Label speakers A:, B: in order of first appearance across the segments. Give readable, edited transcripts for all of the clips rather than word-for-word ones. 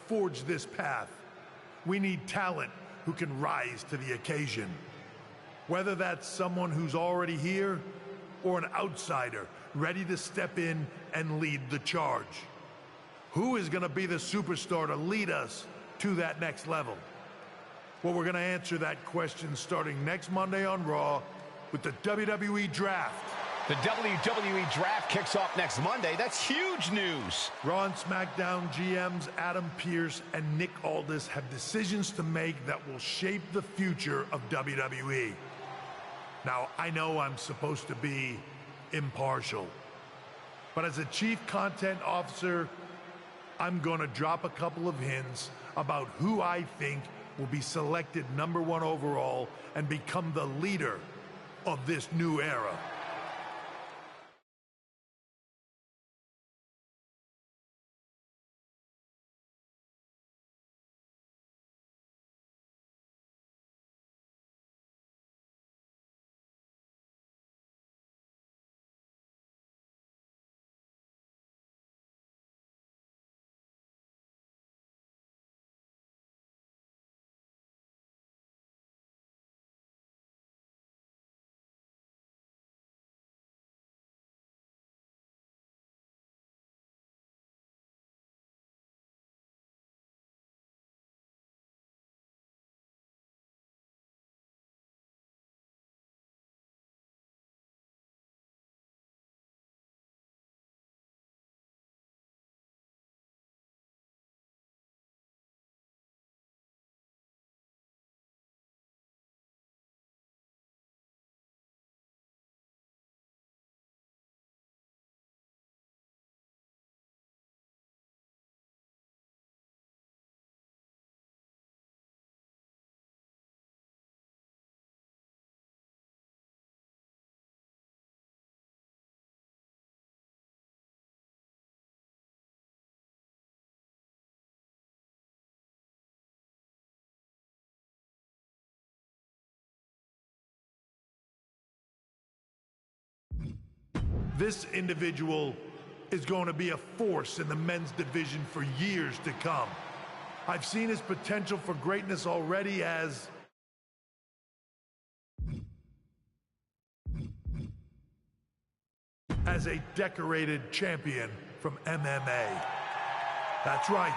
A: forge this path. We need talent who can rise to the occasion. Whether that's someone who's already here or an outsider ready to step in and lead the charge. Who is going to be the superstar to lead us to that next level? Well, we're going to answer that question starting next Monday on Raw with the WWE Draft.
B: The WWE Draft kicks off next Monday. That's huge news.
A: Raw and SmackDown GMs Adam Pearce and Nick Aldis have decisions to make that will shape the future of WWE. Now, I know I'm supposed to be impartial, but as a chief content officer, I'm going to drop a couple of hints about who I think will be selected #1 overall and become the leader of this new era. This individual is going to be a force in the men's division for years to come. I've seen his potential for greatness already as a decorated champion from MMA. That's right.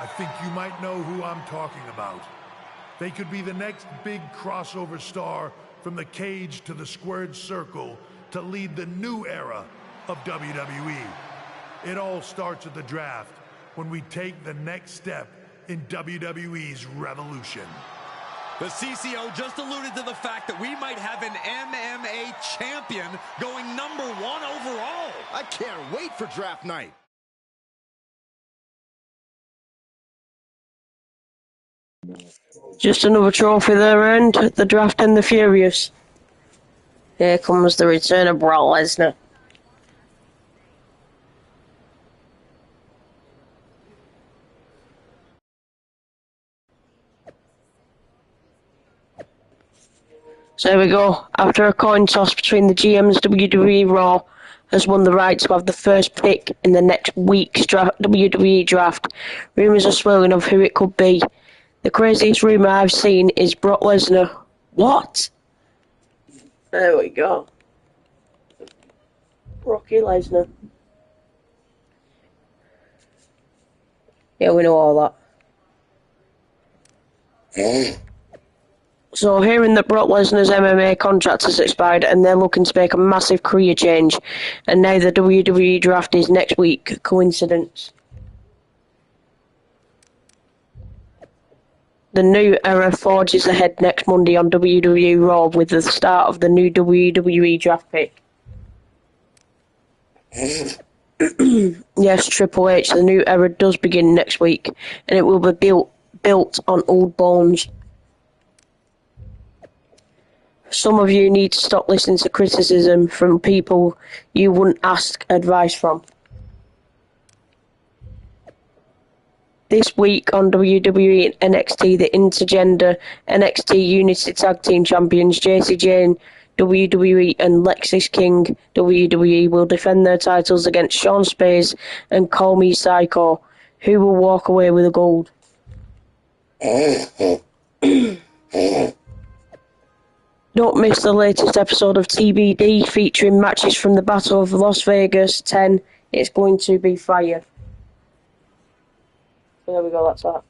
A: I think you might know who I'm talking about. They could be the next big crossover star from the cage to the squared circle to lead the new era of WWE. It all starts at the draft when we take the next step in WWE's revolution.
C: The CCO just alluded to the fact that we might have an MMA champion going #1 overall.
B: I can't wait for draft night.
D: Just another trophy there, and the Draft and the Furious. Here comes the return of Brock Lesnar. So here we go. After a coin toss between the GMs, WWE Raw has won the right to have the first pick in the next week's WWE Draft. Rumours are swirling of who it could be. The craziest rumour I've seen is Brock Lesnar. What? There we go. Rocky Lesnar. Yeah, we know all that. So hearing that Brock Lesnar's MMA contract has expired and they're looking to make a massive career change, and now the WWE Draft is next week. Coincidence? The new era forges ahead next Monday on WWE Raw with the start of the new WWE Draft pick. Yes, Triple H, the new era does begin next week, and it will be built on old bones. Some of you need to stop listening to criticism from people you wouldn't ask advice from. This week on WWE and NXT, the intergender NXT Unity Tag Team Champions Jacy Jayne WWE and Lexis King WWE will defend their titles against Sean Spears and Call Me Psycho, Who will walk away with the gold? Don't miss the latest episode of TBD featuring matches from the Battle of Las Vegas 10. It's going to be fire. So there we go, that's that.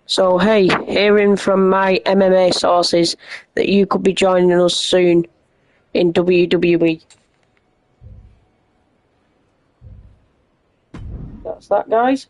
D: So hey, hearing from my MMA sources that you could be joining us soon in WWE. That's that, guys.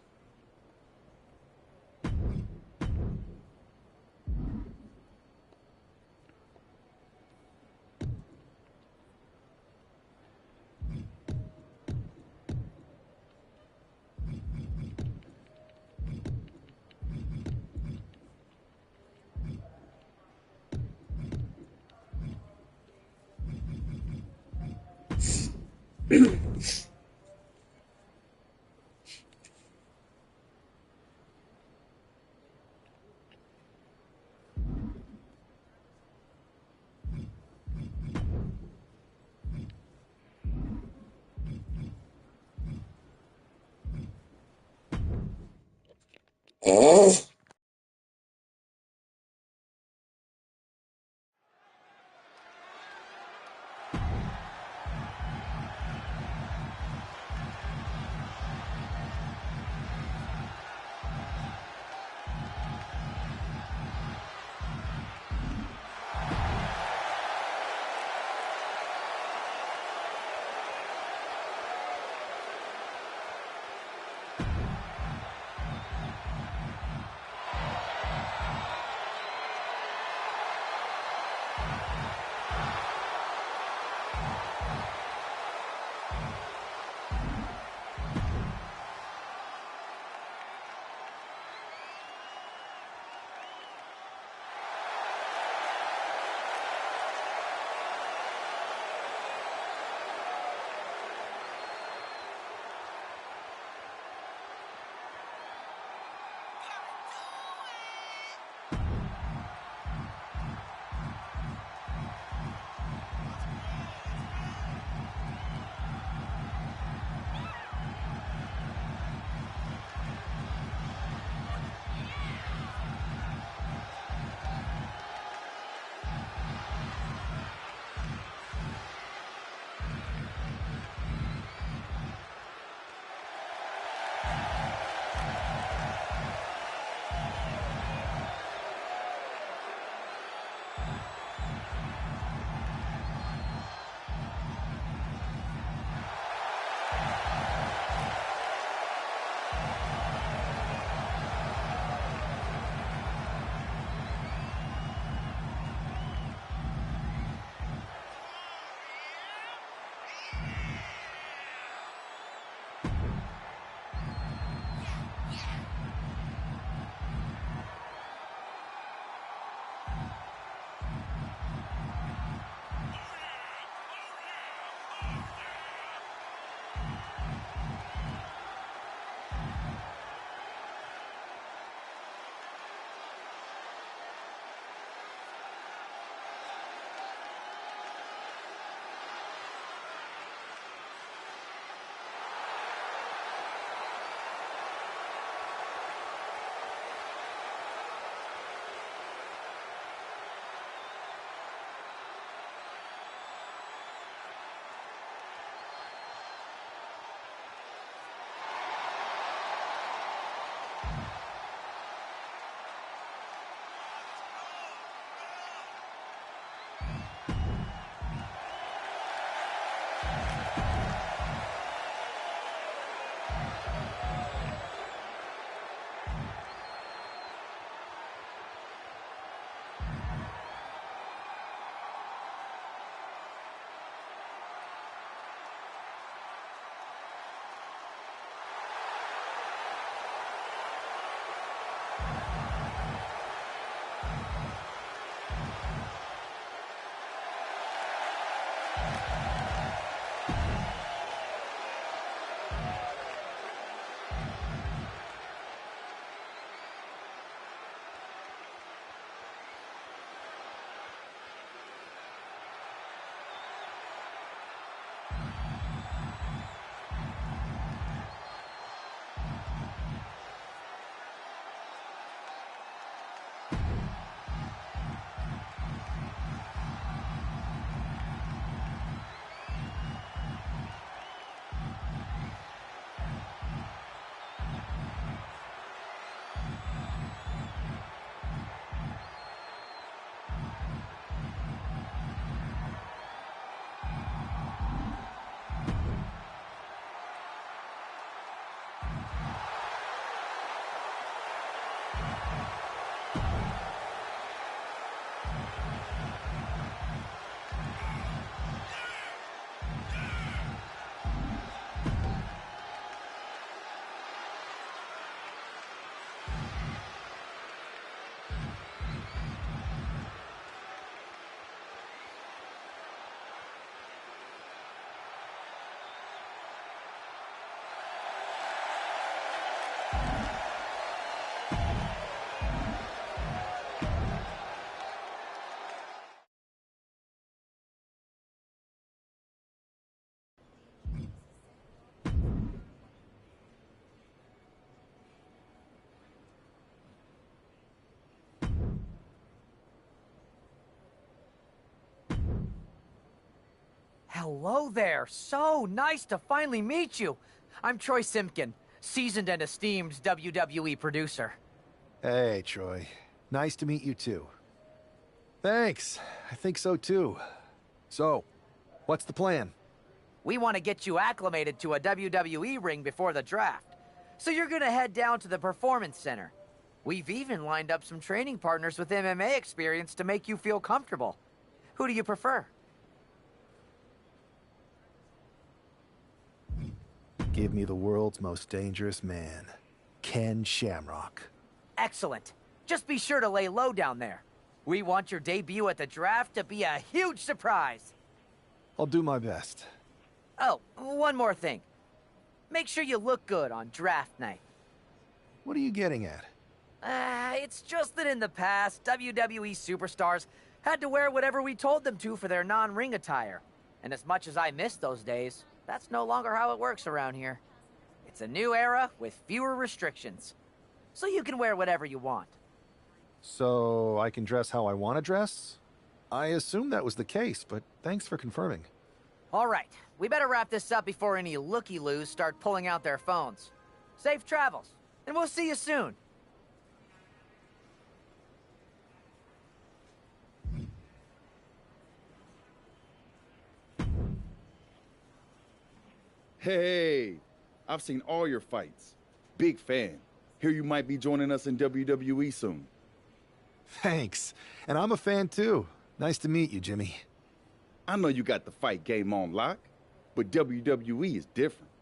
E: Hello there. So nice to finally meet you. I'm Troy Simpkin, seasoned and esteemed WWE producer.
F: Hey, Troy. Nice to meet you, too. Thanks. I think so, too. So, what's the plan?
E: We want to get you acclimated to a WWE ring before the draft. So you're going to head down to the Performance Center. We've even lined up some training partners with MMA experience to make you feel comfortable. Who do you prefer?
F: Give me the world's most dangerous man, Ken Shamrock.
E: Excellent. Just be sure to lay low down there. We want your debut at the draft to be a huge surprise.
F: I'll do my best.
E: Oh, one more thing. Make sure you look good on draft night.
F: What are you getting at?
E: It's just that in the past, WWE superstars had to wear whatever we told them to for their non-ring attire. And as much as I miss those days, that's no longer how it works around here. It's a new era with fewer restrictions. So you can wear whatever you want.
F: So, I can dress how I want to dress? I assumed that was the case, but thanks for confirming.
E: All right, we better wrap this up before any looky-loos start pulling out their phones. Safe travels, and we'll see you soon.
G: Hey, I've seen all your fights. Big fan. Hear you might be joining us in WWE soon.
F: Thanks. And I'm a fan, too. Nice to meet you, Jimmy.
G: I know you got the fight game on lock, but WWE is different.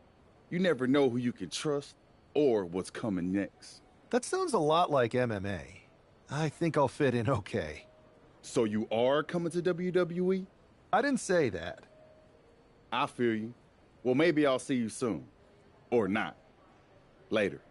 G: You never know who you can trust or what's coming next.
F: That sounds a lot like MMA. I think I'll fit in okay.
G: So you are coming to WWE?
F: I didn't say that.
G: I feel you. Well, maybe I'll see you soon. Or not. Later.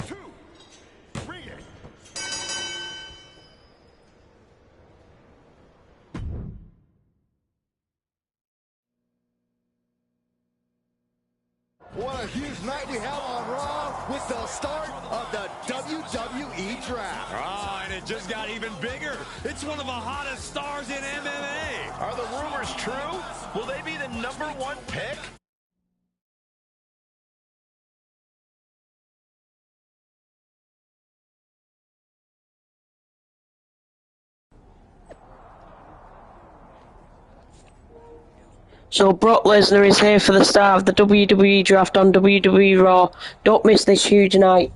G: 2. Bring it.
H: What a huge night we have on Raw with the start of the WWE Draft.
C: Ah, and it just got even bigger. It's one of the hottest stars in MMA.
B: Are the rumors true? Will they be the #1 pick?
D: So Brock Lesnar is here for the start of the WWE Draft on WWE Raw. Don't miss this huge night.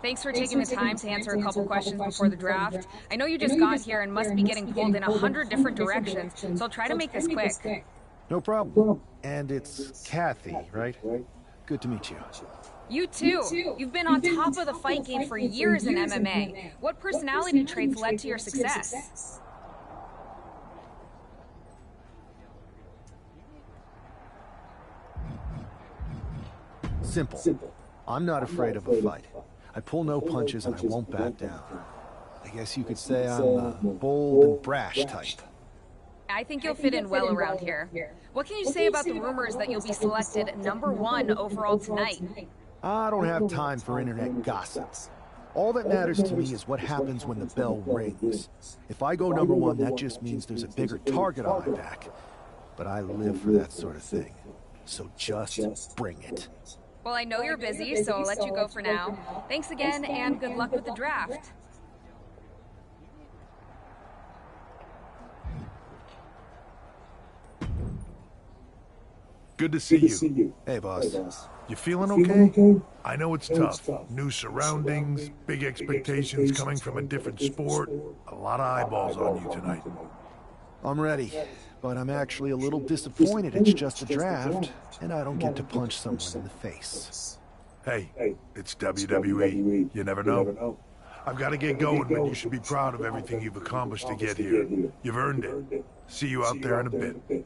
I: Thanks for taking the time to answer a couple questions before the draft. I know you just got here and must be getting pulled in 100 different directions, so I'll try to make this quick.
F: No problem. And it's Kathy, right? Good to meet you.
I: You too. You've been on top of the fight game for years in MMA. What personality traits led to your success?
F: Simple. I'm not afraid of a fight. I pull no punches and I won't back down. I guess you could say I'm the bold and brash type.
I: I think you'll fit in well around here. What can you say about the rumors that you'll be selected #1 overall tonight?
F: I don't have time for internet gossip. All that matters to me is what happens when the bell rings. If I go #1, that just means there's a bigger target on my back. But I live for that sort of thing. So just bring it.
I: Well, I know you're busy, so I'll let you go for now. Thanks again, and good luck with the draft.
A: Good to see you.
F: Hey, boss.
A: You feeling okay? I know it's tough. New surroundings, big expectations coming from a different sport. A lot of eyeballs on you tonight.
F: I'm ready, but I'm actually a little disappointed it's just a draft, and I don't get to punch someone in the face.
A: Hey, it's WWE. You never know. I've got to get going, but you should be proud of everything you've accomplished to get here. You've earned it. See you out there in a bit.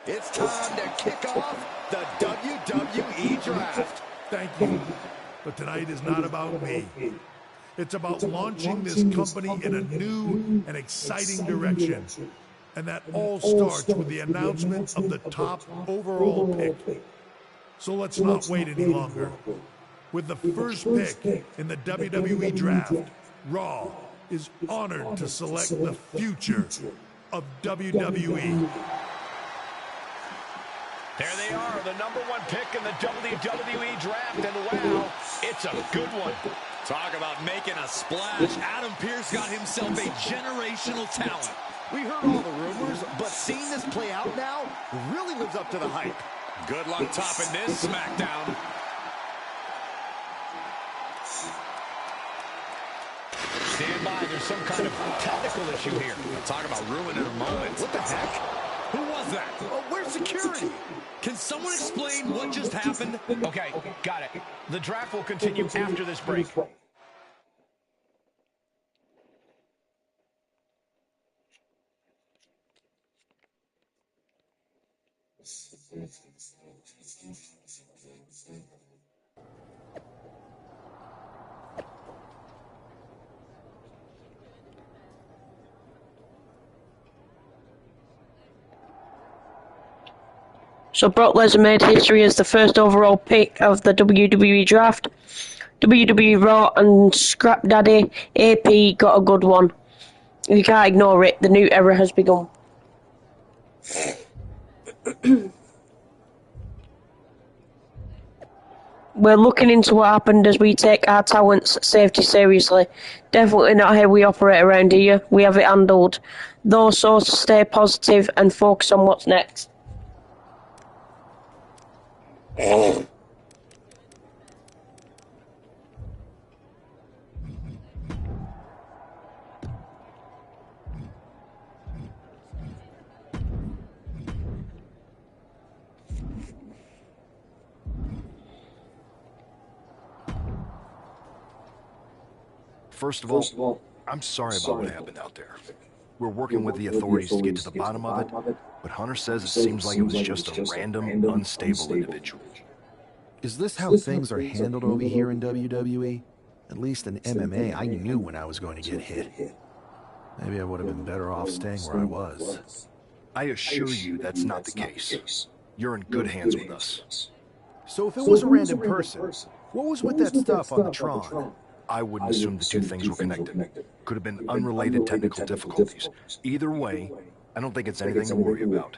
H: It's time to kick off the WWE Draft.
A: Thank you. But tonight is not about me. It's about launching this company in a new and exciting direction. And that all starts with the announcement of the top overall pick. So let's not wait any longer. With the first pick in the WWE Draft, Raw is honored to select the future of WWE.
B: There they are, the #1 pick in the WWE Draft, and wow, it's a good one.
C: Talk about making a splash. Adam Pearce got himself a generational talent.
H: We heard all the rumors, but seeing this play out now really lives up to the hype.
C: Good luck topping this SmackDown.
B: Stand by, there's some kind of technical issue here.
C: Talk about ruining a moment.
H: What the heck?
C: Who was that?
H: Where's security?
C: Can someone explain what just happened?
B: Okay, got it. The draft will continue after this break.
D: So Brock Lesnar made history as the first overall pick of the WWE Draft. WWE Raw and Scrap Daddy AP got a good one. You can't ignore it, the new era has begun. We're looking into what happened as we take our talent's safety seriously. Definitely not how we operate around here. We have it handled. Though, so stay positive and focus on what's next.
J: First of all, I'm sorry about what happened out there. We're working with the authorities to get to the bottom of it, but Hunter says it seems like it was just a random, unstable individual.
F: Is this how things are handled over here in WWE? At least in MMA, I knew when I was going to get hit. Maybe I would have been better off staying where I was.
J: I assure you that's not the case. You're in good hands with us.
F: So if it was a random person, what was with that stuff on the Tron?
J: I wouldn't assume the two things were connected. Could have been unrelated technical difficulties. Either way, I don't think it's anything to worry about.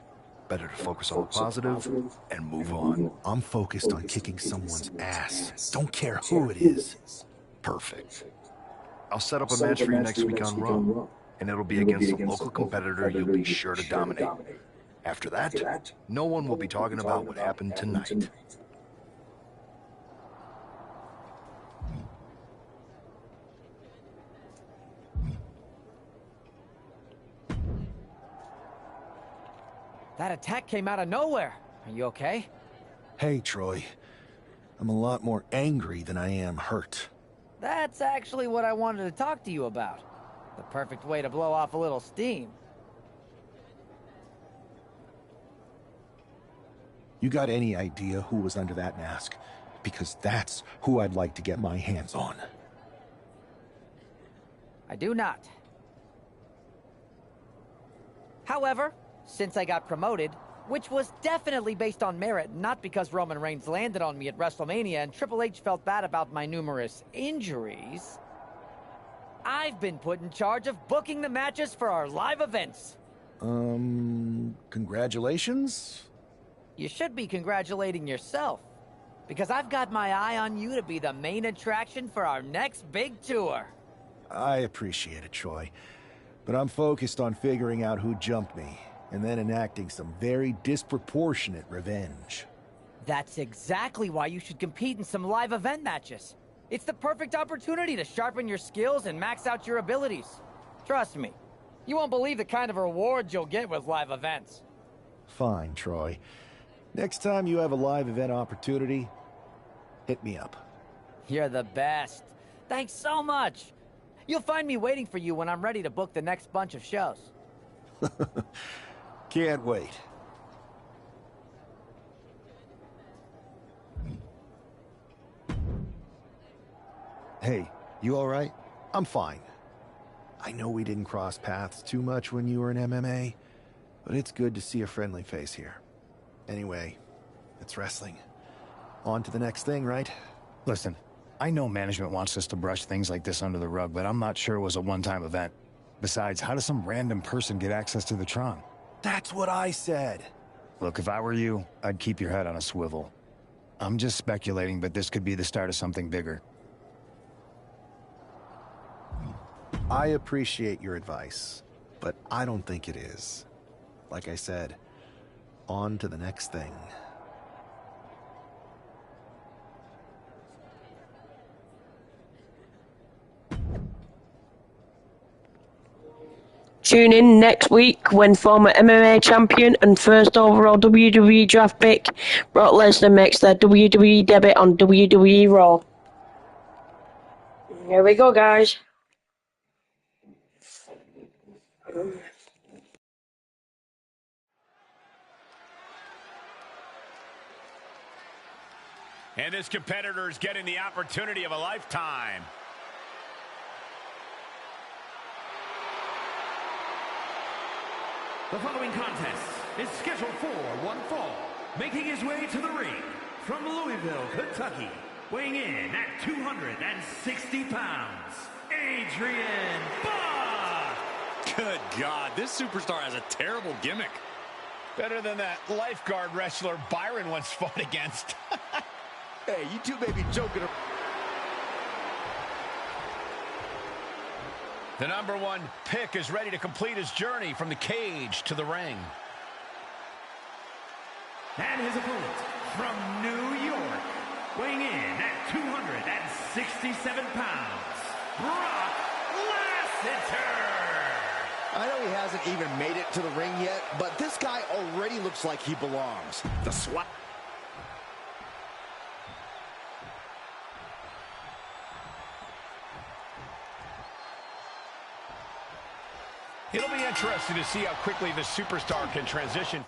J: Better to focus on the positive and move on.
F: I'm focused on kicking someone's ass. Don't care who it is.
J: Perfect. I'll set up a match for you next week on Raw, and it'll be against a local competitor you'll be sure to dominate. After that, no one will be talking about what happened tonight.
E: That attack came out of nowhere. Are you okay?
F: Hey, Troy. I'm a lot more angry than I am hurt.
E: That's actually what I wanted to talk to you about. The perfect way to blow off a little steam.
F: You got any idea who was under that mask? Because that's who I'd like to get my hands on.
E: I do not. However, since I got promoted, which was definitely based on merit, not because Roman Reigns landed on me at WrestleMania and Triple H felt bad about my numerous injuries, I've been put in charge of booking the matches for our live events.
F: Congratulations?
E: You should be congratulating yourself, because I've got my eye on you to be the main attraction for our next big tour.
F: I appreciate it, Troy, but I'm focused on figuring out who jumped me, and then enacting some very disproportionate revenge.
E: That's exactly why you should compete in some live event matches. It's the perfect opportunity to sharpen your skills and max out your abilities. Trust me, you won't believe the kind of rewards you'll get with live events.
F: Fine, Troy. Next time you have a live event opportunity, hit me up.
E: You're the best. Thanks so much. You'll find me waiting for you when I'm ready to book the next bunch of shows.
F: Can't wait. Hey, you all right? I'm fine. I know we didn't cross paths too much when you were in MMA, but it's good to see a friendly face here. Anyway, it's wrestling. On to the next thing, right?
K: Listen, I know management wants us to brush things like this under the rug, but I'm not sure it was a one-time event. Besides, how does some random person get access to the Tron?
F: That's what I said.
K: Look, if I were you, I'd keep your head on a swivel. I'm just speculating, but this could be the start of something bigger.
F: I appreciate your advice, but I don't think it is. Like I said, on to the next thing.
D: Tune in next week when former MMA champion and first overall WWE draft pick Brock Lesnar makes their WWE debut on WWE Raw. Here we go, guys.
B: And this competitor is getting the opportunity of a lifetime.
L: The following contest is scheduled for one fall. Making his way to the ring from Louisville, Kentucky, weighing in at 260 pounds, Adrian Buck!
C: Good God, this superstar has a terrible gimmick.
B: Better than that lifeguard wrestler Byron once fought against.
H: Hey, you two may be joking.
B: The number 1 pick is ready to complete his journey from the cage to the ring.
L: And his opponent from New York, weighing in at 267 pounds, Brock Lesnar.
H: I know he hasn't even made it to the ring yet, but this guy already looks like he belongs. The swat.
B: It'll be interesting to see how quickly the superstar can transition.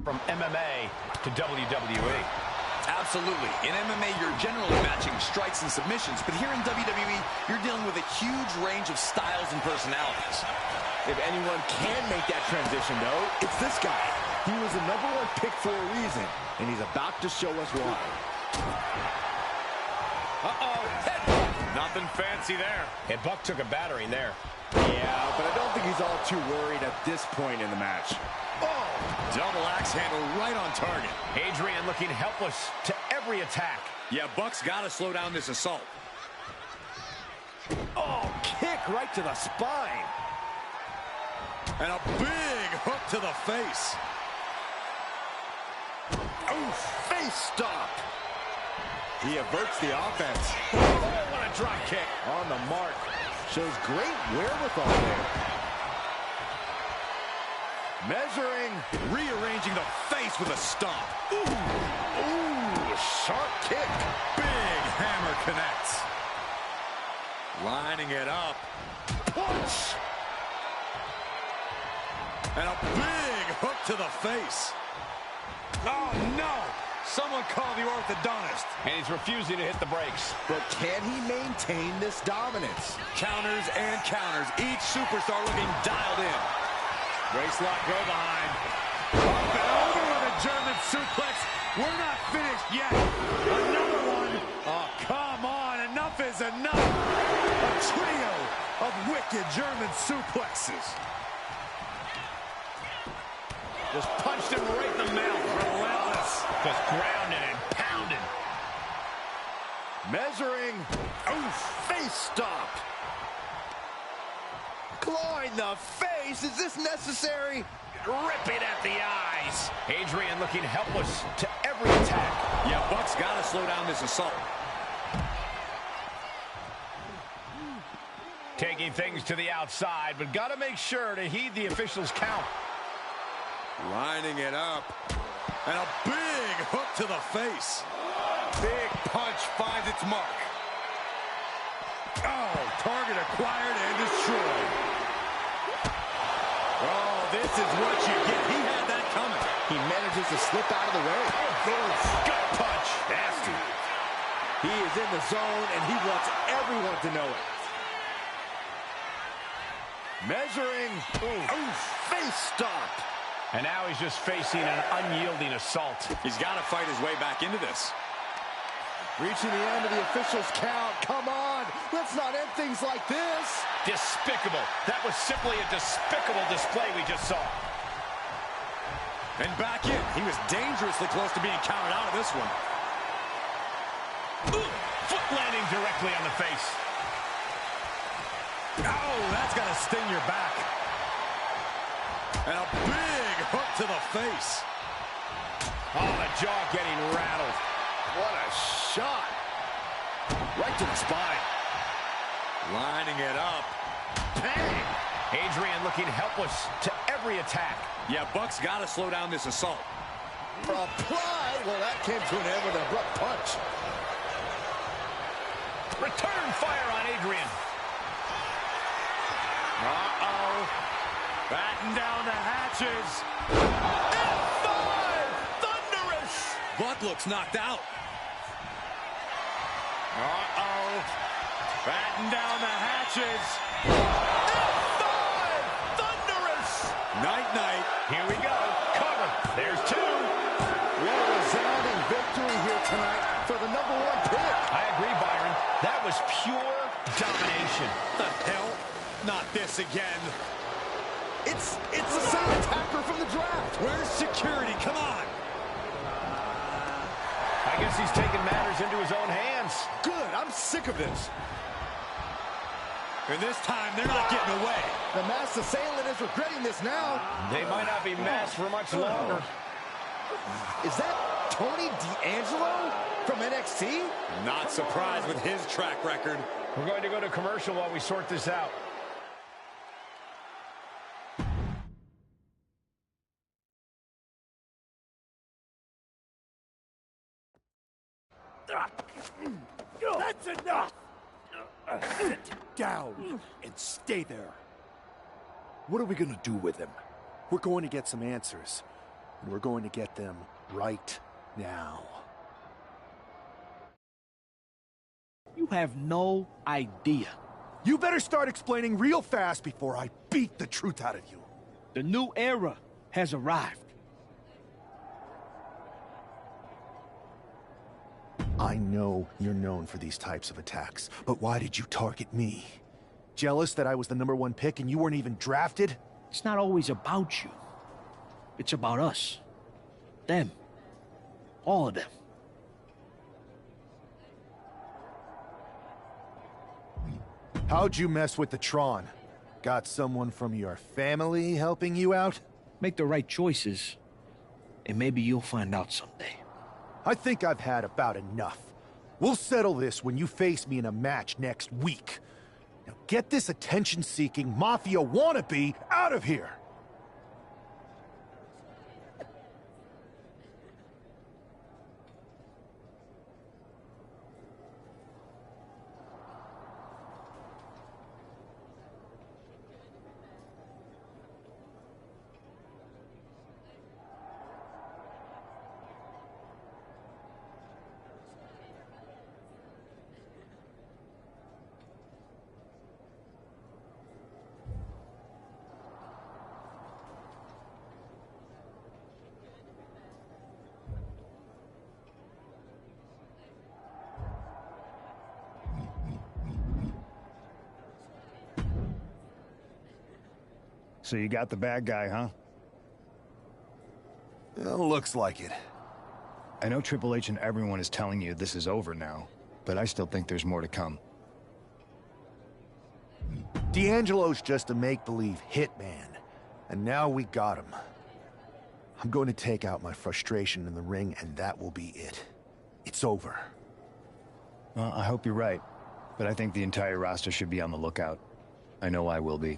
B: from MMA to WWE.
C: Absolutely. In MMA, you're generally matching strikes and submissions, but here in WWE, you're dealing with a huge range of styles and personalities.
H: If anyone can make that transition, though, it's this guy. He was the #1 pick for a reason, and he's about to show us why.
B: Nothing fancy there. And Buck took a battering there.
H: Yeah, but I don't think he's all too worried at this point in the match.
C: Oh, double axe handle right on target.
B: Adrian looking helpless to every attack.
C: Yeah, Buck's got to slow down this assault.
H: Oh, kick right to the spine.
C: And a big hook to the face.
H: Oh, face stop. He averts the offense.
B: Oh, what a drop kick.
H: On the mark. Shows great wherewithal there. Measuring.
C: Rearranging the face with a stomp.
H: Ooh, sharp kick.
C: Big hammer connects. Lining it up.
H: Punch.
C: And a big hook to the face. Oh, no. Someone call the orthodontist.
B: And he's refusing to hit the brakes.
H: But can he maintain this dominance?
C: Counters and counters. Each superstar looking dialed in.
B: Brace lock, go behind.
C: Up and over with a German suplex. We're not finished yet. Another one. Oh, come on. Enough is enough. A trio of wicked German suplexes.
B: Just punched him right in the mouth. Relentless. Just grounded and pounded.
H: Measuring. Oof, face stop. Clawing the face. Is this necessary?
B: Ripping at the eyes. Adrian looking helpless to every attack.
C: Yeah, Buck's got to slow down this assault.
B: Taking things to the outside, but got to make sure to heed the officials' count.
C: Lining it up. And a big hook to the face. Big punch finds its mark. Oh, target acquired and destroyed. Oh, this is what you get. He had that coming.
H: He manages to slip out of the way.
B: Gut punch.
H: Nasty. He is in the zone, and he wants everyone to know it. Measuring. Oof, face stop.
B: And now he's just facing an unyielding assault.
C: He's got to fight his way back into this.
H: Reaching the end of the official's count. Come on. Let's not end things like this.
B: Despicable. That was simply a despicable display we just saw.
C: And back in. He was dangerously close to being counted out of this one.
B: Ooh, foot landing directly on the face.
C: Oh, that's got to sting your back. And a big hook to the face.
B: Oh, the jaw getting rattled.
H: What a shot. Right to the spine.
C: Lining it up.
B: Bang! Adrian looking helpless to every attack.
C: Yeah, Buck's got to slow down this assault.
H: Apply. Well, that came to an end with an abrupt punch.
B: Return fire on Adrian.
C: Uh-oh. Batten down the hatches.
B: F5! Thunderous!
C: Buck looks knocked out. Uh-oh. Batten down the hatches.
B: F5! Thunderous!
C: Night-night.
B: Here we go. Cover. There's two.
H: What a resounding victory here tonight for the #1 pick.
B: I agree, Byron. That was pure domination.
C: The hell? Not this again.
H: It's the same attacker from the draft.
C: Where's security? Come on.
B: I guess he's taking matters into his own hands.
H: Good. I'm sick of this.
C: And this time, they're not getting away.
H: The masked assailant is regretting this now.
B: They might not be masked for much longer.
H: Is that Tony D'Angelo from NXT?
C: Not surprised with his track record.
B: We're going to go to commercial while we sort this out.
F: That's enough! Sit down and stay there. What are we gonna do with him? We're going to get some answers. And we're going to get them right now.
M: You have no idea.
F: You better start explaining real fast before I beat the truth out of you.
M: The new era has arrived.
F: I know you're known for these types of attacks, but why did you target me? Jealous that I was the #1 pick and you weren't even drafted?
M: It's not always about you. It's about us. Them. All of them.
F: How'd you mess with the Tron? Got someone from your family helping you out?
M: Make the right choices, and maybe you'll find out someday.
F: I think I've had about enough. We'll settle this when you face me in a match next week. Now get this attention-seeking mafia wannabe out of here!
K: So you got the bad guy, huh?
F: Looks like it.
K: I know Triple H and everyone is telling you this is over now, but I still think there's more to come.
F: D'Angelo's just a make-believe hitman, and now we got him. I'm going to take out my frustration in the ring, and that will be it. It's over.
K: Well, I hope you're right, but I think the entire roster should be on the lookout. I know I will be.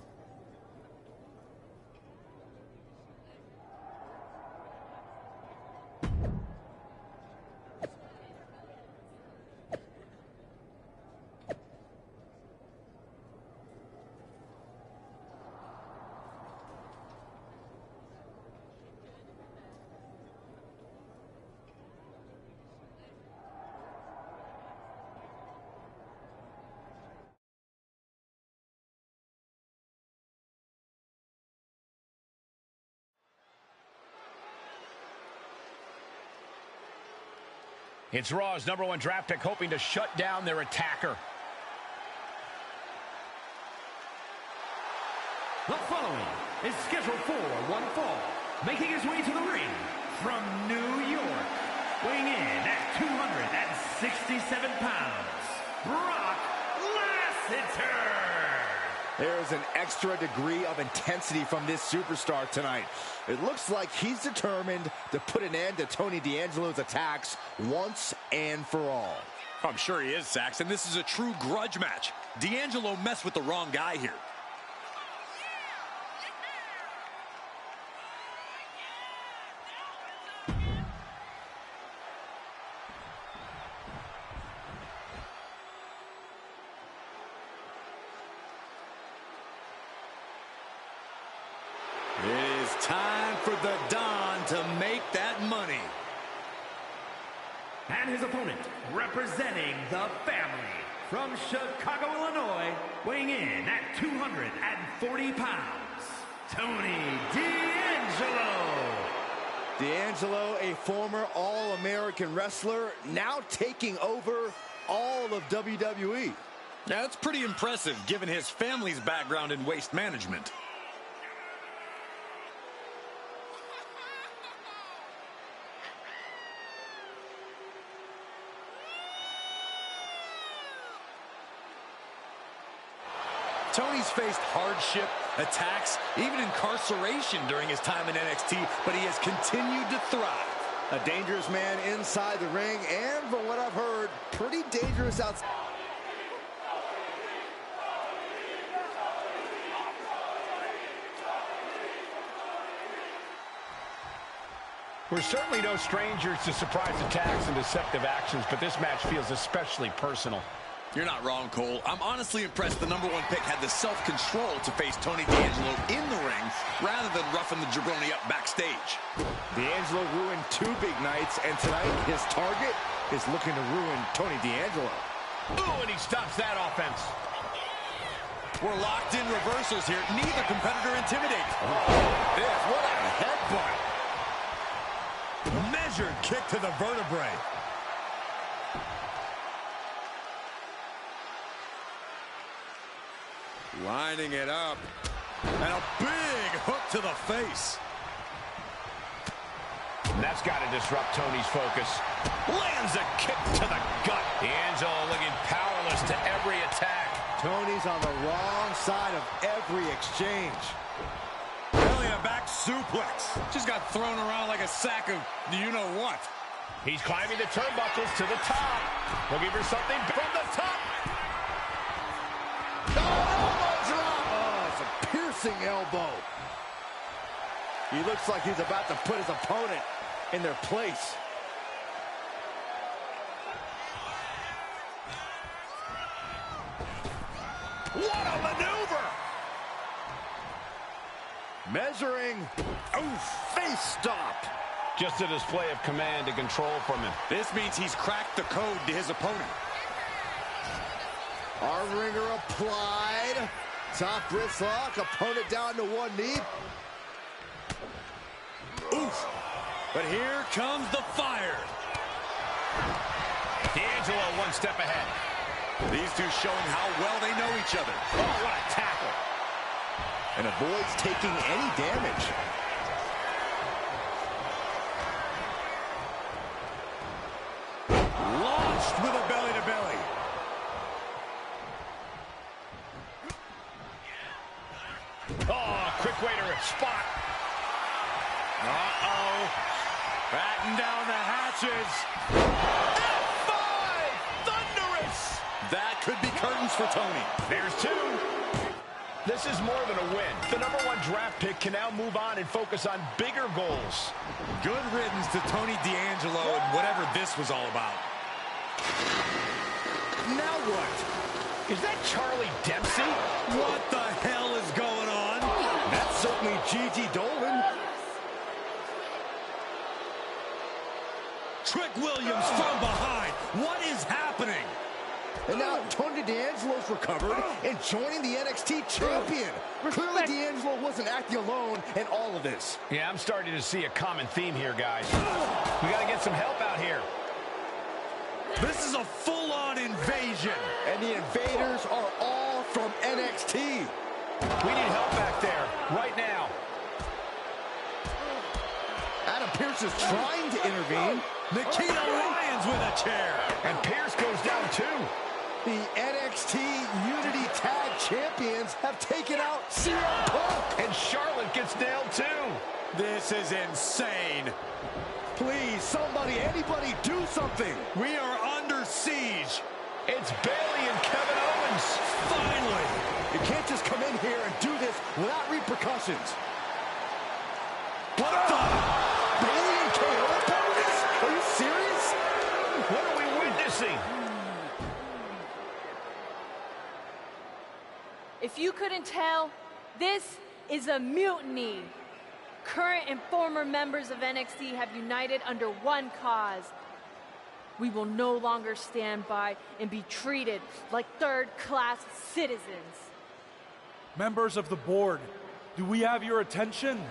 B: It's Raw's #1 draft pick hoping to shut down their attacker.
L: The following is scheduled for one fall, making his way to the ring from New York, weighing in at 267 pounds, Brock Lesnar.
H: There's an extra degree of intensity from this superstar tonight. It looks like he's determined to put an end to Tony D'Angelo's attacks once and for all.
N: I'm sure he is, Saxon. This is a true grudge match. D'Angelo messed with the wrong guy here. It is time for the Don to make that money.
L: And his opponent, representing the family, from Chicago, Illinois, weighing in at 240 pounds, Tony D'Angelo.
H: D'Angelo, a former All-American wrestler, now taking over all of WWE.
N: Now, that's pretty impressive, given his family's background in waste management. Tony's faced hardship, attacks, even incarceration during his time in NXT, but he has continued to thrive.
H: A dangerous man inside the ring, and from what I've heard, pretty dangerous outside.
B: We're certainly no strangers to surprise attacks and deceptive actions, but this match feels especially personal.
N: You're not wrong, Cole. I'm honestly impressed the #1 pick had the self-control to face Tony D'Angelo in the ring rather than roughing the jabroni up backstage.
H: D'Angelo ruined 2 big nights, and tonight his target is looking to ruin Tony D'Angelo.
B: Ooh, and he stops that offense.
N: We're locked in reversals here. Neither competitor intimidates.
H: What a headbutt.
C: Measured kick to the vertebrae.
N: Lining it up.
C: And a big hook to the face.
B: And that's got to disrupt Tony's focus. Lands a kick to the gut. D'Angelo looking powerless to every attack.
H: Tony's on the wrong side of every exchange.
C: Belly to back suplex.
N: Just got thrown around like a sack of you-know-what.
B: He's climbing the turnbuckles to the top. Looking for something from the top.
H: Oh, it's a piercing elbow. He looks like he's about to put his opponent in their place.
B: What a maneuver!
H: Measuring. Oh, face stop.
B: Just a display of command and control from him.
N: This means he's cracked the code to his opponent.
H: Arm wringer applied. Top wrist lock. Opponent down to 1 knee.
C: Oof. But here comes the fire.
B: D'Angelo 1 step ahead.
N: These two showing how well they know each other.
B: Oh, what a tackle.
H: And avoids taking any damage.
C: Launched with a belly-to-belly.
B: Oh, quick way to spot.
C: Uh-oh. Batten down the hatches.
B: F5! Thunderous!
N: That could be curtains for Tony.
B: There's 2. This is more than a win. The #1 draft pick can now move on and focus on bigger goals.
C: Good riddance to Tony D'Angelo and whatever this was all about.
H: Now what?
B: Is that Charlie Dempsey?
C: What the hell is going on?
H: That's certainly Gigi Dolan.
C: Trick Williams from behind. What is happening?
H: And now Tony D'Angelo's recovered and joining the NXT champion. Clearly D'Angelo wasn't acting alone in all of this.
B: Yeah, I'm starting to see a common theme here, guys. We got to get some help out here.
C: This is a full-on invasion.
H: And the invaders are all from NXT.
B: We need help back there, right now.
H: Adam Pearce is trying to intervene.
C: Nikita Lyons with a chair.
B: And Pearce goes down too.
H: The NXT Unity Tag Champions have taken out CM Punk.
B: And Charlotte gets nailed too.
C: This is insane.
H: Please, somebody, anybody, do something.
C: We are under siege.
B: It's Bayley and Kevin Owens.
C: Finally.
H: You can't just come in here and do this without repercussions.
C: What the?
H: Bayley and KO opponents? Are you serious?
B: What are we witnessing?
O: If you couldn't tell, this is a mutiny. Current and former members of NXT have united under one cause. We will no longer stand by and be treated like third-class citizens.
P: Members of the board, do we have your attention?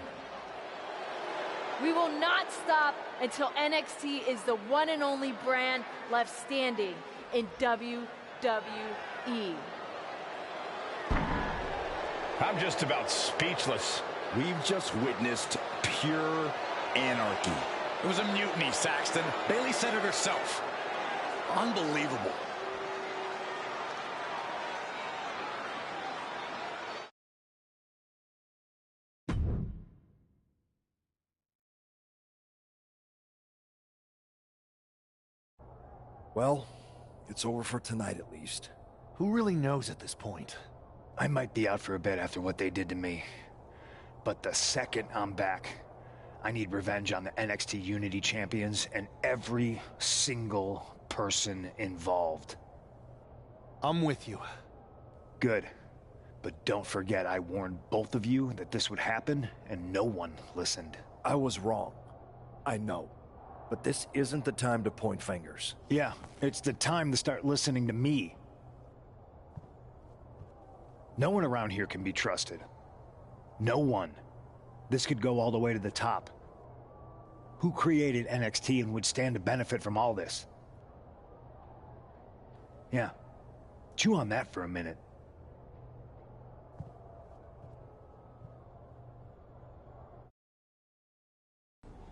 O: We will not stop until NXT is the one and only brand left standing in WWE.
B: I'm just about speechless.
H: We've just witnessed pure anarchy.
N: It was a mutiny, Saxton. Bayley said it herself. Unbelievable.
J: Well, it's over for tonight at least.
F: Who really knows at this point?
K: I might be out for a bit after what they did to me. But the second I'm back, I need revenge on the NXT Unity Champions and every single person involved.
F: I'm with you.
K: Good. But don't forget I warned both of you that this would happen, and no one listened.
J: I was wrong. I know. But this isn't the time to point fingers.
K: Yeah, it's the time to start listening to me. No one around here can be trusted. No one. This could go all the way to the top. Who created NXT and would stand to benefit from all this? Yeah. Chew on that for a minute.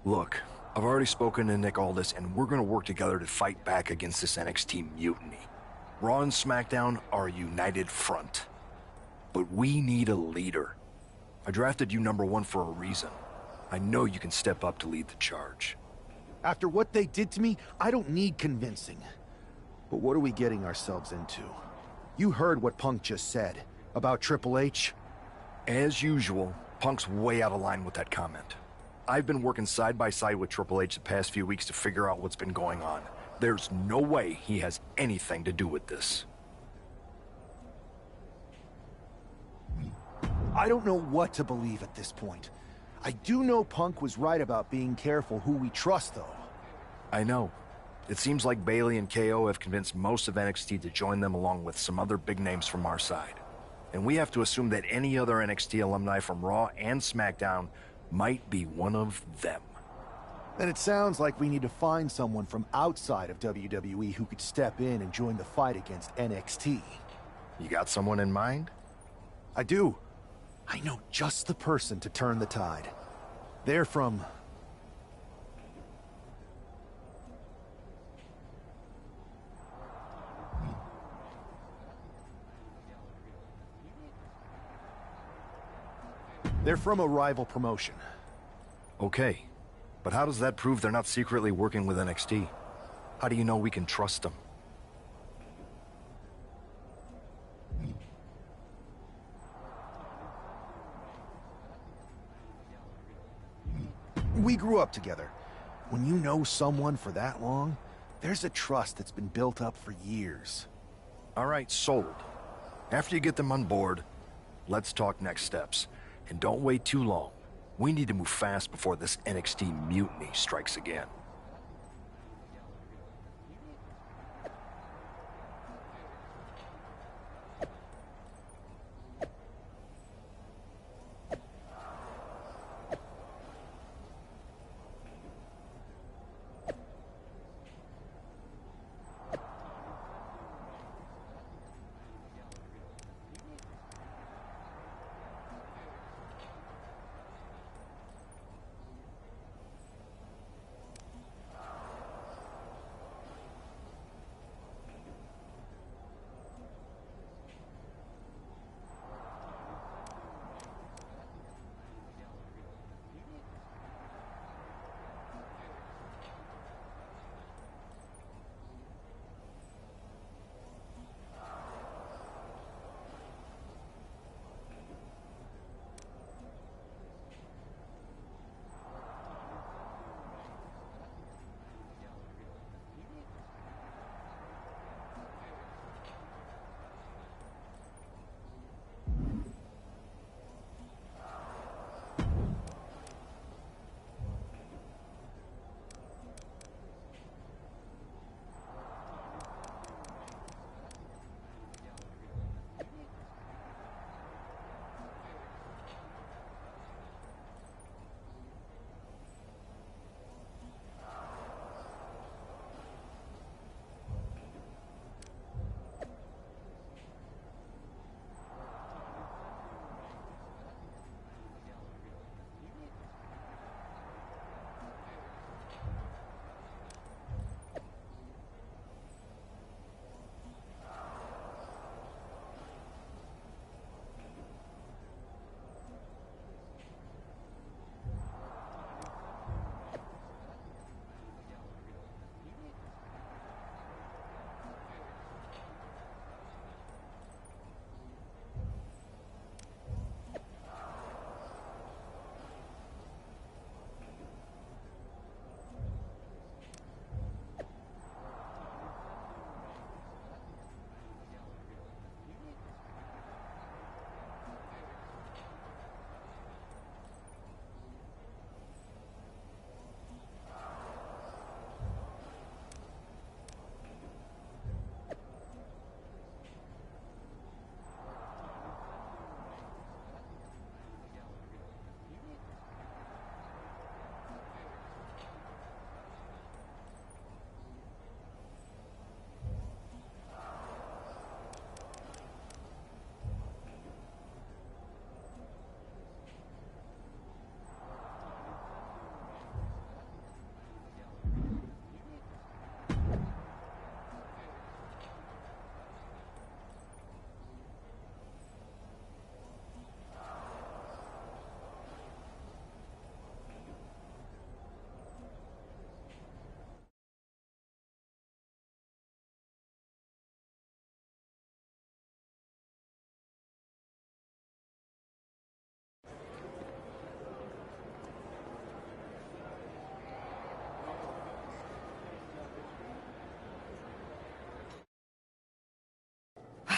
J: Look, I've already spoken to Nick Aldis, and we're gonna work together to fight back against this NXT mutiny. Raw and SmackDown are a united front. But we need a leader. I drafted you #1 for a reason. I know you can step up to lead the charge.
F: After what they did to me, I don't need convincing. But what are we getting ourselves into? You heard what Punk just said about Triple H.
J: As usual, Punk's way out of line with that comment. I've been working side by side with Triple H the past few weeks to figure out what's been going on. There's no way he has anything to do with this.
F: I don't know what to believe at this point. I do know Punk was right about being careful who we trust, though.
J: I know. It seems like Bayley and KO have convinced most of NXT to join them along with some other big names from our side. And we have to assume that any other NXT alumni from Raw and SmackDown might be one of them.
F: Then it sounds like we need to find someone from outside of WWE who could step in and join the fight against NXT.
J: You got someone in mind?
F: I do. I know just the person to turn the tide. They're from... They're from a rival promotion.
J: Okay, but how does that prove they're not secretly working with NXT? How do you know we can trust them?
F: We grew up together. When you know someone for that long, there's a trust that's been built up for years.
J: All right, sold. After you get them on board, let's talk next steps. And don't wait too long. We need to move fast before this NXT mutiny strikes again.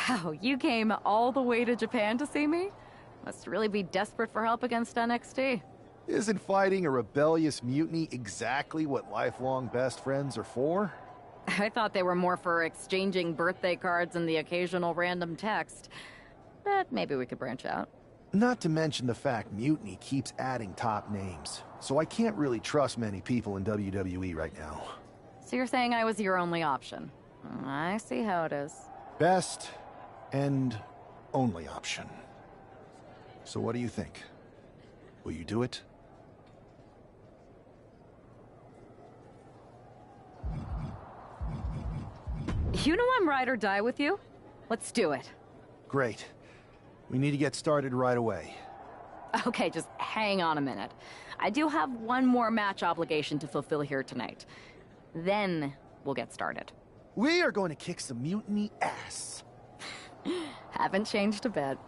Q: Wow, you came all the way to Japan to see me? Must really be desperate for help against NXT.
F: Isn't fighting a rebellious mutiny exactly what lifelong best friends are for?
Q: I thought they were more for exchanging birthday cards and the occasional random text. But maybe we could branch out.
F: Not to mention the fact Mutiny keeps adding top names, so I can't really trust many people in WWE right now.
Q: So you're saying I was your only option? I see how it is.
F: Best and only option. So what do you think? Will you do it?
Q: You know I'm ride or die with you. Let's do it.
F: Great. We need to get started right away.
Q: Okay, just hang on a minute. I do have one more match obligation to fulfill here tonight. Then we'll get started.
F: We are going to kick some Mutiny ass.
Q: Haven't changed a bit.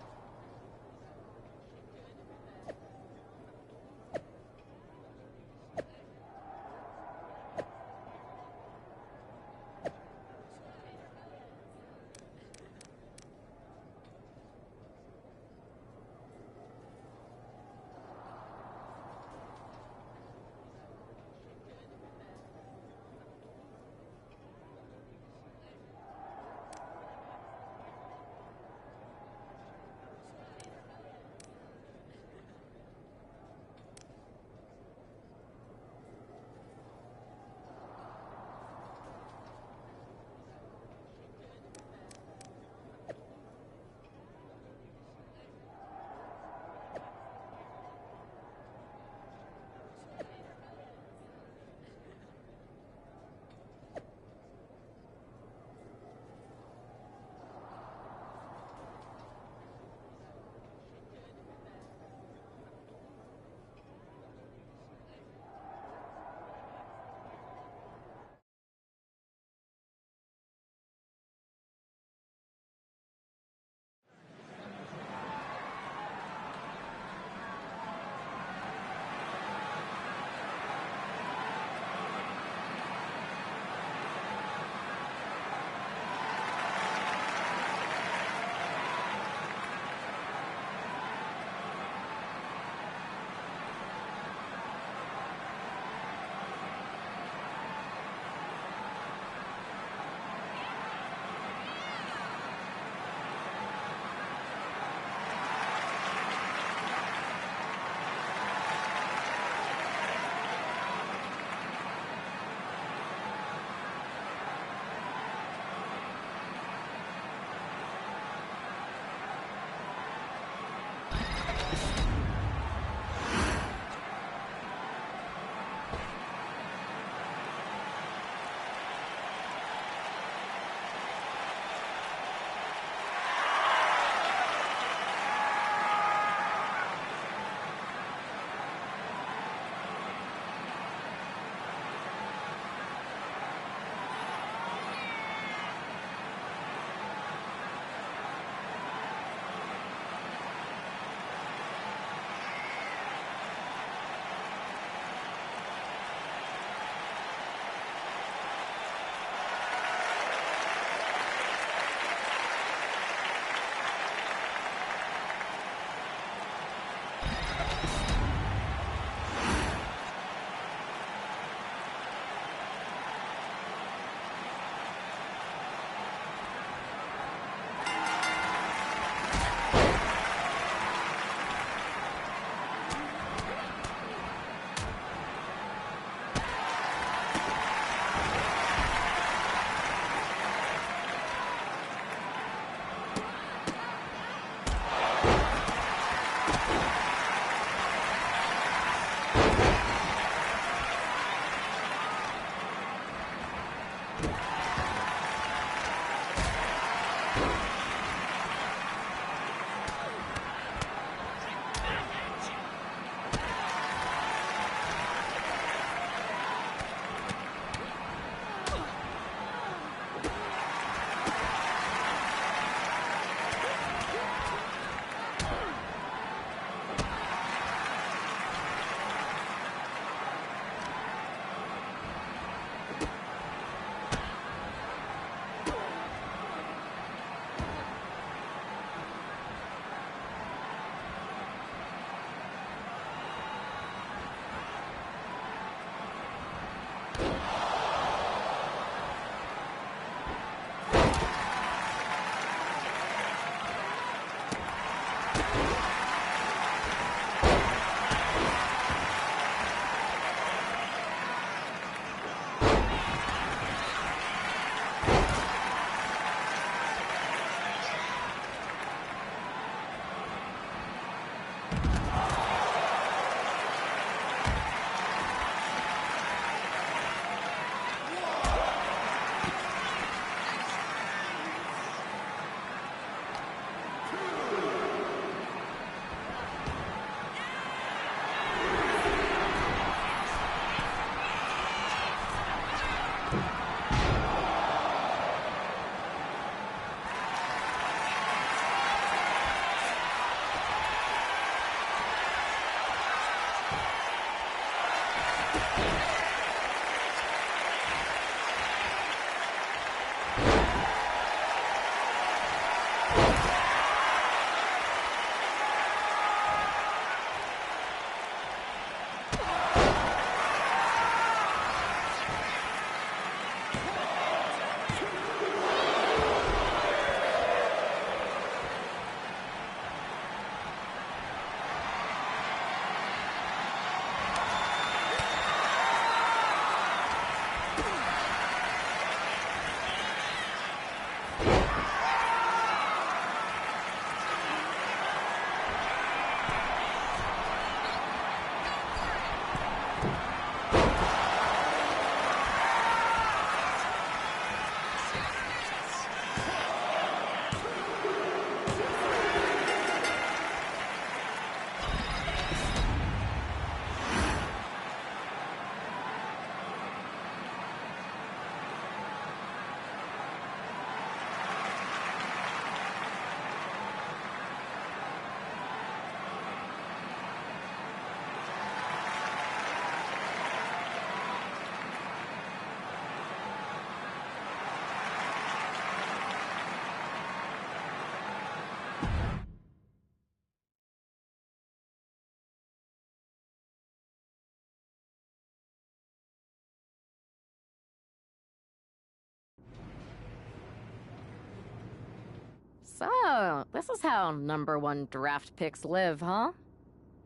Q: So, this is how #1 draft picks live, huh?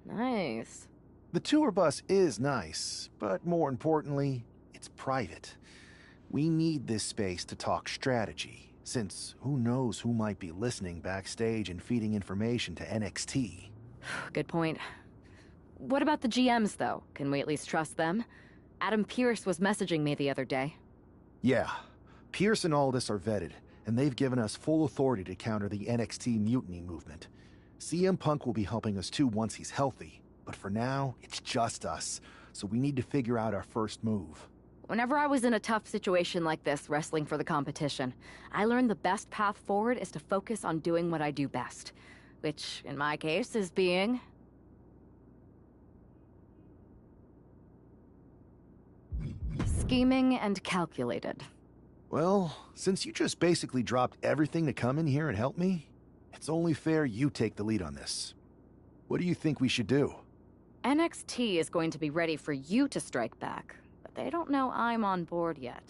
Q: Nice.
F: The tour bus is nice, but more importantly, it's private. We need this space to talk strategy, since who knows who might be listening backstage and feeding information to NXT.
Q: Good point. What about the GMs, though? Can we at least trust them? Adam Pearce was messaging me the other day.
F: Yeah, Pierce and Aldis are vetted, and they've given us full authority to counter the NXT mutiny movement. CM Punk will be helping us too once he's healthy, but for now, it's just us, so we need to figure out our first move.
Q: Whenever I was in a tough situation like this, wrestling for the competition, I learned the best path forward is to focus on doing what I do best, which, in my case, is being... scheming and calculated.
F: Well, since you just basically dropped everything to come in here and help me, it's only fair you take the lead on this. What do you think we should do?
Q: NXT is going to be ready for you to strike back, but they don't know I'm on board yet.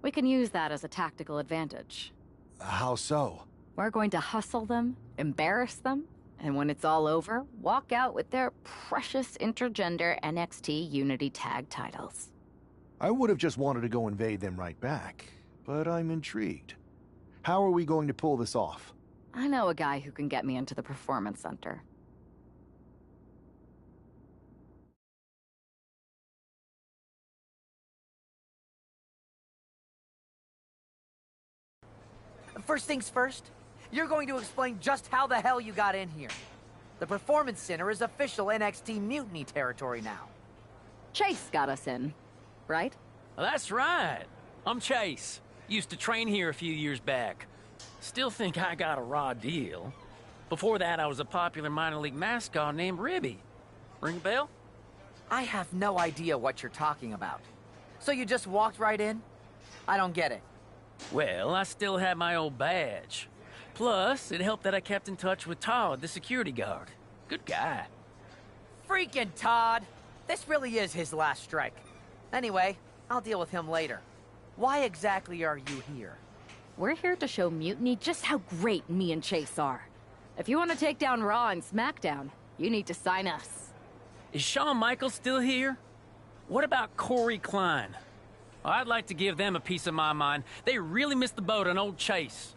Q: We can use that as a tactical advantage.
F: How so?
Q: We're going to hustle them, embarrass them, and when it's all over, walk out with their precious intergender NXT Unity Tag titles.
F: I would have just wanted to go invade them right back, but I'm intrigued. How are we going to pull this off?
Q: I know a guy who can get me into the Performance Center.
E: First things first, you're going to explain just how the hell you got in here. The Performance Center is official NXT Mutiny territory now.
Q: Chase got us in, right?
R: That's right. I'm Chase. Used to train here a few years back. Still think I got a raw deal. Before that, I was a popular minor league mascot named Ribby. Ring a bell?
E: I have no idea what you're talking about. So you just walked right in? I don't get it.
R: Well, I still had my old badge. Plus, it helped that I kept in touch with Todd, the security guard. Good guy.
E: Freaking Todd! This really is his last strike. Anyway, I'll deal with him later. Why exactly are you here?
Q: We're here to show Mutiny just how great me and Chase are. If you want to take down Raw and SmackDown, you need to sign us.
R: Is Shawn Michaels still here? What about Corey Klein? I'd like to give them a piece of my mind. They really missed the boat on old Chase.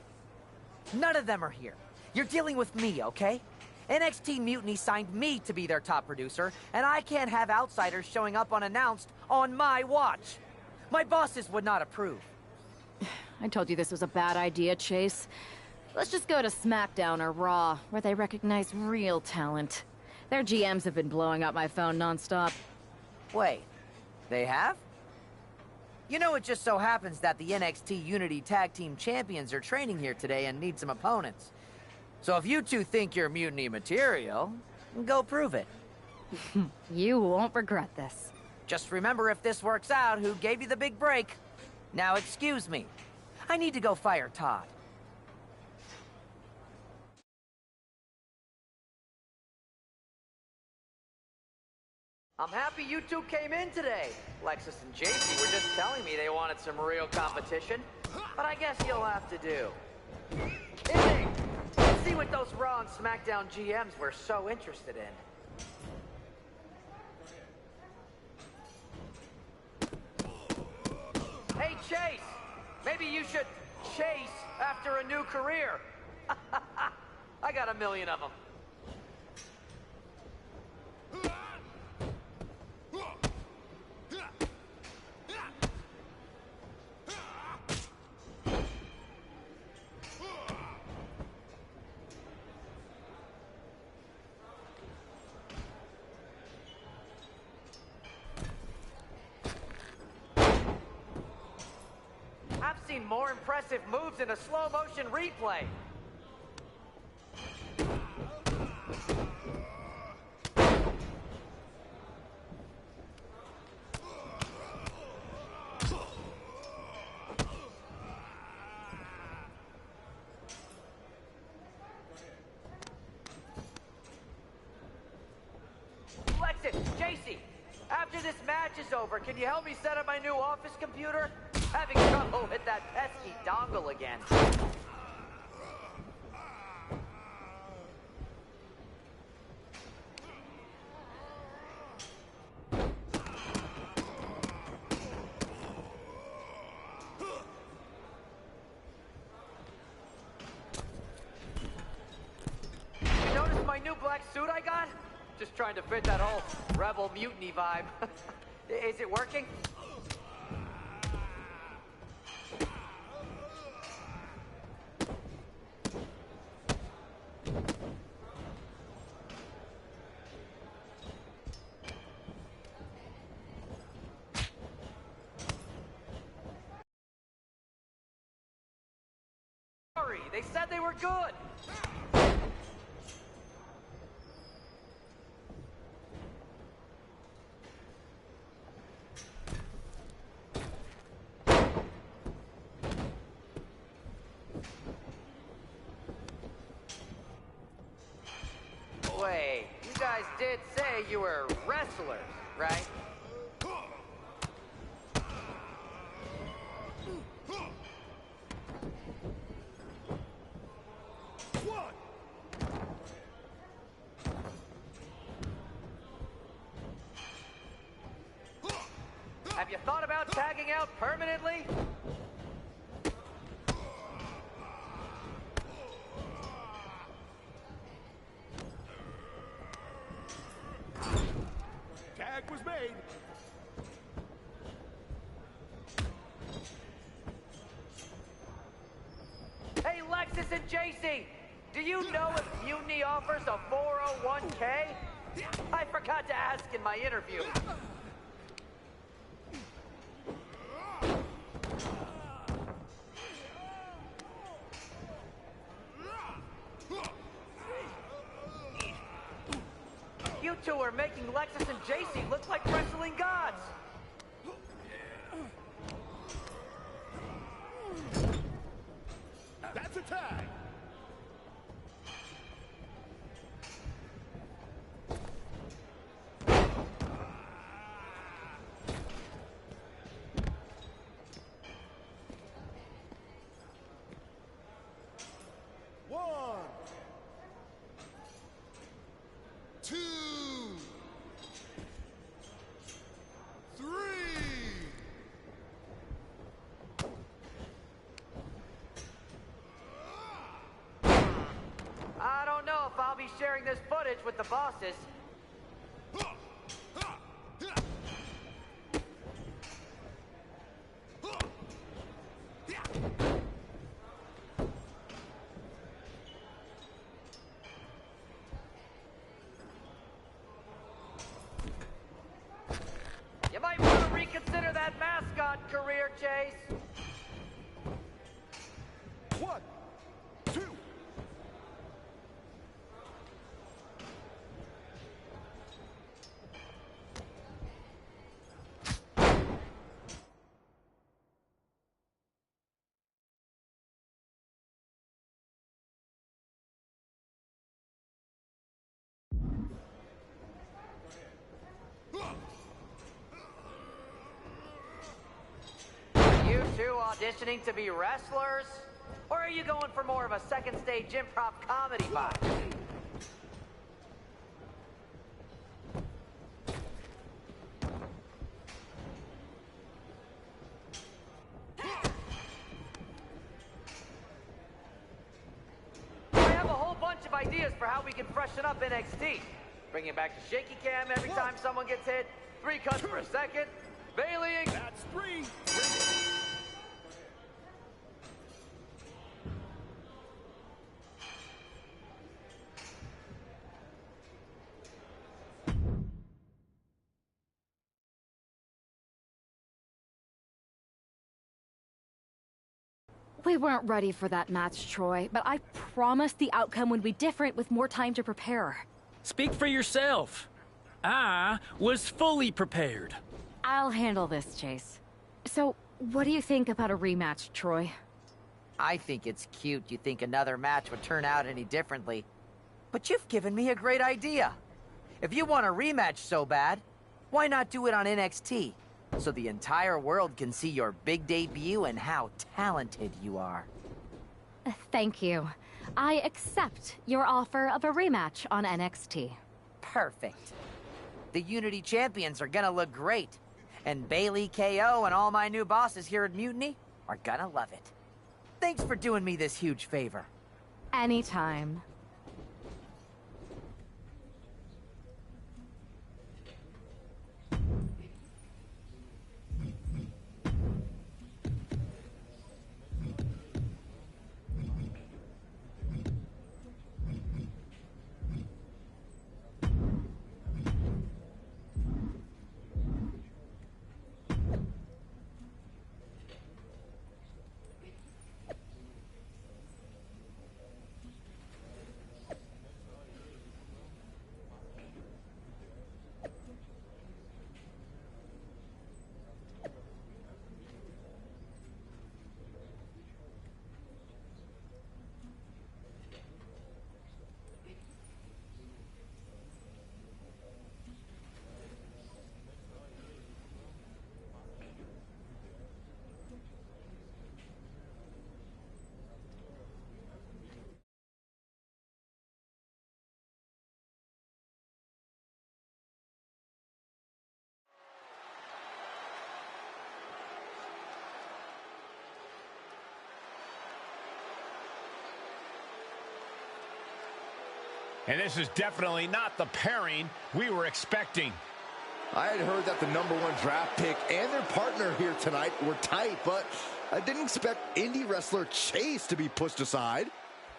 E: None of them are here. You're dealing with me, okay? NXT Mutiny signed me to be their top producer, and I can't have outsiders showing up unannounced on my watch. My bosses would not approve.
Q: I told you this was a bad idea, Chase. Let's just go to SmackDown or Raw, where they recognize real talent. Their GMs have been blowing up my phone nonstop.
E: Wait, they have? You know, it just so happens that the NXT Unity Tag Team Champions are training here today and need some opponents. So if you two think you're Mutiny material, go prove it.
Q: You won't regret this.
E: Just remember, if this works out, who gave you the big break. Now excuse me. I need to go fire Todd. I'm happy you two came in today. Lexus and JC were just telling me they wanted some real competition. But I guess you'll have to do. Kidding! Let's see what those Raw and SmackDown GMs were so interested in. Hey, Chase! Maybe you should chase after a new career. I got 1 million of them. I've seen more impressive moves in a slow-motion replay. Lexus, JC, after this match is over, can you help me set up my new office computer? Having trouble with that pesky dongle again. You notice my new black suit I got? Just trying to fit that whole rebel mutiny vibe. Is it working? They said they were good. Wait, you guys did say you were wrestlers, right? Have you thought about tagging out permanently?
C: Tag was made.
E: Hey, Lexus and JC, do you know if Mutiny offers a 401k? I forgot to ask in my interview. You two are making Lexus and JC look like wrestling gods.
C: That's a tag. One, two, three.
E: I don't know if I'll be sharing this footage with the bosses. You might want to reconsider that mascot career, Chase.
C: One, two.
E: auditioning to be wrestlers? Or are you going for more of a second stage improv comedy vibe? I have a whole bunch of ideas for how we can freshen up NXT. Bringing back the shaky cam every time someone gets hit. 3 cuts per second. Baileying. That's 3.
Q: We weren't ready for that match, Troy, but I promised the outcome would be different with more time to prepare.
R: Speak for yourself. I was fully prepared.
Q: I'll handle this, Chase. So, what do you think about a rematch, Troy?
E: I think it's cute you think another match would turn out any differently. But you've given me a great idea. If you want a rematch so bad, why not do it on NXT? So the entire world can see your big debut and how talented you are.
Q: Thank you. I accept your offer of a rematch on NXT.
E: Perfect. The Unity champions are gonna look great. And Bailey, KO, and all my new bosses here at Mutiny are gonna love it. Thanks for doing me this huge favor.
Q: Anytime.
B: And this is definitely not the pairing we were expecting.
H: I had heard that the #1 draft pick and their partner here tonight were tight, but I didn't expect indie wrestler Chase to be pushed aside.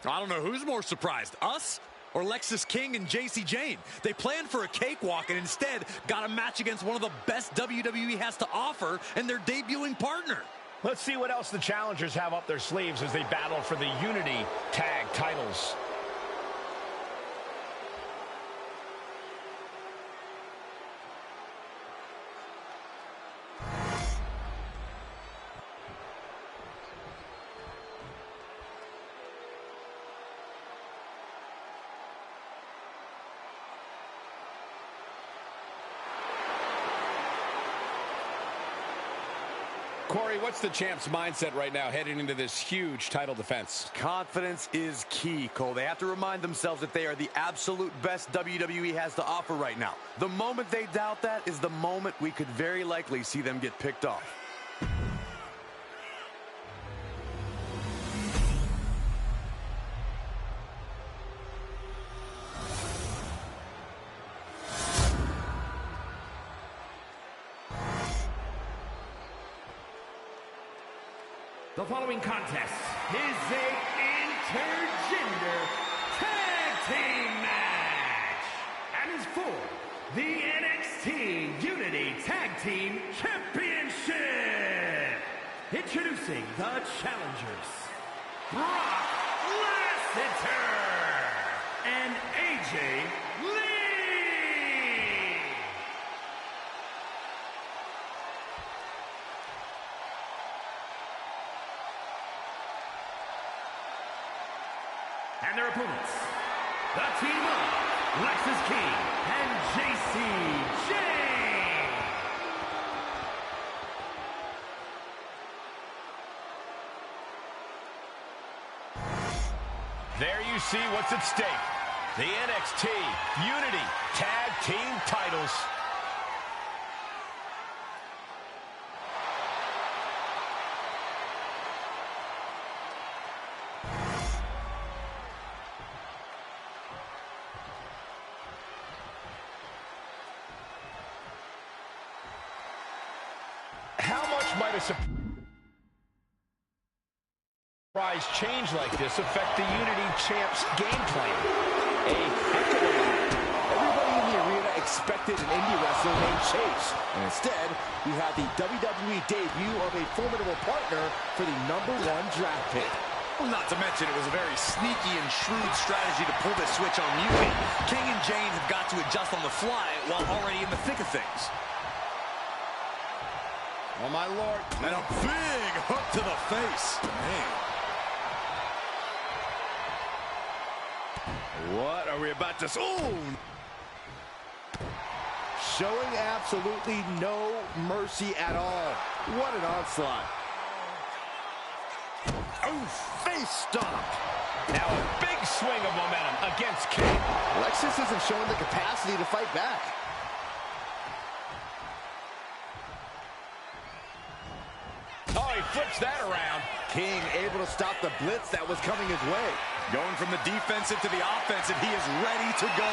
N: I don't know who's more surprised, us or Lexis King and JC Jane. They planned for a cakewalk and instead got a match against one of the best WWE has to offer and their debuting partner.
B: Let's see what else the challengers have up their sleeves as they battle for the Unity Tag titles. Corey, what's the champ's mindset right now heading into this huge title defense?
S: Confidence is key, Cole. They have to remind themselves that they are the absolute best WWE has to offer right now. The moment they doubt that is the moment we could very likely see them get picked off.
L: The following contest is a intergender tag team match and is for the NXT Unity Tag Team Championship. Introducing the challengers, Brock Lasseter and AJ Lee. And their opponents, the team of Lexis King and JC Jane.
B: you see what's at stake. The NXT Unity Tag Team titles. How much might a surprise change like this affect the Unity Champs game plan?
H: A heck of a lot. Everybody in the arena expected an indie wrestler named Chase. And instead, we had the WWE debut of a formidable partner for the #1 draft pick.
N: Well, not to mention, it was a very sneaky and shrewd strategy to pull this switch on Mutiny. King and Jane have got to adjust on the fly while already in the thick of things.
H: Oh, my Lord.
N: And a big hook to the face. Man. What are we about to... Oh!
H: Showing absolutely no mercy at all. What an onslaught.
N: Oh, face stop.
B: Now a big swing of momentum against King.
H: Lexus isn't showing the capacity to fight back.
B: Oh, he flips that around.
H: King able to stop the blitz that was coming his way.
N: Going from the defensive to the offensive, he is ready to go.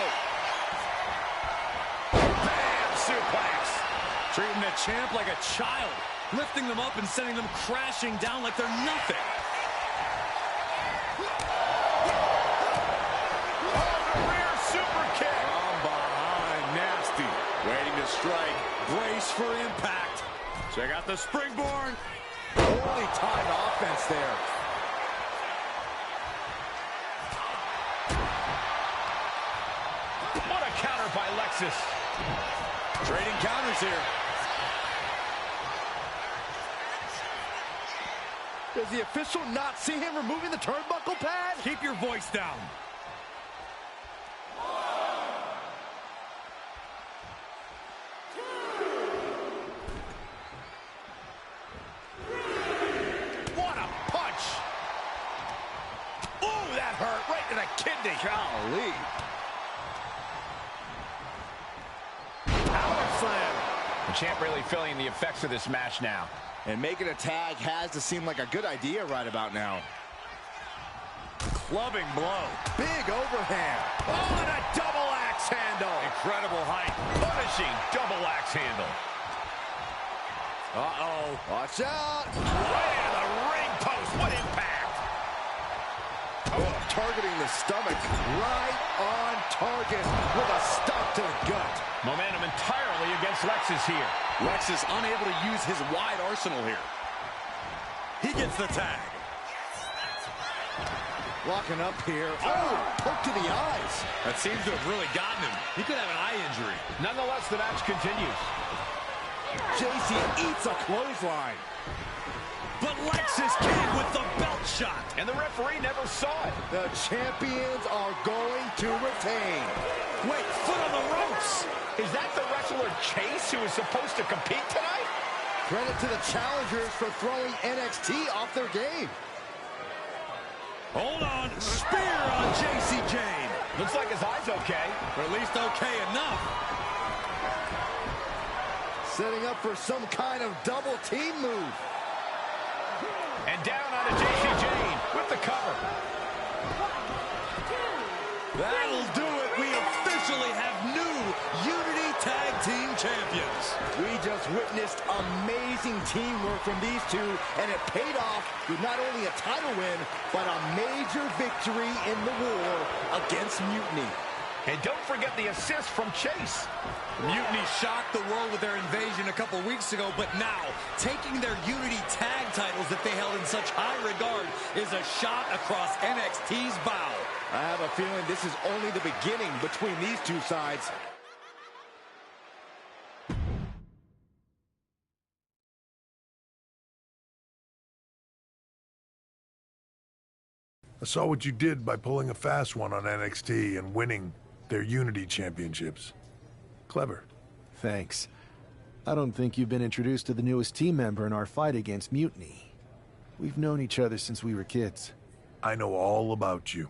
B: Bam! Suplex.
N: Treating the champ like a child. Lifting them up and sending them crashing down like they're nothing.
B: Oh, the rear super kick.
N: From behind, nasty. Waiting to strike. Brace for impact. Check out the springboard.
H: Holy time offense there.
B: What a counter by Lexus.
N: Trading counters here.
H: Does the official not see him removing the turnbuckle pad?
N: Keep your voice down.
B: What a punch. Ooh, that hurt right to the kidney.
H: Golly.
B: Power slam. The champ really feeling the effects of this match now.
H: And making a tag has to seem like a good idea right about now.
N: Clubbing blow.
H: Big overhand.
B: Oh, and a double axe handle.
N: Incredible height.
B: Punishing double axe handle.
H: Uh-oh. Watch out.
B: Right into the ring post. What impact.
H: Oh, targeting the stomach. Right on target with a stop to the gut.
B: Momentum entirely against Lexus here.
N: Lexus unable to use his wide arsenal here. He gets the tag.
H: Locking up here. Oh, poke to the eyes.
N: That seems to have really gotten him. He could have an eye injury.
B: Nonetheless, the match continues.
H: JC eats a clothesline.
N: But Lexus King with the belt shot.
B: And the referee never saw it.
H: The champions are going to retain.
N: Wait, foot on the ropes.
B: Is that the wrestler Chase who is supposed to compete tonight?
H: Credit to the challengers for throwing NXT off their game.
N: Hold on. Spear on JC Jane.
B: Looks like his eye's okay.
N: Or at least okay enough.
H: Setting up for some kind of double team move.
B: And down onto JC Jane with the cover.
N: That'll do it. We officially have new Unity Tag Team Champions.
H: We just witnessed amazing teamwork from these two, and it paid off with not only a title win, but a major victory in the war against Mutiny.
B: And don't forget the assist from Chase.
N: Mutiny shocked the world with their invasion a couple weeks ago, but now, taking their Unity tag titles that they held in such high regard is a shot across NXT's bow.
H: I have a feeling this is only the beginning between these two sides.
A: I saw what you did by pulling a fast one on NXT and winning their Unity Championships. Clever.
F: Thanks. I don't think you've been introduced to the newest team member in our fight against Mutiny. We've known each other since we were kids.
A: I know all about you.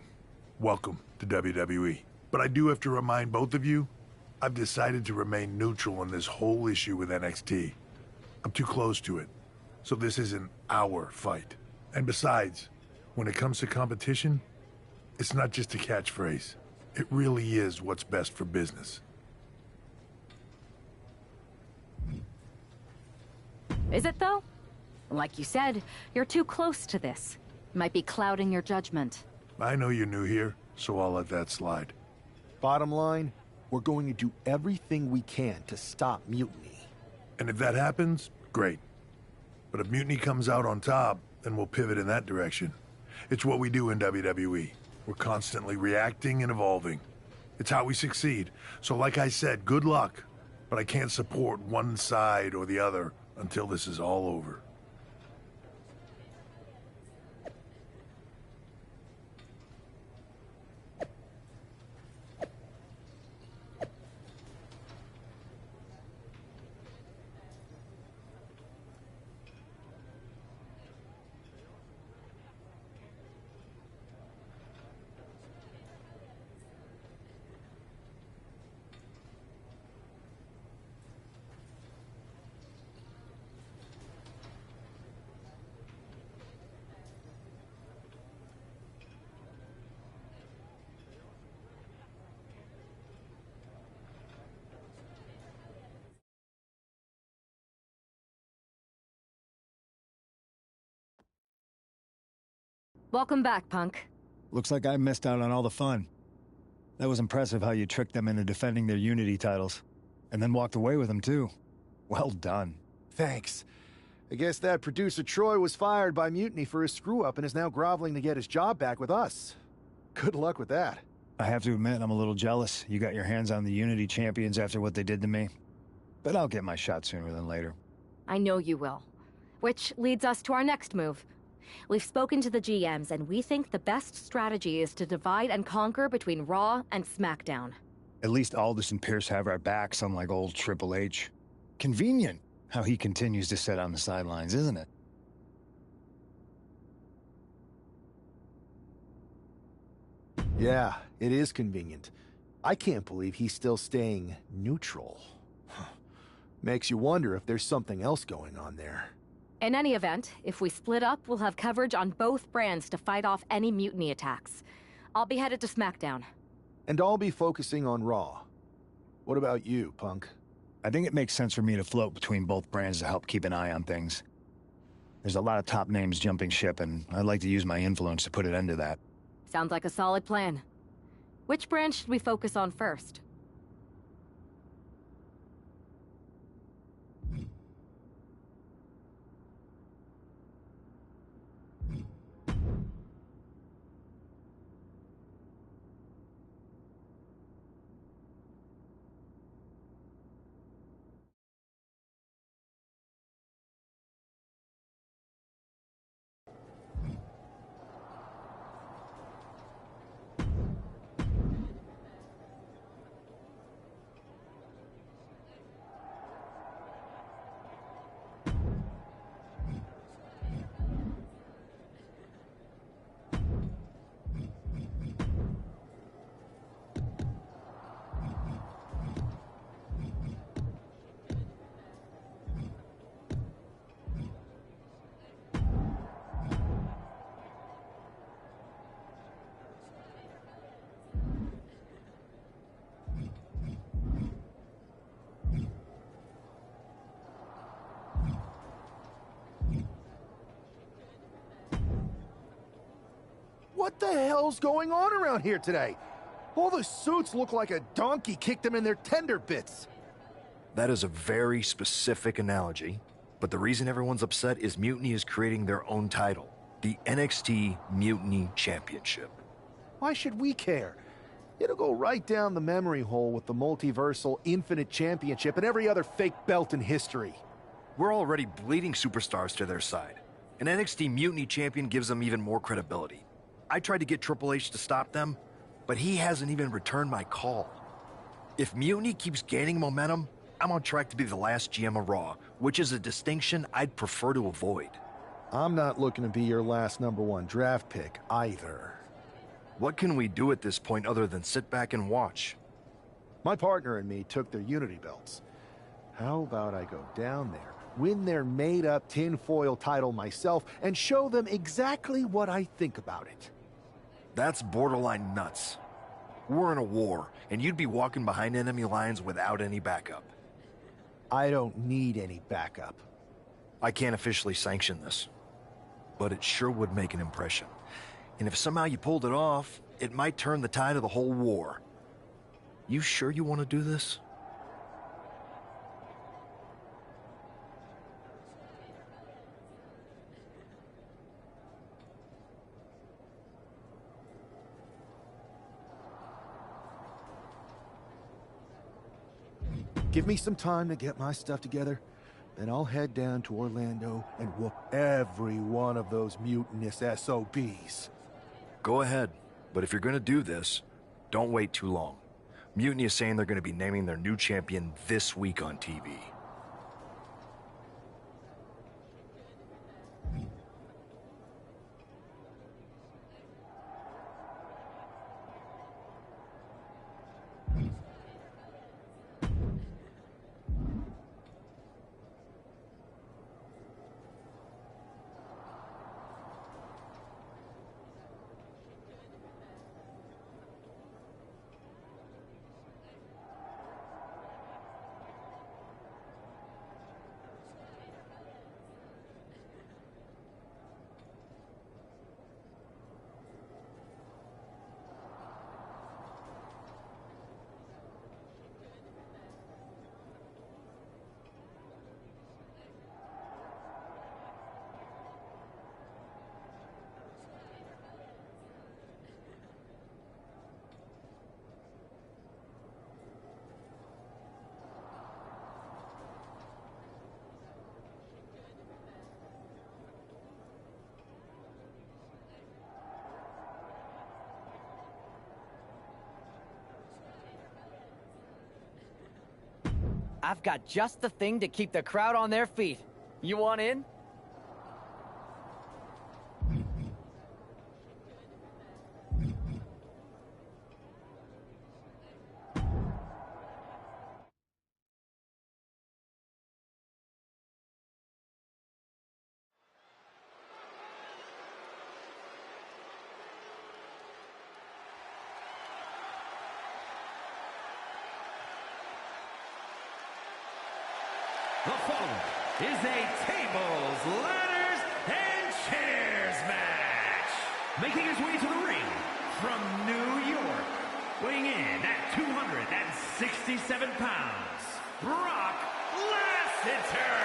A: welcome to WWE. But I do have to remind both of you, I've decided to remain neutral on this whole issue with NXT. I'm too close to it, so this isn't our fight. And besides, when it comes to competition, it's not just a catchphrase. It really is what's best for business.
Q: Is it, though? Like you said, you're too close to this. Might be clouding your judgment.
A: I know you're new here, so I'll let that slide.
F: Bottom line, we're going to do everything we can to stop mutiny.
A: And if that happens, great. But if mutiny comes out on top, then we'll pivot in that direction. It's what we do in WWE. We're constantly reacting and evolving. It's how we succeed. So like I said, good luck. But I can't support one side or the other until this is all over.
Q: Welcome back, Punk.
K: Looks like I missed out on all the fun. That was impressive how you tricked them into defending their Unity titles. And then walked away with them, too. Well done.
F: Thanks. I guess that producer Troy was fired by Mutiny for his screw-up and is now groveling to get his job back with us. Good luck with that.
K: I have to admit, I'm a little jealous. You got your hands on the Unity champions after what they did to me. But I'll get my shot sooner than later.
Q: I know you will. Which leads us to our next move. We've spoken to the GMs, and we think the best strategy is to divide and conquer between Raw and SmackDown.
K: At least Aldous and Pierce have our backs, unlike old Triple H. Convenient how he continues to sit on the sidelines, isn't it?
F: Yeah, it is convenient. I can't believe he's still staying neutral. Makes you wonder if there's something else going on there.
Q: In any event, if we split up, we'll have coverage on both brands to fight off any mutiny attacks. I'll be headed to SmackDown.
F: And I'll be focusing on Raw. What about you, Punk?
K: I think it makes sense for me to float between both brands to help keep an eye on things. There's a lot of top names jumping ship, and I'd like to use my influence to put an end to that.
Q: Sounds like a solid plan. Which brand should we focus on first?
F: What the hell's going on around here today? All the suits look like a donkey kicked them in their tender bits.
J: That is a very specific analogy, but the reason everyone's upset is Mutiny is creating their own title, the NXT Mutiny Championship.
F: Why should we care? It'll go right down the memory hole with the multiversal Infinite Championship and every other fake belt in history.
J: We're already bleeding superstars to their side. An NXT Mutiny Champion gives them even more credibility. I tried to get Triple H to stop them, but he hasn't even returned my call. If Mutiny keeps gaining momentum, I'm on track to be the last GM of Raw, which is a distinction I'd prefer to avoid.
F: I'm not looking to be your last #1 draft pick, either.
J: What can we do at this point other than sit back and watch?
F: My partner and me took their Unity belts. How about I go down there, win their made-up tinfoil title myself, and show them exactly what I think about it?
J: That's borderline nuts. We're in a war, and you'd be walking behind enemy lines without any backup.
F: I don't need any backup.
J: I can't officially sanction this, but it sure would make an impression. And if somehow you pulled it off, it might turn the tide of the whole war. You sure you want to do this?
F: Give me some time to get my stuff together, then I'll head down to Orlando and whoop every one of those mutinous SOBs.
J: Go ahead, but if you're gonna do this, don't wait too long. Mutiny is saying they're gonna be naming their new champion this week on TV.
E: I've got just the thing to keep the crowd on their feet. You want in?
L: The following is a tables, ladders, and chairs match. Making his way to the ring from New York, weighing in at 267 pounds, Brock Lasseter.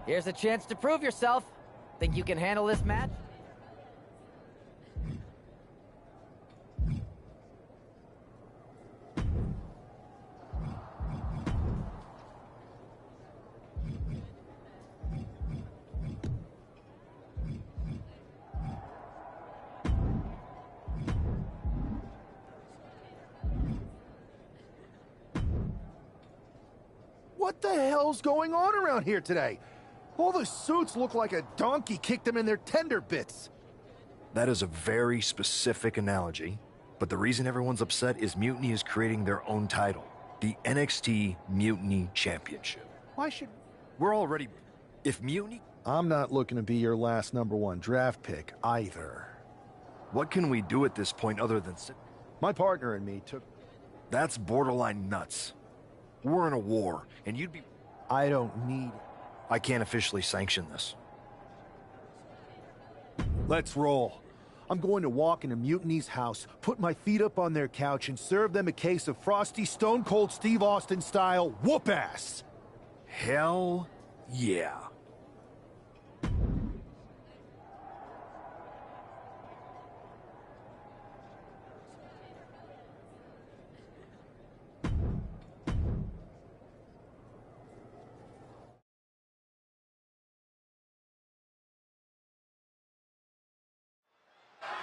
E: Here's a chance to prove yourself. Think you can handle this match?
F: What the hell's going on around here today? All the suits look like a donkey kicked them in their tender bits.
J: That is a very specific analogy, but the reason everyone's upset is Mutiny is creating their own title, the NXT Mutiny Championship.
F: Why should...
J: We're already... If Mutiny...
F: I'm not looking to be your last #1 draft pick, either.
J: What can we do at this point other than sit...
F: My partner and me took...
J: That's borderline nuts. We're in a war, and you'd be...
F: I don't need...
J: I can't officially sanction this.
F: Let's roll. I'm going to walk into Mutiny's house, put my feet up on their couch, and serve them a case of frosty Stone Cold Steve Austin style whoop-ass.
J: Hell yeah.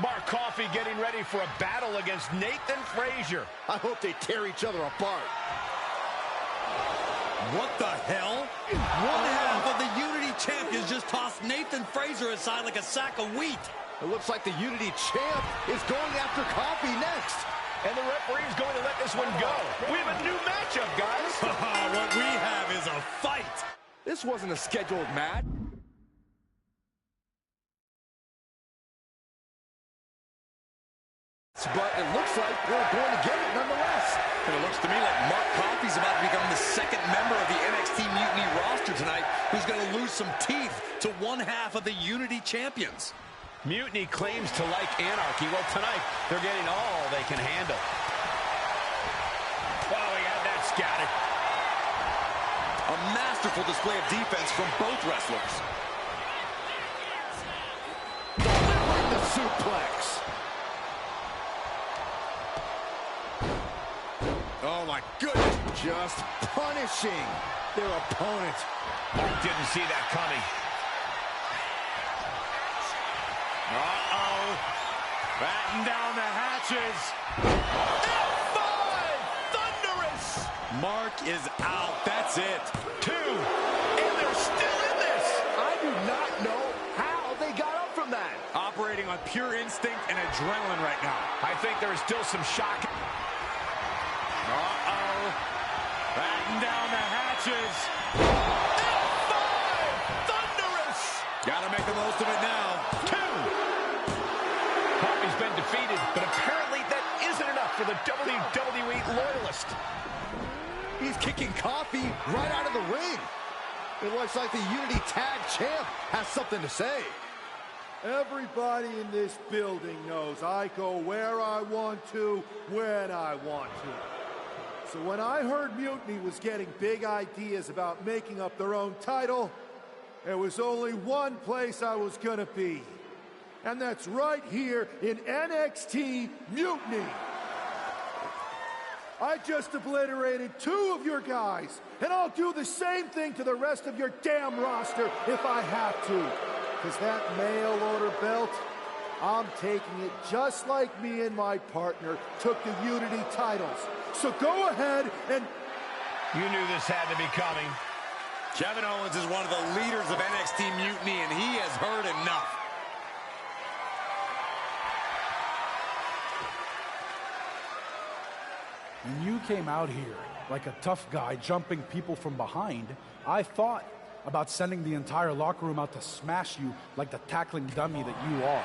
B: Mark Coffey getting ready for a battle against Nathan Frazier.
H: I hope they tear each other apart.
N: What the hell? One half of the Unity champions just tossed Nathan Frazier aside like a sack of wheat.
H: It looks like the Unity champ is going after Coffey next.
B: And the referee's going to let this one go. We have a new matchup, guys.
N: What we have is a fight.
H: This wasn't a scheduled match. But it looks like we're going to get it nonetheless.
N: And it looks to me like Mark Coffey's about to become the second member of the NXT Mutiny roster tonight who's going to lose some teeth to one half of the Unity champions.
B: Mutiny claims to like anarchy. Well, tonight, they're getting all they can handle. Oh, we got that scattered.
N: A masterful display of defense from both wrestlers.
H: Delivering the suplex.
N: Oh, my goodness.
H: Just punishing their opponent.
B: Mark didn't see that coming.
C: Uh-oh. Batten down the hatches.
B: F5! Thunderous!
N: Mark is out. That's it.
B: 2. And they're still in this.
H: I do not know how they got up from that.
C: Operating on pure instinct and adrenaline right now.
B: I think there is still some shock.
C: Uh-oh. Batten down the hatches.
B: F5! Thunderous!
N: Gotta make the most of it now.
B: 2. Coffey's been defeated, but apparently that isn't enough for the WWE loyalist.
H: He's kicking Coffey right out of the ring. It looks like the Unity Tag Champ has something to say.
A: Everybody in this building knows I go where I want to, when I want to. So when I heard Mutiny was getting big ideas about making up their own title, there was only one place I was gonna be. And that's right here in NXT Mutiny. I just obliterated 2 of your guys, and I'll do the same thing to the rest of your damn roster if I have to. Because that mail order belt, I'm taking it just like me and my partner took the Unity titles. So go ahead and...
B: You knew this had to be coming.
N: Kevin Owens is one of the leaders of NXT Mutiny, and he has heard enough.
P: When you came out here like a tough guy jumping people from behind, I thought about sending the entire locker room out to smash you like the tackling dummy that you are.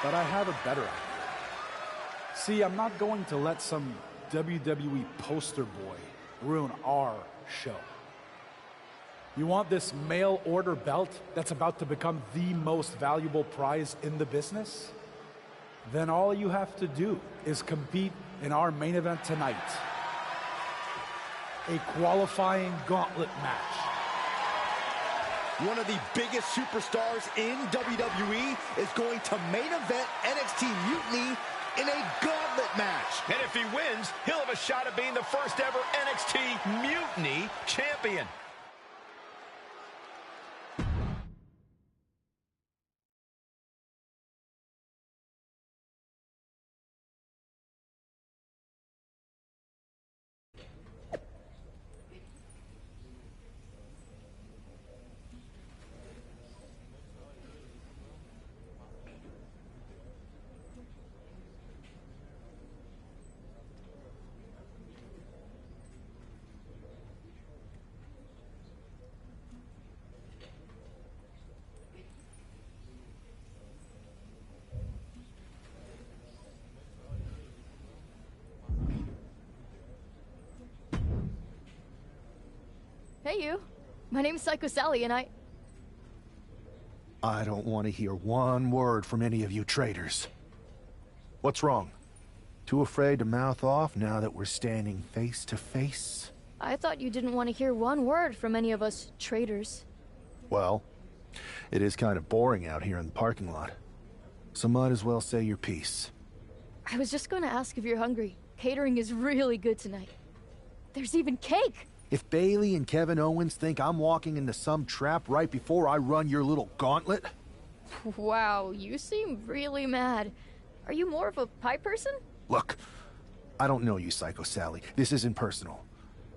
P: But I have a better idea. See, I'm not going to let some WWE poster boy ruin our show. You want this mail order belt that's about to become the most valuable prize in the business? Then all you have to do is compete in our main event tonight. A qualifying gauntlet match.
H: One of the biggest superstars in WWE is going to main event NXT Mutiny in a gauntlet match.
B: And if he wins, he'll have a shot at being the first ever NXT Mutiny champion.
T: Hey, you. My name's Psycho Sally, and I
F: don't want to hear one word from any of you traitors. What's wrong? Too afraid to mouth off now that we're standing face to face?
T: I thought you didn't want to hear one word from any of us traitors.
F: Well, it is kind of boring out here in the parking lot. So might as well say your piece.
T: I was just going to ask if you're hungry. Catering is really good tonight. There's even cake!
F: If Bailey and Kevin Owens think I'm walking into some trap right before I run your little gauntlet...
T: Wow, you seem really mad. Are you more of a pie person?
F: Look, I don't know you, Psycho Sally. This isn't personal.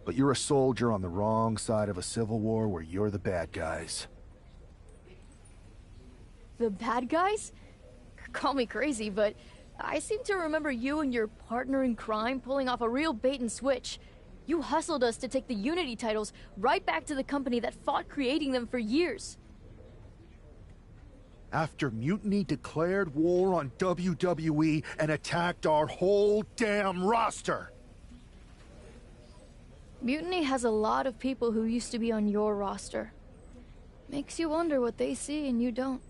F: But you're a soldier on the wrong side of a civil war where you're the bad guys.
T: The bad guys? Call me crazy, but I seem to remember you and your partner in crime pulling off a real bait and switch. You hustled us to take the Unity titles right back to the company that fought creating them for years.
F: After Mutiny declared war on WWE and attacked our whole damn roster.
T: Mutiny has a lot of people who used to be on your roster. Makes you wonder what they see and you don't.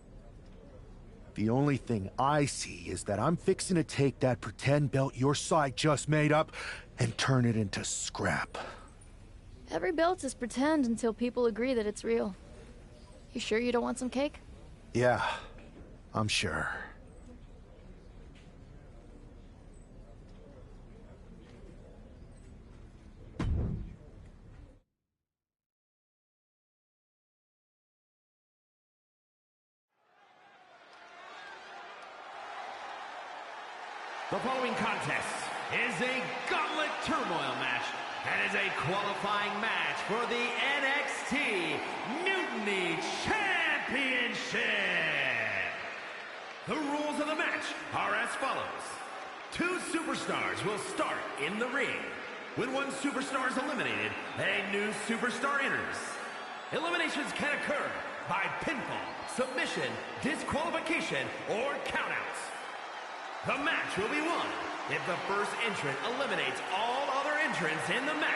F: The only thing I see is that I'm fixing to take that pretend belt your side just made up and turn it into scrap.
T: Every belt is pretend until people agree that it's real. You sure you don't want some cake?
F: Yeah, I'm sure.
L: The following contest is a gauntlet turmoil match and is a qualifying match for the NXT Mutiny Championship. The rules of the match are as follows. 2 superstars will start in the ring. When one superstar is eliminated, a new superstar enters. Eliminations can occur by pinfall, submission, disqualification, or countouts. The match will be won if the first entrant eliminates all other entrants in the match.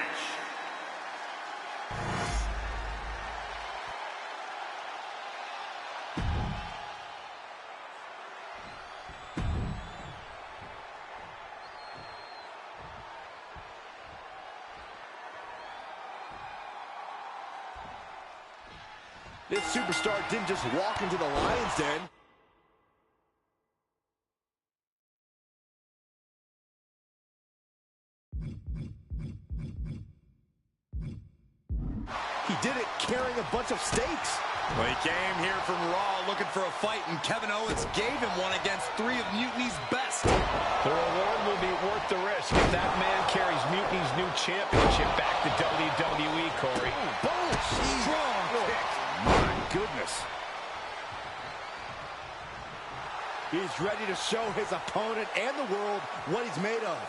H: This superstar didn't just walk into the Lion's Den. He did it carrying a bunch of stakes.
S: Well, he came here from Raw looking for a fight, and Kevin Owens gave him one against 3 of Mutiny's best.
B: The reward will be worth the risk if that man carries Mutiny's new championship back to WWE, Corey.
H: Boom! Strong kick. My goodness. He's ready to show his opponent and the world what he's made of.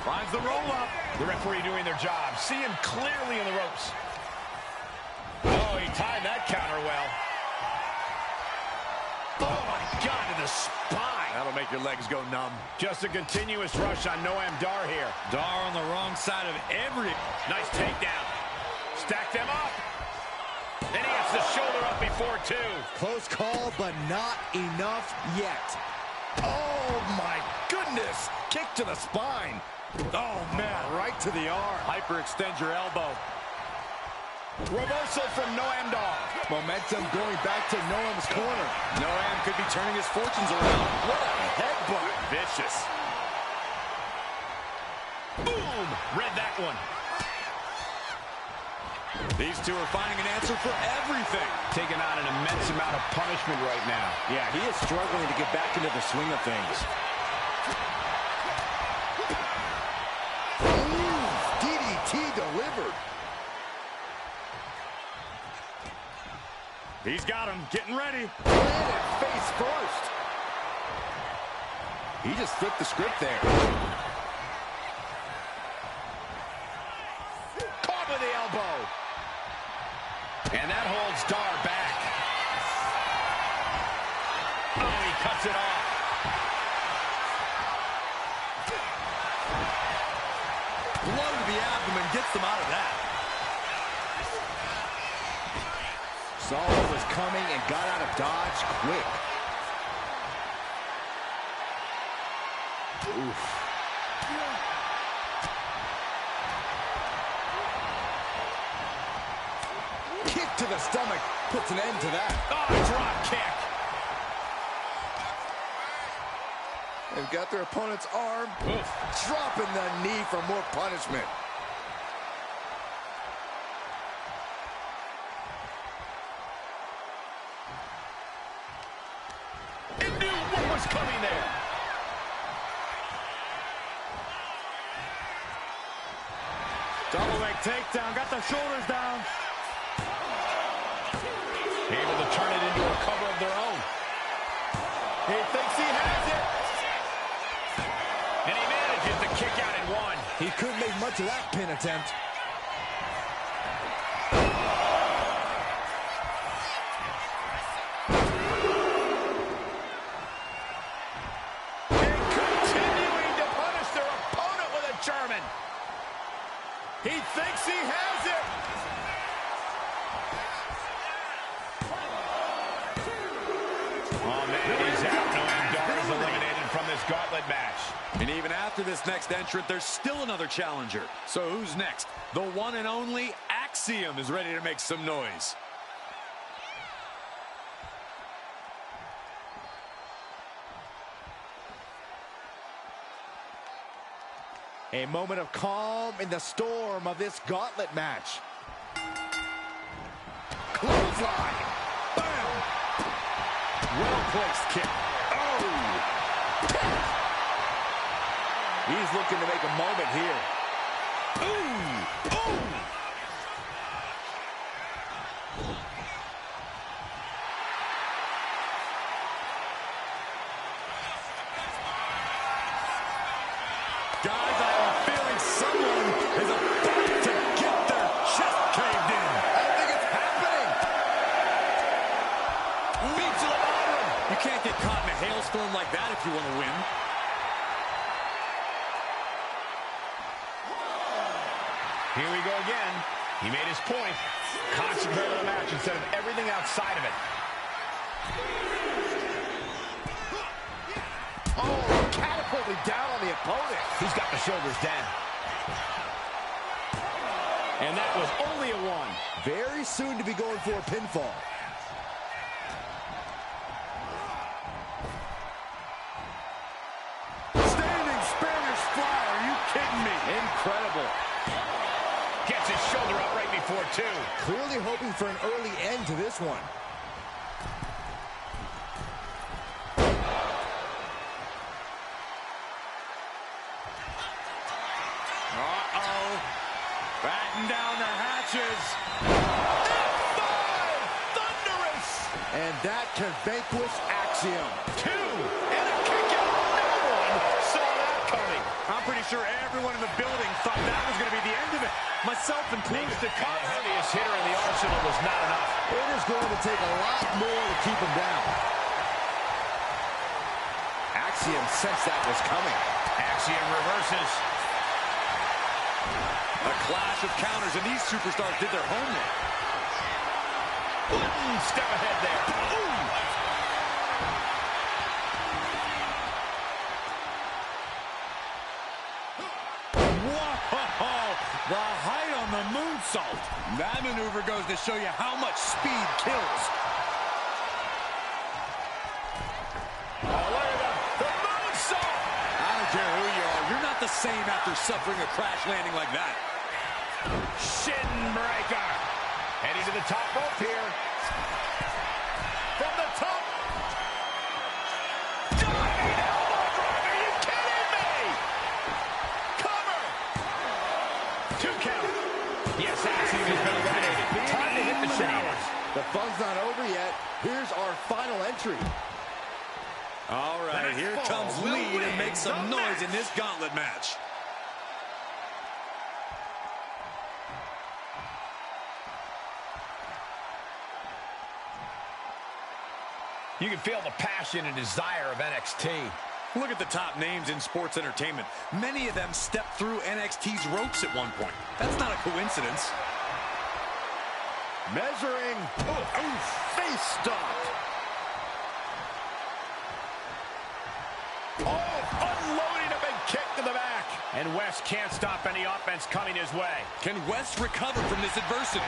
B: Finds the roll-up. The referee doing their job. See him clearly in the ropes. Oh, he timed that counter well. Oh, my God, to the spine.
S: That'll make your legs go numb.
B: Just a continuous rush on Noam Dar here.
N: Dar on the wrong side of every...
B: Nice takedown. Stack them up. Then he gets the shoulder up before 2.
H: Close call, but not enough yet. Oh, my goodness. goodness. Kick to the spine. Oh, man, right to the arm.
S: Hyperextend your elbow.
H: Reversal from Noam Dar. Momentum going back to Noam's corner.
S: Noam could be turning his fortunes around.
H: What a headbutt.
S: Vicious.
B: Boom! Read that one.
S: These two are finding an answer for everything.
B: Taking on an immense amount of punishment right now.
H: Yeah, he is struggling to get back into the swing of things. Ooh, DDT delivered.
C: He's got him, getting ready.
H: Planted face first. He just flipped the script there.
B: Caught with the elbow. And that holds Dar back. Oh, he cuts it off.
S: Blow to the abdomen gets them out of that.
H: Saw what was coming and got out of dodge quick. Oof. Kick to the stomach puts an end to that.
B: Oh, drop kick.
H: They've got their opponent's arm. Oof. Dropping the knee for more punishment.
B: It knew what was coming there.
C: Double leg takedown, got the shoulders down.
B: Able to turn it into a cover of their own.
C: He thinks he has it.
B: And he manages to kick out in one.
H: He couldn't make much of that pin attempt.
B: And continuing to punish their opponent with a German.
C: He thinks he has it.
B: Oh, man, he's out. Noam Dar is eliminated from this gauntlet match.
S: And even after this next entrant, there's still another challenger. So who's next? The one and only Axiom is ready to make some noise.
H: A moment of calm in the storm of this gauntlet match. Clothesline. Bam. Well-placed kick. Oh. He's looking to make a moment here. Ooh. Ooh.
C: Guys, I have a feeling someone is about to get their chest caved in.
H: I think it's happening.
B: Beat to the bottom.
S: You can't get caught in a hailstorm like that if you want to win.
B: Here we go again. He made his point. Concentrate on the match instead of everything outside of it.
H: Oh, catapulted down on the opponent.
B: He's got the shoulders down. And that was only a one.
H: Very soon to be going for a pinfall.
C: Standing Spanish fly. Are you kidding me?
H: Incredible.
B: Gets his shoulder up right before two.
H: Clearly hoping for an early end to this one.
C: Uh-oh. Batten down the hatches.
B: F5! Thunderous!
H: And that can vanquish Axiom.
B: Two! And a kick out. No one saw that coming.
C: I'm pretty sure everyone in the building thought that was going to be the end of it. Myself included.
B: Makes the cover. The heaviest hitter in the arsenal was not enough.
H: It is going to take a lot more to keep him down. Axiom sensed that was coming.
B: Axiom reverses.
S: A clash of counters, and these superstars did their homework.
B: One step ahead there. Ooh.
N: The height on the moonsault. That maneuver goes to show you how much speed kills.
B: Oh, look at the moonsault.
N: I don't care who you are. You're not the same after suffering a crash landing like that.
B: Shin breaker. Heading to the top rope here. From the top. Diving elbow drop. Are you kidding me? Cover. 2 count. Yes, Axiom has been eliminated. Time to hit the showers.
H: The fun's not over yet. Here's our final entry.
N: All right, here comes Lee to make some noise in this gauntlet match.
B: You can feel the passion and desire of NXT.
N: Look at the top names in sports entertainment. Many of them stepped through NXT's ropes at one point. That's not a coincidence.
H: Measuring. Face stopped.
B: Oh, unloading a big kick to the back. And West can't stop any offense coming his way.
N: Can West recover from this adversity?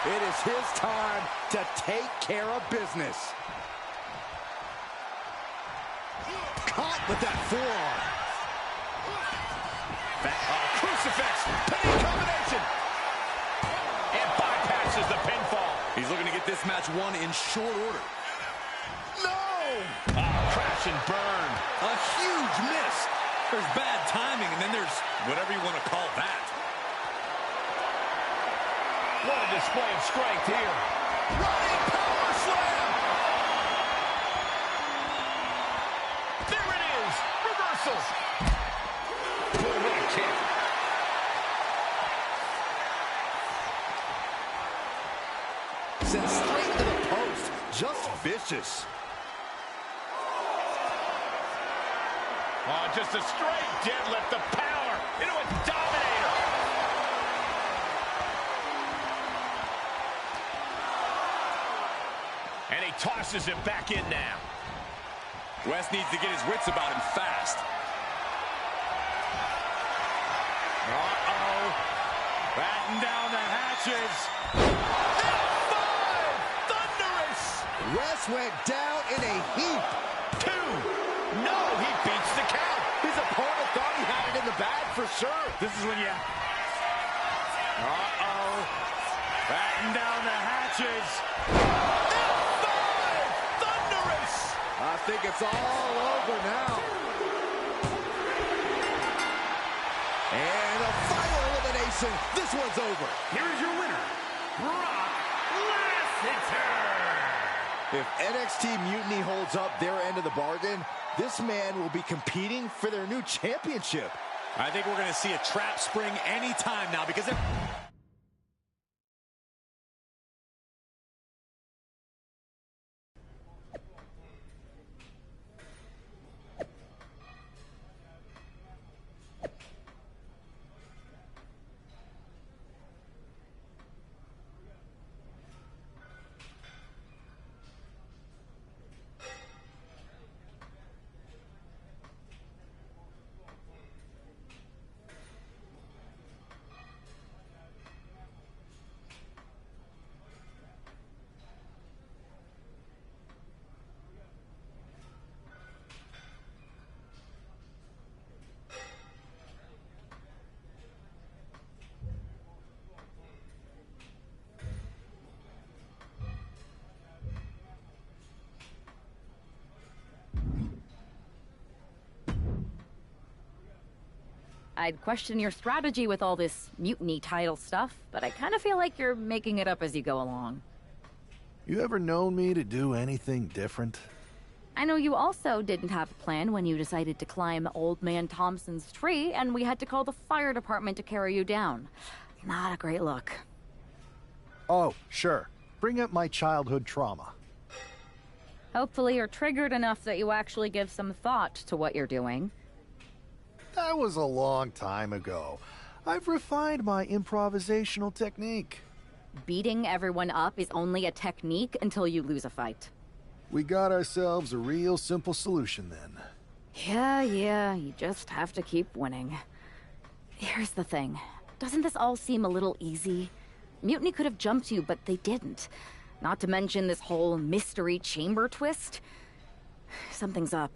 H: It is his time to take care of business. Caught with that forearm.
B: Crucifix. Pinning combination. And bypasses the pinfall.
N: He's looking to get this match won in short order.
H: No!
B: Crash and burn.
N: A huge miss. There's bad timing, and then there's whatever you want to call that.
B: What a display of strength here.
H: Running power slam.
B: There it is. Reversal. Oh, what a kick.
H: Sent straight to the post. Just vicious.
B: Oh, just a straight deadlift of power into a dominator. And he tosses it back in now.
N: West needs to get his wits about him fast.
C: Uh-oh. Batten down the hatches.
B: F5! Thunderous!
H: West went down in a heap.
B: 2. No, he beats the count.
H: His opponent thought he had it in the bag for sure.
C: This is when you... Uh-oh. Batten down the hatches.
B: F5! Thunderous!
H: I think it's all over now. And a final elimination. This one's over.
L: Here is your winner, Brock Lesnar.
H: If NXT Mutiny holds up their end of the bargain, this man will be competing for their new championship.
N: I think we're going to see a trap spring anytime now because...
Q: I'd question your strategy with all this mutiny title stuff, but I kind of feel like you're making it up as you go along.
F: You ever known me to do anything different?
Q: I know you also didn't have a plan when you decided to climb Old Man Thompson's tree, and we had to call the fire department to carry you down. Not a great look.
F: Oh, sure. Bring up my childhood trauma.
Q: Hopefully you're triggered enough that you actually give some thought to what you're doing.
F: That was a long time ago. I've refined my improvisational technique.
Q: Beating everyone up is only a technique until you lose a fight.
F: We got ourselves a real simple solution then.
Q: Yeah, you just have to keep winning. Here's the thing. Doesn't this all seem a little easy? Mutiny could have jumped you, but they didn't. Not to mention this whole mystery chamber twist. Something's up.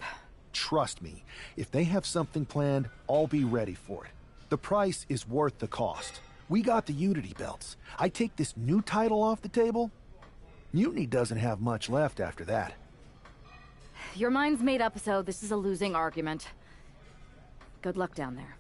F: Trust me, if they have something planned, I'll be ready for it. The price is worth the cost. We got the Unity belts. I take this new title off the table, Mutiny doesn't have much left after that.
Q: Your mind's made up, so this is a losing argument. Good luck down there.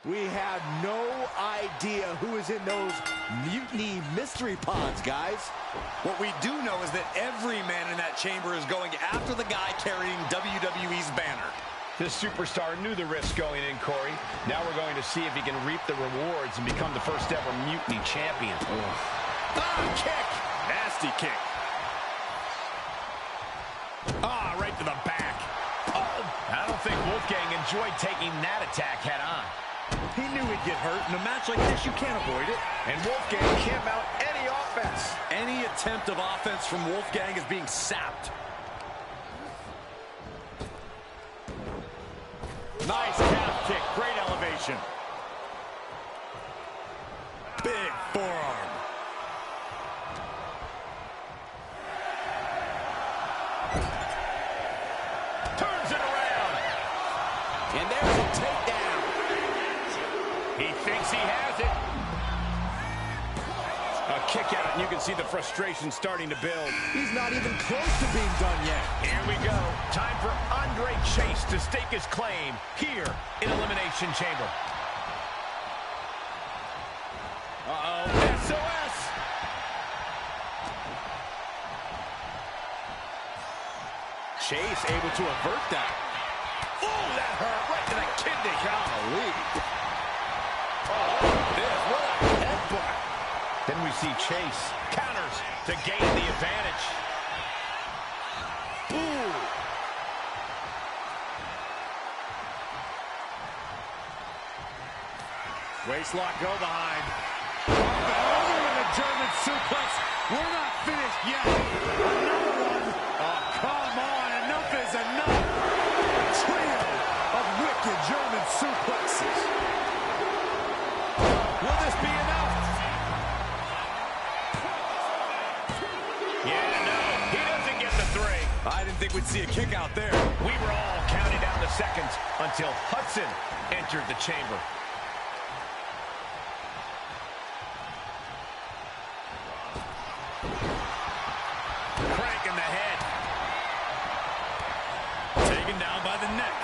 H: We have no idea who is in those Mutiny mystery pods, guys.
N: What we do know is that every man in that chamber is going after the guy carrying WWE's banner.
B: This superstar knew the risk going in, Corey. Now we're going to see if he can reap the rewards and become the first ever Mutiny champion.
H: Kick! Nasty kick.
B: Right to the back. I don't think Wolfgang enjoyed taking that attack head on.
N: He knew he'd get hurt. In a match like this, you can't avoid it.
B: And Wolfgang can't mount any offense.
N: Any attempt of offense from Wolfgang is being sapped.
H: Nice calf kick. Great elevation. Big forearm.
B: Turns it around.
H: And there's a takedown.
B: He thinks he has it. A kick out, and you can see the frustration starting to build.
H: He's not even close to being done yet.
B: Here we go. Time for Andre Chase to stake his claim here in Elimination Chamber. SOS!
H: Chase able to avert that.
B: Oh, that hurt right to the kidney.
H: Golly.
B: What a headbutt. Then we see Chase counters to gain the advantage. Ooh.
C: Waistlock go behind. Over with a German suplex. We're not finished yet. Another one. Oh, come on. Enough is enough. A trio of wicked German suplexes.
B: Will this be enough? Yeah, no, he doesn't get the three.
N: I didn't think we'd see a kick out there.
B: We were all counting down the seconds until Hudson entered the chamber. Crank in the head.
N: Taken down by the neck.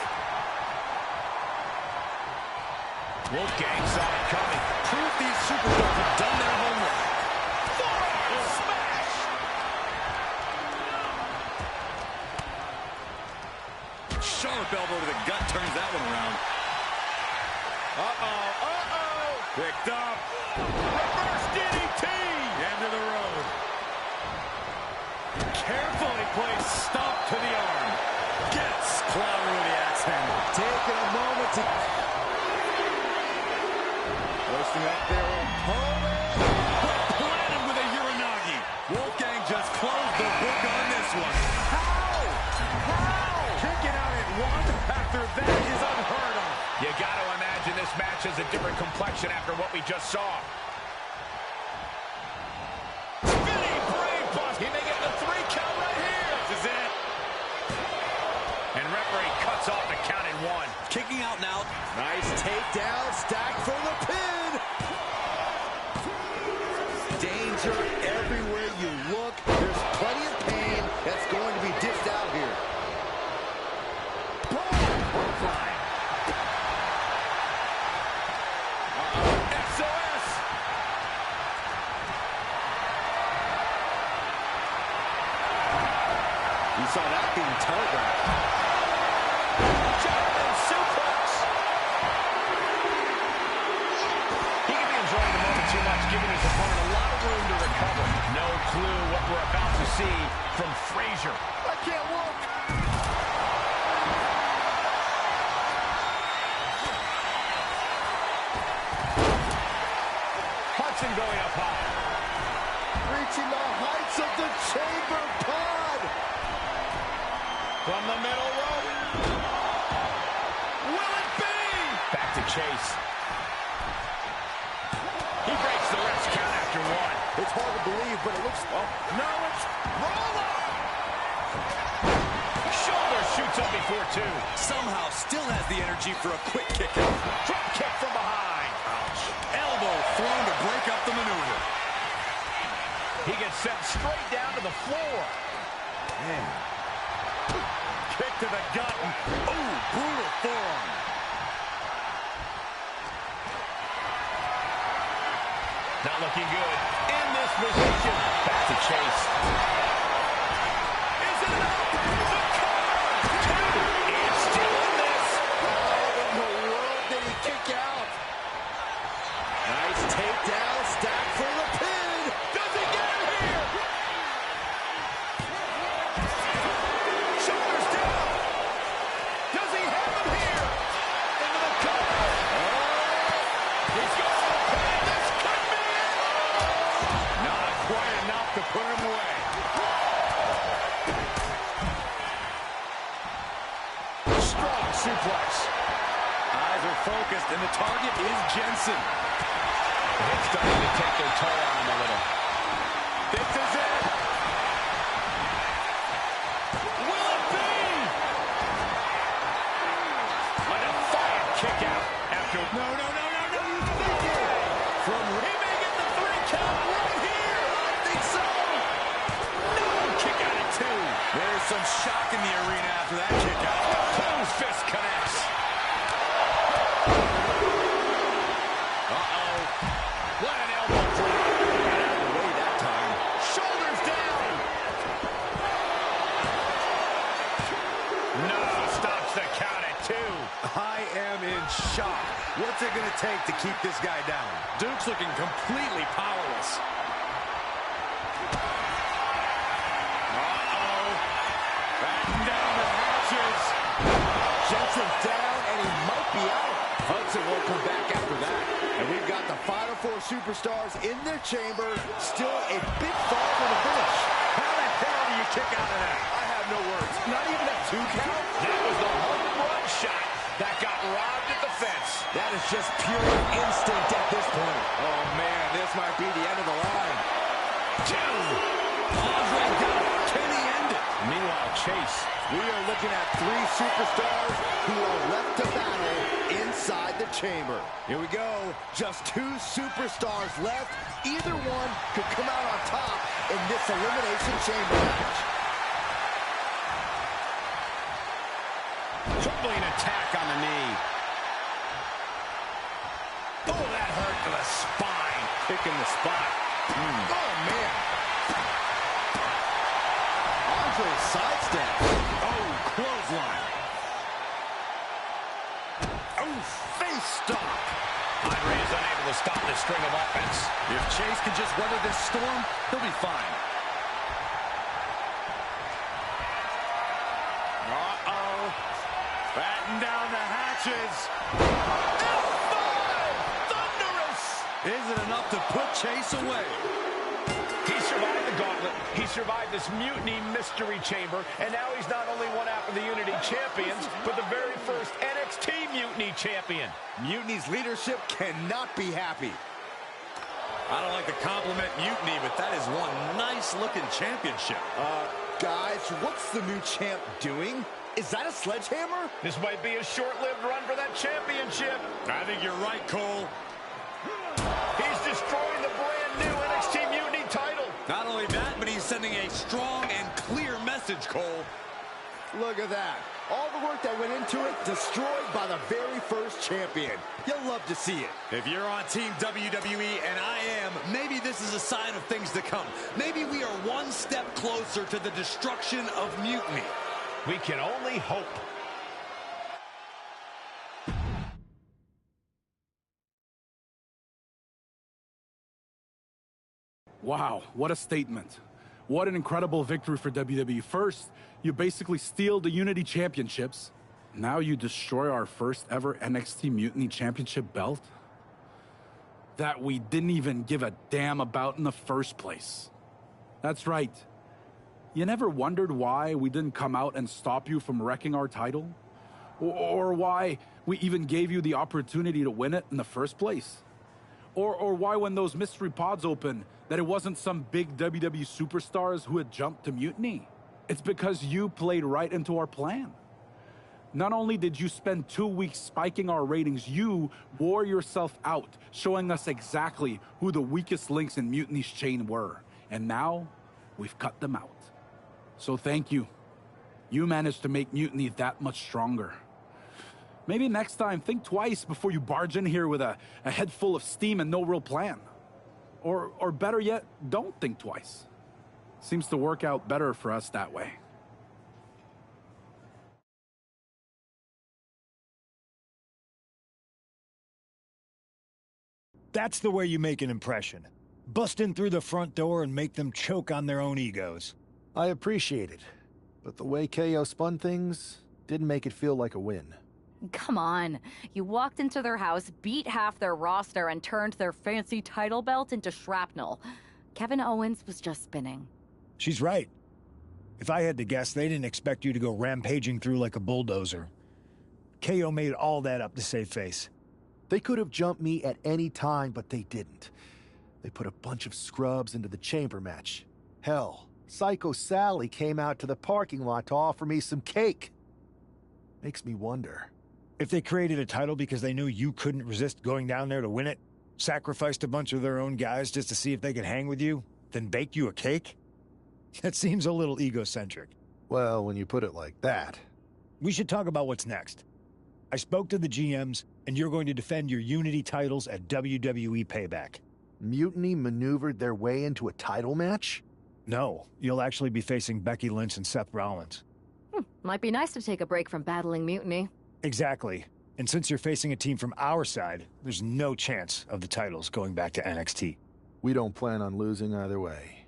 B: Wolfgang saw it coming.
N: Proof these superstars have done their homework.
B: Forearm smash!
N: Sharp elbow to the gut turns that one around. Picked up.
B: Reverse DDT!
C: End of the road. Carefully placed stomp to the arm.
N: Gets clobbered with the axe handle.
H: Taking a moment to... Posting up their opponent.
N: Planted with a Uranagi. Wolfgang just closed the book on this one.
C: How? Kicking out at one after that is unheard of.
B: You got to imagine this match has a different complexion after what we just saw. Spinning brain bust. He may get the 3 count right here.
N: This is it.
B: And referee cuts off the count in 1.
N: Kicking out now.
H: Nice takedown, stacked for the pin. Danger everywhere you look. There's plenty of pain that's going to be dished out here.
B: Boom!
H: saw that being telegraphed.
B: German suplex. He could be enjoying the moment too much, giving his opponent a lot of room to recover. No clue what we're about to see from Frazier.
H: I can't look.
B: Hudson going up high.
H: Reaching the heights of the chamber pod.
B: From the middle rope. Will it be? Back to Chase. He breaks the ref's count after one.
H: It's hard to believe, but it looks... Oh,
B: no, it's roll up. Shoulder shoots up before two.
N: Somehow still has the energy for a quick kick out.
B: Drop kick from behind.
N: Ouch. Elbow thrown to break up the maneuver.
B: He gets sent straight down to the floor.
H: Man.
B: Kick to the gut. Ooh, brutal forearm. Not looking good in this position. Back to Chase. Is it enough? The cover. Two. It's still in this.
H: How in the world did he kick out? Nice takedown, stack for the pin.
B: Does he get him here? Shoulders down. Does he have him here? Into the cover. He's going to the pin. This could be it. Not quite enough to put him away. Strong suplex.
N: Eyes are focused, and the target is Jensen.
B: It's starting to take their toll on him a little. This is it. Will it be? A defiant kick out after... No. From he may get the 3 count right here. I think so. No, kick out at 2.
N: There's some shock in the arena after that kick out.
B: Closed fist connects. What an elbow drop. Got out of the way that time. Shoulders down. No, stops the count at 2.
N: I am in shock. What's it going to take to keep this guy down? Duke's looking completely powerless.
B: Batten down the hatches.
H: Jensen's down, and he might be out. Hudson won't come back after that. And we've got the Final 4 superstars in their chamber, still a bit far from the finish.
B: How the hell do you kick out of that?
H: I have no words. Not even a 2 count?
B: That was the home run shot that got robbed at the fence.
H: That is just pure instinct at this point. Oh, man, this might be the end of the line.
B: 2. Andre got it. Can he end it? Meanwhile, Chase.
H: We are looking at 3 superstars who are left to battle inside the chamber. Here we go. Just 2 superstars left. Either one could come out on top in this elimination chamber match.
B: Troubling attack on the knee. Oh, that hurt to the spine. Picking the spot.
H: Oh, man. Andre sidesteps.
B: Oh, clothesline. Oh, face stop. Andre is unable to stop this string of offense.
N: If Chase can just weather this storm, he'll be fine.
B: Batten down the hatches. Thunderous!
N: Is it enough to put Chase away?
B: He survived the gauntlet. He survived this mutiny mystery chamber, and now he's not only one half of the Unity champions, but the very first NXT Mutiny champion.
H: Mutiny's leadership cannot be happy.
N: I don't like to compliment Mutiny, but that is one nice-looking championship.
H: Guys, what's the new champ doing? Is that a sledgehammer?
B: This might be a short-lived run for that championship.
N: I think you're right, Cole.
B: He's destroying the brand-new NXT Mutiny title.
N: Not only that, but he's sending a strong and clear message, Cole.
H: Look at that. All the work that went into it, destroyed by the very first champion. You'll love to see it.
N: If you're on Team WWE, and I am, maybe this is a sign of things to come. Maybe we are one step closer to the destruction of Mutiny.
L: We can only hope.
P: Wow, what a statement. What an incredible victory for WWE. First, you basically steal the Unity Championships. Now you destroy our first ever NXT Mutiny Championship belt that we didn't even give a damn about in the first place. That's right. You never wondered why we didn't come out and stop you from wrecking our title? Or why we even gave you the opportunity to win it in the first place? Or why when those mystery pods opened, that it wasn't some big WWE superstars who had jumped to Mutiny? It's because you played right into our plan. Not only did you spend 2 weeks spiking our ratings, you wore yourself out, showing us exactly who the weakest links in Mutiny's chain were. And now, we've cut them out. So thank you. You managed to make Mutiny that much stronger. Maybe next time, think twice before you barge in here with a head full of steam and no real plan. Or better yet, don't think twice. Seems to work out better for us that way.
K: That's the way you make an impression. Bust in through the front door and make them choke on their own egos.
F: I appreciate it, but the way KO spun things didn't make it feel like a win.
Q: Come on. You walked into their house, beat half their roster, and turned their fancy title belt into shrapnel. Kevin Owens was just spinning.
K: She's right. If I had to guess, they didn't expect you to go rampaging through like a bulldozer. KO made all that up to save face.
F: They could have jumped me at any time, but they didn't. They put a bunch of scrubs into the chamber match. Hell, Psycho Sally came out to the parking lot to offer me some cake. Makes me wonder.
K: If they created a title because they knew you couldn't resist going down there to win it, sacrificed a bunch of their own guys just to see if they could hang with you, then baked you a cake? That seems a little egocentric.
F: Well, when you put it like that.
K: We should talk about what's next. I spoke to the GMs, and you're going to defend your Unity titles at WWE Payback.
F: Mutiny maneuvered their way into a title match?
K: No, you'll actually be facing Becky Lynch and Seth Rollins.
Q: Might be nice to take a break from battling Mutiny.
K: Exactly. And since you're facing a team from our side, there's no chance of the titles going back to NXT.
F: We don't plan on losing either way.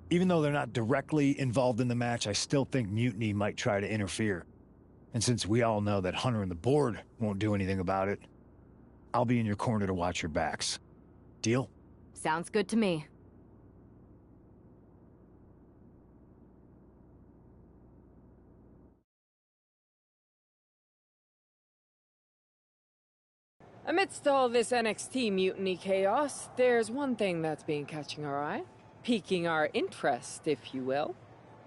K: Even though they're not directly involved in the match, I still think Mutiny might try to interfere. And since we all know that Hunter and the board won't do anything about it, I'll be in your corner to watch your backs. Deal?
Q: Sounds good to me.
U: Amidst all this NXT Mutiny chaos, there's one thing that's been catching our eye. Piquing our interest, if you will.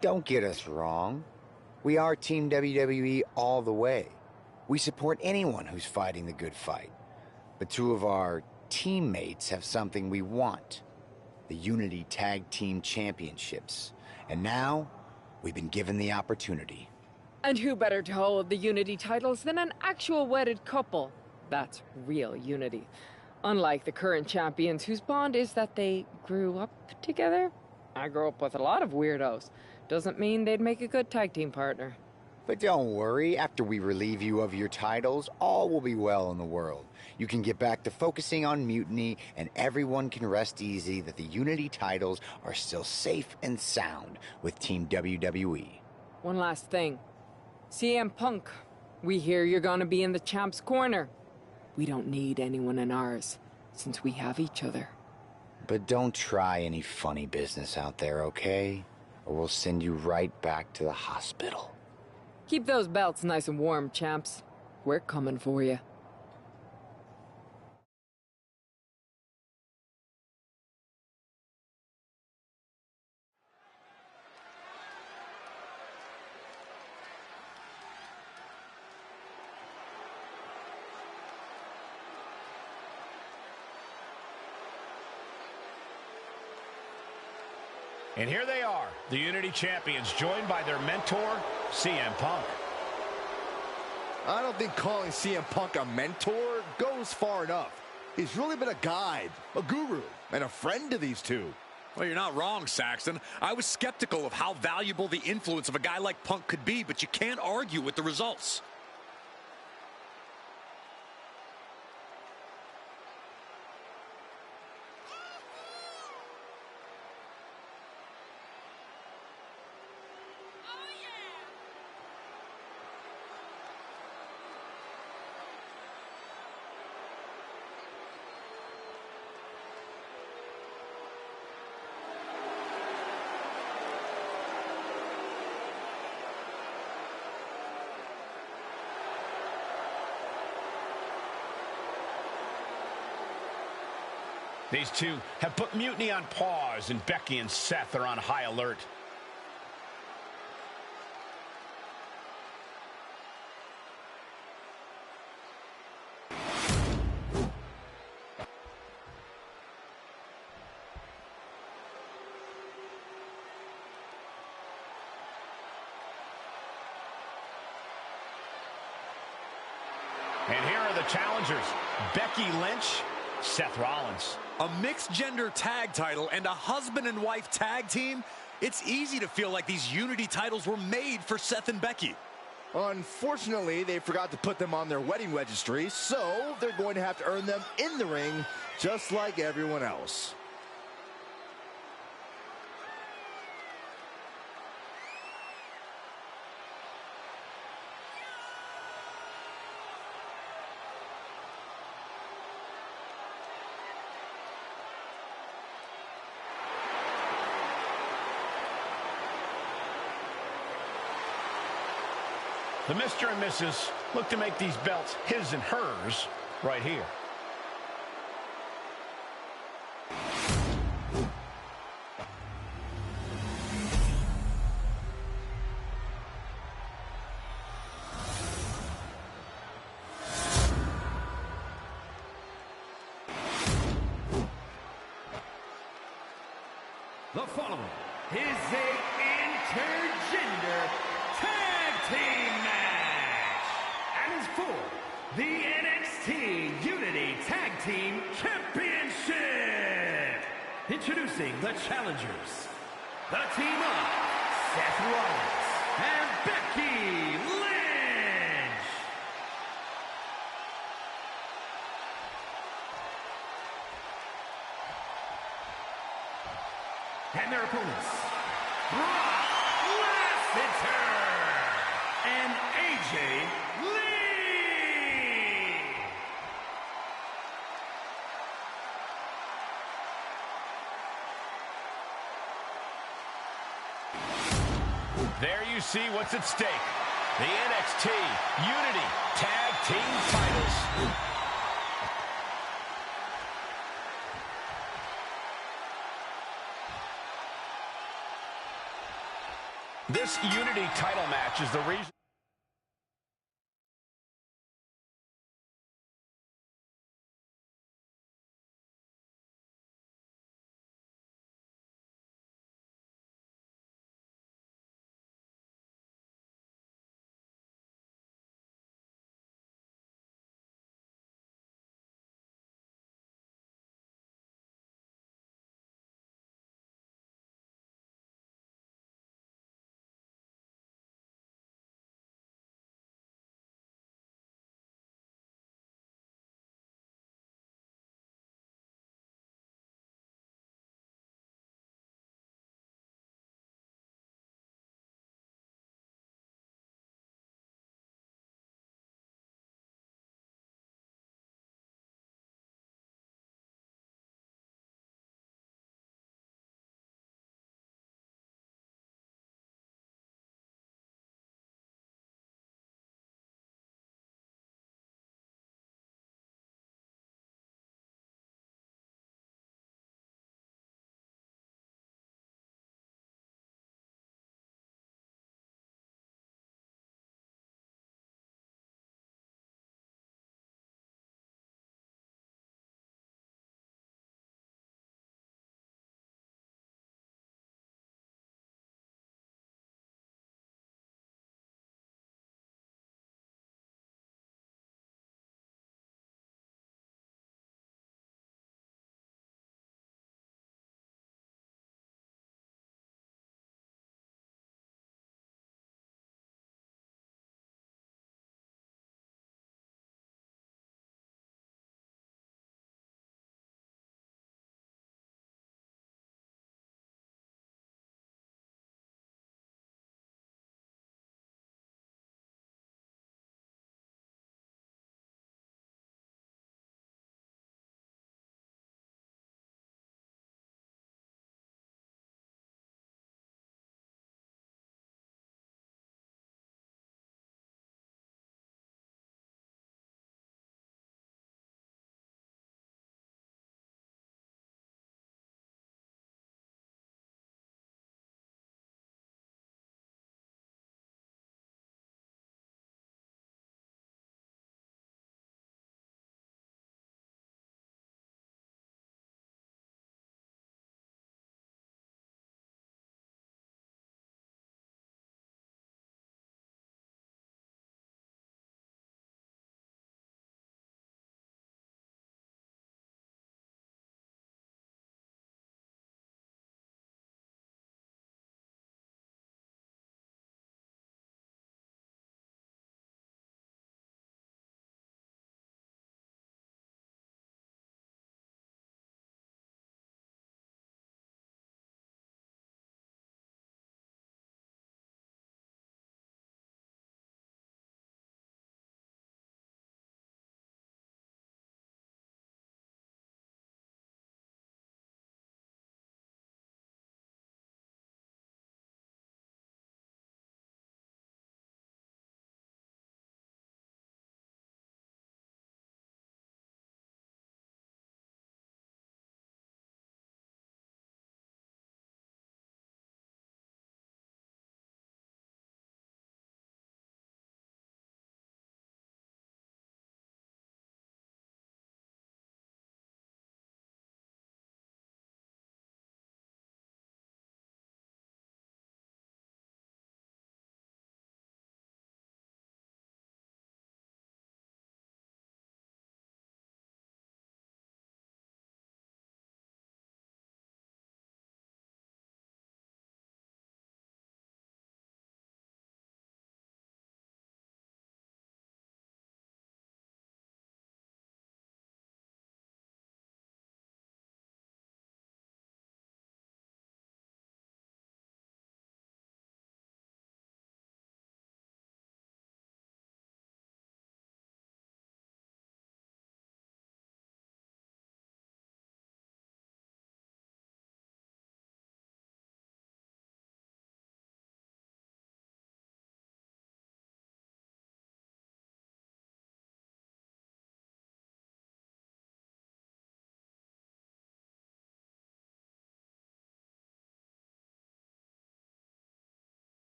V: Don't get us wrong. We are Team WWE all the way. We support anyone who's fighting the good fight. But two of our teammates have something we want. The Unity Tag Team Championships. And now, we've been given the opportunity.
U: And who better to hold the Unity titles than an actual wedded couple? That's real unity. Unlike the current champions whose bond is that they grew up together. I grew up with a lot of weirdos. Doesn't mean they'd make a good tag team partner.
V: But don't worry, after we relieve you of your titles, all will be well in the world. You can get back to focusing on Mutiny, and everyone can rest easy that the Unity titles are still safe and sound with Team WWE.
U: One last thing. CM Punk, we hear you're gonna be in the champ's corner. We don't need anyone in ours, since we have each other.
V: But don't try any funny business out there, okay? Or we'll send you right back to the hospital.
U: Keep those belts nice and warm, champs. We're coming for you.
L: And here they are, the Unity Champions, joined by their mentor, CM Punk.
H: I don't think calling CM Punk a mentor goes far enough. He's really been a guide, a guru, and a friend to these two.
N: Well, you're not wrong, Saxton. I was skeptical of how valuable the influence of a guy like Punk could be, but you can't argue with the results.
B: These two have put Mutiny on pause, and Becky and Seth are on high alert. And here are the challengers, Becky Lynch, Seth Rollins.
N: A mixed-gender tag title and a husband and wife tag team? It's easy to feel like these Unity titles were made for Seth and Becky.
H: Unfortunately, they forgot to put them on their wedding registry, so they're going to have to earn them in the ring, just like everyone else.
B: The Mr. and Mrs. look to make these belts his and hers right here.
L: The following is a intergender tag team match and is for the NXT Unity Tag Team Championship. Introducing the challengers, the team of Seth Rollins and Becky Lynch. And their opponents, Brock Lesnar and AJ Lee.
B: There you see what's at stake. The NXT Unity Tag Team titles. This Unity title match is the reason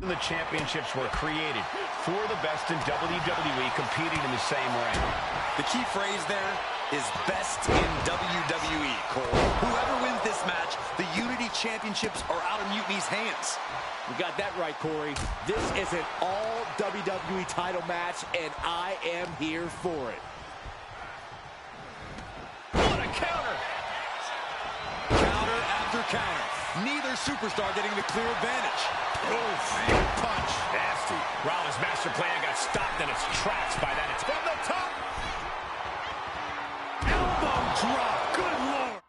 B: The championships were created for the best in WWE competing in the same ring.
S: The key phrase there is best in WWE, Cole. Whoever wins this match, the Unity Championships are out of Mutiny's hands.
H: You got that right, Corey. This is an all WWE title match, and I am here for it.
B: What a counter!
S: Counter after counter. Neither superstar getting the clear advantage.
B: Oof, punch. Nasty. Rollins' master plan got stopped in its tracks by that. It's from the top.
C: Elbow drop. Good Lord.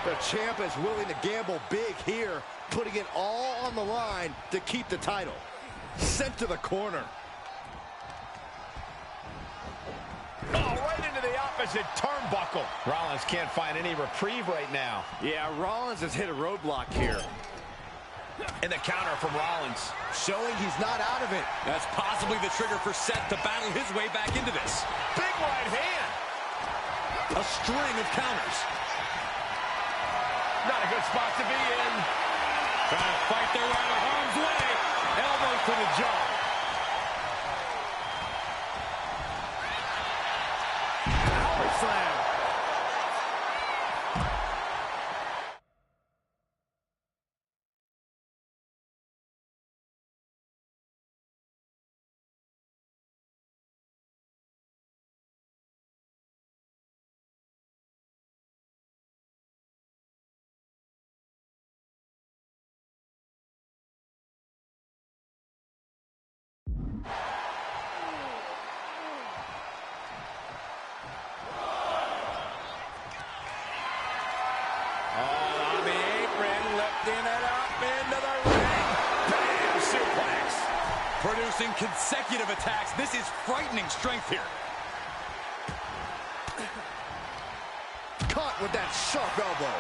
H: The champ is willing to gamble big here, putting it all on the line to keep the title. Sent to the corner.
B: Oh, right into the opposite turnbuckle. Rollins can't find any reprieve right now.
H: Yeah, Rollins has hit a roadblock here.
B: And the counter from Rollins.
H: Showing he's not out of it.
S: That's possibly the trigger for Seth to battle his way back into this.
B: Big right hand.
S: A string of counters.
B: Not a good spot to be in.
S: Trying to fight their way out of harm's way. Elbows to the jaw.
H: Power slam.
S: Producing consecutive attacks. This is frightening strength here.
H: Caught with that sharp elbow.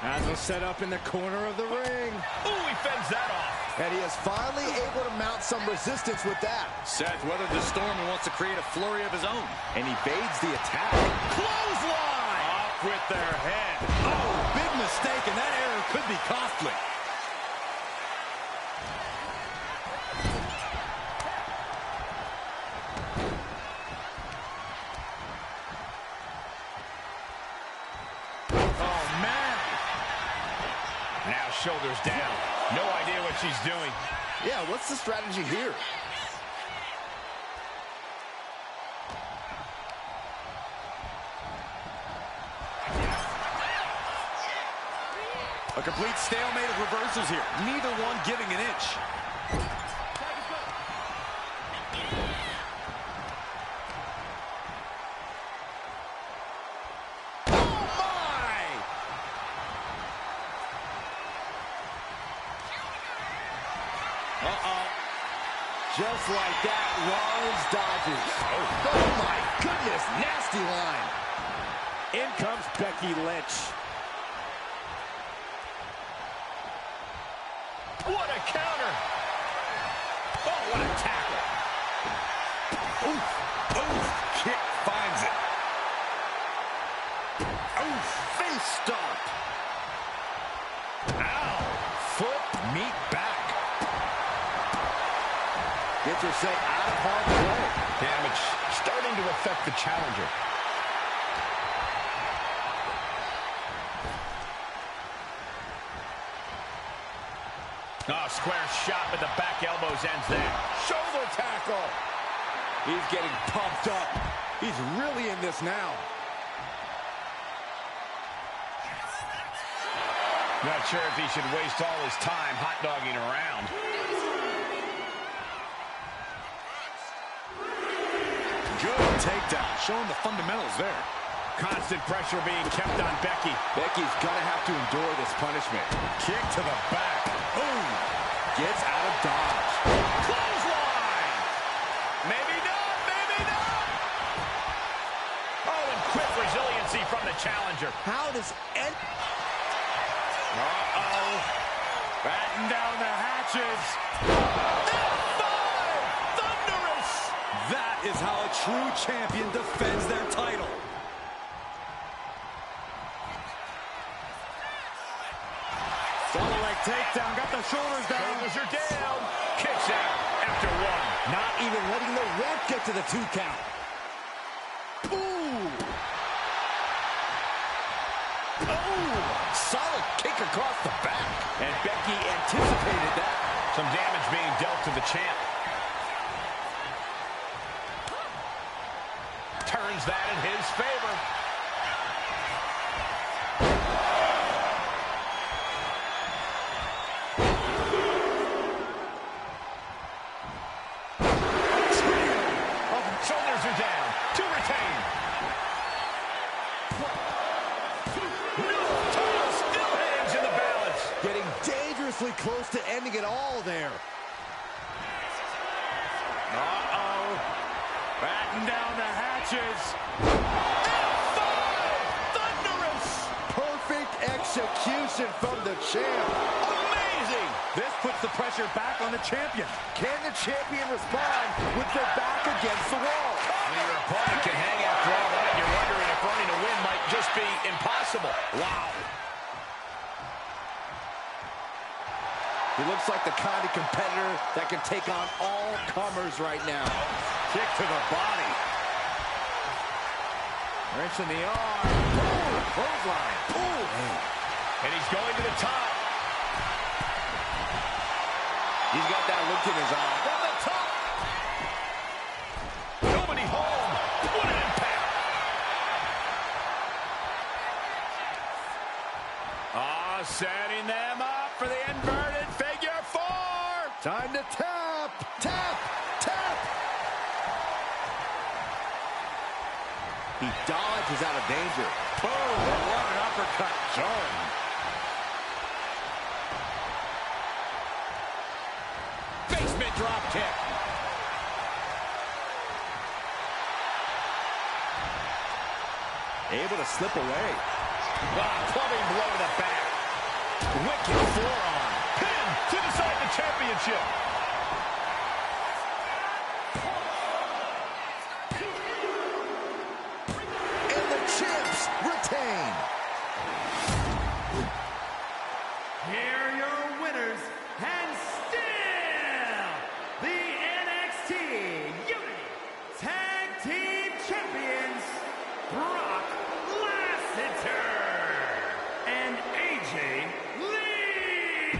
H: As a setup in the corner of the ring.
B: Ooh, he fends that off.
H: And he is finally able to mount some resistance with that.
S: Seth weathered the storm and wants to create a flurry of his own.
H: And evades the attack.
B: Clothesline!
S: Off with their head. Oh, big mistake, and that error could be costly.
B: Shoulders down. No idea what she's doing.
H: Yeah, what's the strategy here?
S: A complete stalemate of reversals here. Neither one giving an inch.
H: Just like that, Rollins dodges. Oh my goodness, nasty line. In comes Becky Lynch.
B: What a counter. Oh, what a tackle.
S: Oof, oof, kick finds it.
H: Oof, face stop.
B: Ow, foot meet back.
H: Gets herself out of harm's way.
B: Damage starting to affect the challenger. Oh, square shot with the back elbows ends there.
H: Shoulder tackle. He's getting pumped up. He's really in this now.
B: Not sure if he should waste all his time hot-dogging around.
C: Good takedown, showing the fundamentals there.
B: Constant pressure being kept on Becky.
H: Becky's gonna have to endure this punishment.
B: Kick to the back.
H: Boom! Gets out of dodge.
B: Clothesline! Maybe not, maybe not! Oh, and quick resiliency from the challenger.
H: How does
C: Uh-oh. Batten down the hatches.
B: Thunderous!
N: That is how a true champion defends their title.
C: Double leg takedown, got the shoulders down.
B: Shoulders are down. Kicks out after one.
H: Not even letting the ref get to the 2 count. Ooh! Oh! Solid kick across the back.
B: And Becky anticipated that. Some damage being dealt to the champ. Turns that in his favor. Shoulders are down. To retain. Still hangs in the balance.
H: Getting dangerously close to ending it all there.
C: Uh-oh. Batten down the hatches.
H: Thunderous! Perfect execution from the champ.
B: Amazing!
C: This puts the pressure back on the champion.
H: Can the champion respond with their back against the wall?
B: When your opponent can hang after all that, you're wondering if running a win might just be impossible. Wow.
H: He looks like the kind of competitor that can take on all comers right now.
C: Kick to the body. Wrench in the arm. Boom! Clothesline. Boom!
B: And he's going to the top.
H: He's got that look in his eye.
B: From the top. Nobody home. What an impact. Setting them up for the inverted figure 4.
H: Time to tap. Tap. Tap. He dodges out of danger.
C: Boom! What an uppercut. Zone.
B: Basement drop kick.
H: Able to slip away.
B: Clubbing blow to the back. Wicked forearm. Pin to decide the championship.
H: And the champs retain.
L: Here are your winners, and still the NXT Unity Tag Team Champions, Brock Lesnar and AJ Lee.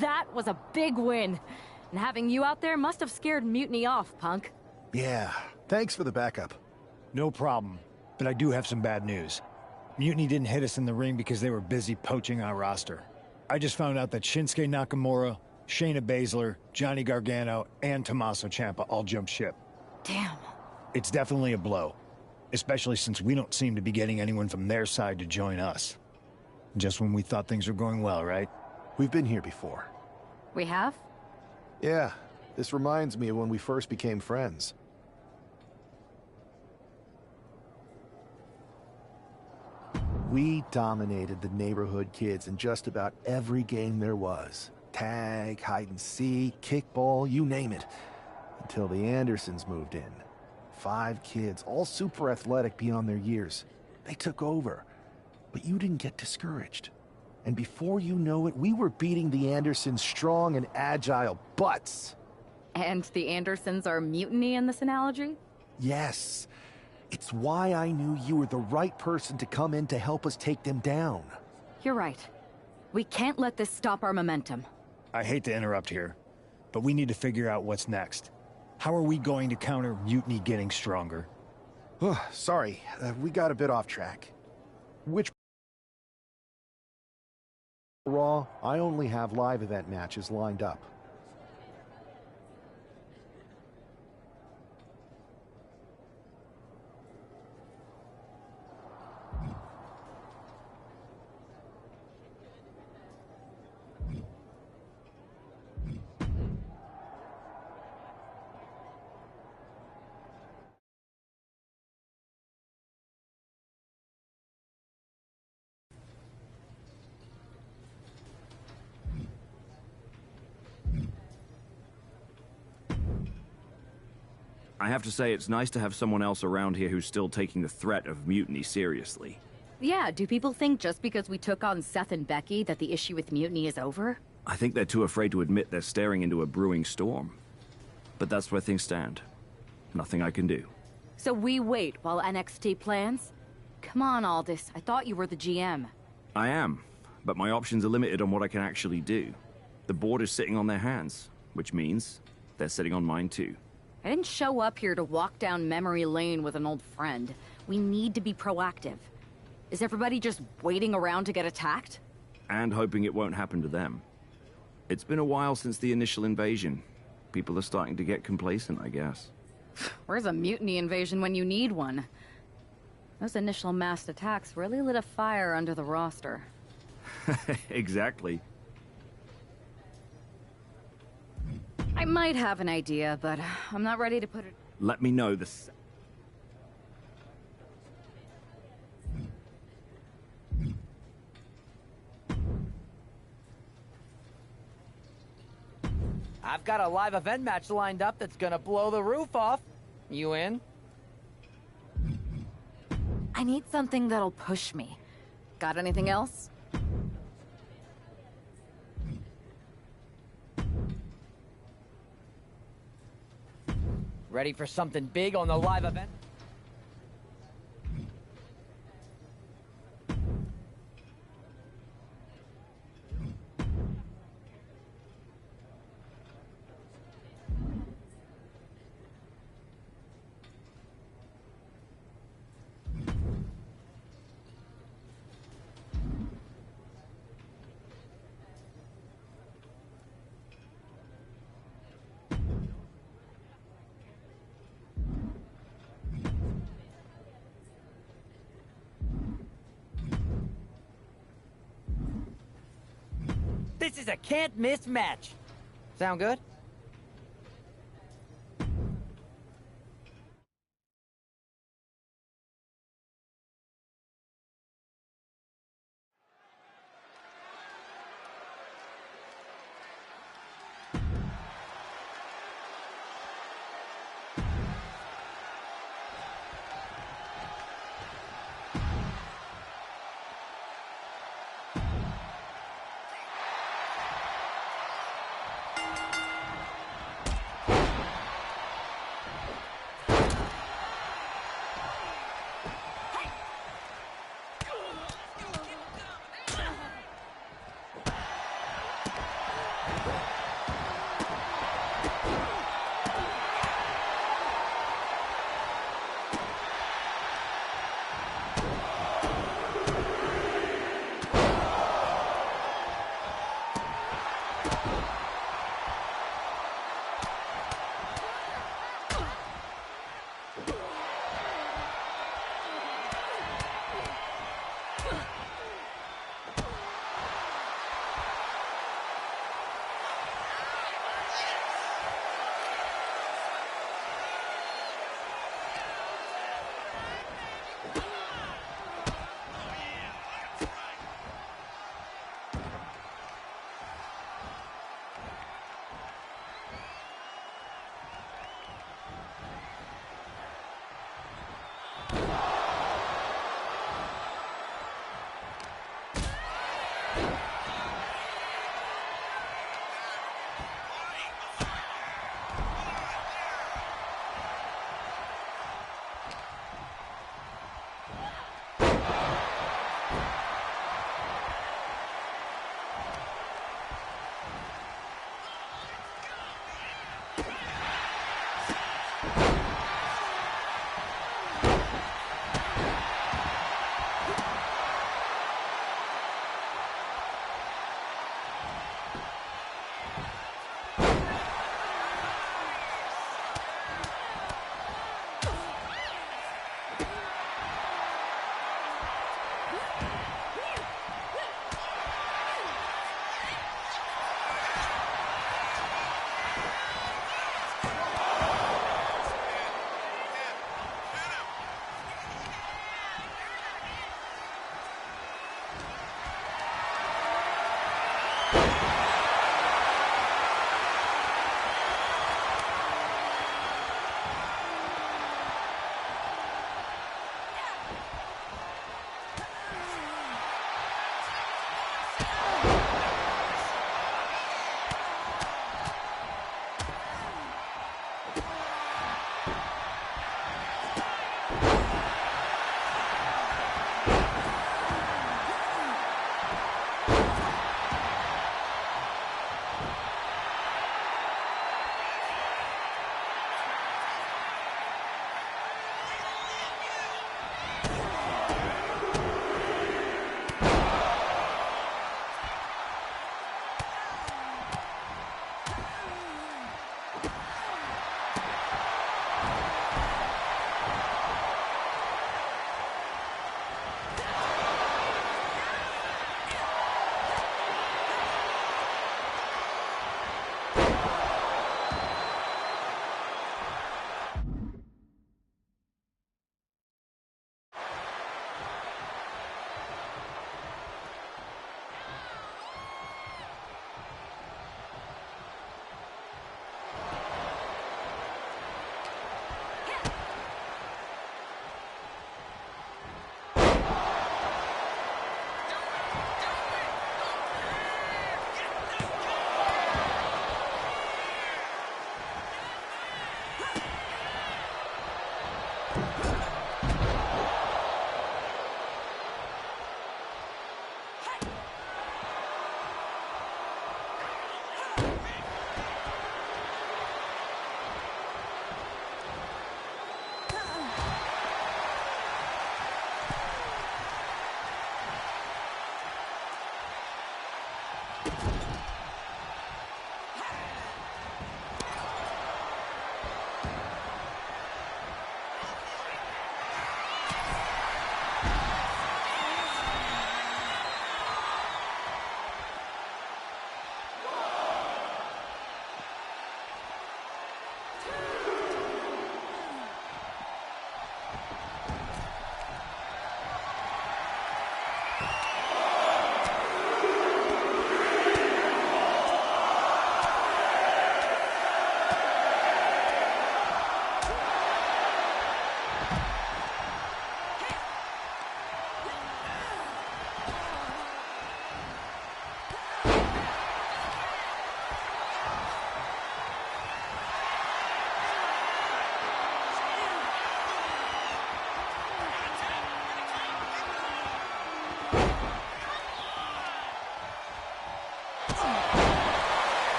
Q: That was a big win. And having you out there must have scared Mutiny off, Punk.
F: Yeah, thanks for the backup.
K: No problem, but I do have some bad news. Mutiny didn't hit us in the ring because they were busy poaching our roster. I just found out that Shinsuke Nakamura, Shayna Baszler, Johnny Gargano, and Tommaso Ciampa all jumped ship.
Q: Damn,
K: It's definitely a blow, especially since we don't seem to be getting anyone from their side to join us. Just when we thought things were going well, right?
F: We've been here before.
Q: We have?
F: Yeah, this reminds me of when we first became friends. We dominated the neighborhood kids in just about every game there was. Tag, hide and seek, kickball, you name it. Until the Andersons moved in. 5 kids, all super athletic beyond their years. They took over. But you didn't get discouraged. And before you know it, we were beating the Andersons' strong and agile butts.
Q: And the Andersons are mutiny in this analogy?
F: Yes. It's why I knew you were the right person to come in to help us take them down.
Q: You're right. We can't let this stop our momentum.
K: I hate to interrupt here, but we need to figure out what's next. How are we going to counter Mutiny getting stronger?
F: Sorry, we got a bit off track. Which Raw, I only have live event matches lined up.
G: I have to say, it's nice to have someone else around here who's still taking the threat of mutiny seriously.
Q: Yeah, do people think just because we took on Seth and Becky that the issue with mutiny is over?
G: I think they're too afraid to admit they're staring into a brewing storm. But that's where things stand. Nothing I can do.
Q: So we wait while NXT plans? Come on, Aldis. I thought you were the GM.
G: I am, but my options are limited on what I can actually do. The board is sitting on their hands, which means they're sitting on mine too.
Q: I didn't show up here to walk down memory lane with an old friend. We need to be proactive. Is everybody just waiting around to get attacked?
G: And hoping it won't happen to them. It's been a while since the initial invasion. People are starting to get complacent, I guess.
Q: Where's a mutiny invasion when you need one? Those initial mass attacks really lit a fire under the roster.
G: Exactly.
Q: I might have an idea, but I'm not ready to put it...
G: Let me know
E: I've got a live event match lined up that's gonna blow the roof off. You in?
Q: I need something that'll push me. Got anything else?
E: Ready for something big on the live event? This is a can't-miss match. Sound good?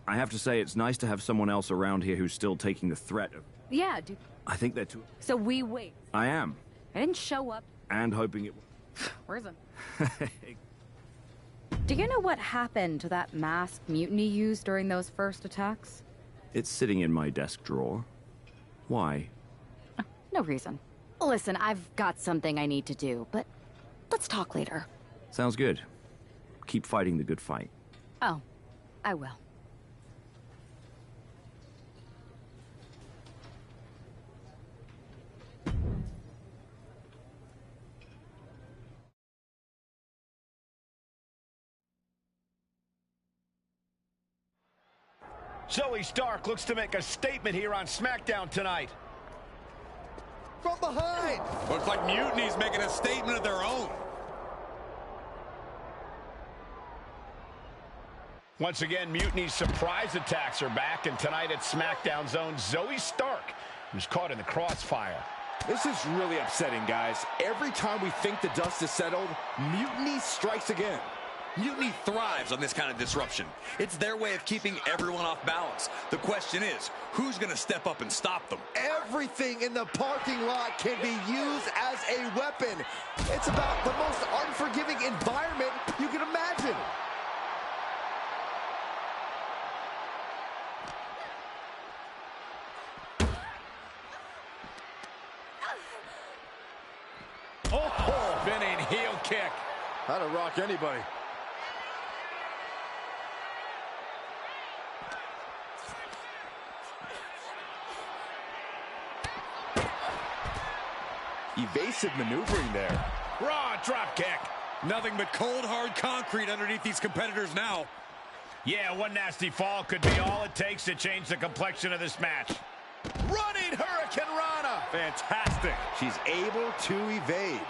G: I have to say, it's nice to have someone else around here who's still taking the threat of...
Q: Yeah, dude.
G: I think they're too...
Q: So we wait.
G: I am.
Q: I didn't show up.
G: And hoping it...
Q: Where's it? Do you know what happened to that masked mutiny used during those first attacks?
G: It's sitting in my desk drawer. Why?
Q: No reason. Listen, I've got something I need to do, but let's talk later.
G: Sounds good. Keep fighting the good fight.
Q: Oh, I will.
C: Zoe Stark looks to make a statement here on SmackDown tonight.
H: From behind!
N: Looks like Mutiny's making a statement of their own.
C: Once again, Mutiny's surprise attacks are back, and tonight at SmackDown's own Zoe Stark, who's caught in the crossfire.
H: This is really upsetting, guys. Every time we think the dust is settled, Mutiny strikes again.
N: Mutiny thrives on this kind of disruption. It's their way of keeping everyone off balance. The question is, who's going to step up and stop them?
H: Everything in the parking lot can be used as a weapon. It's about the most unforgiving environment you can imagine.
C: Oh, spinning heel kick.
H: How to rock anybody. Evasive maneuvering there.
C: Raw drop kick.
N: Nothing but cold, hard concrete underneath these competitors now.
C: Yeah, one nasty fall could be all it takes to change the complexion of this match. Running Hurricane Rana.
H: Fantastic. She's able to evade.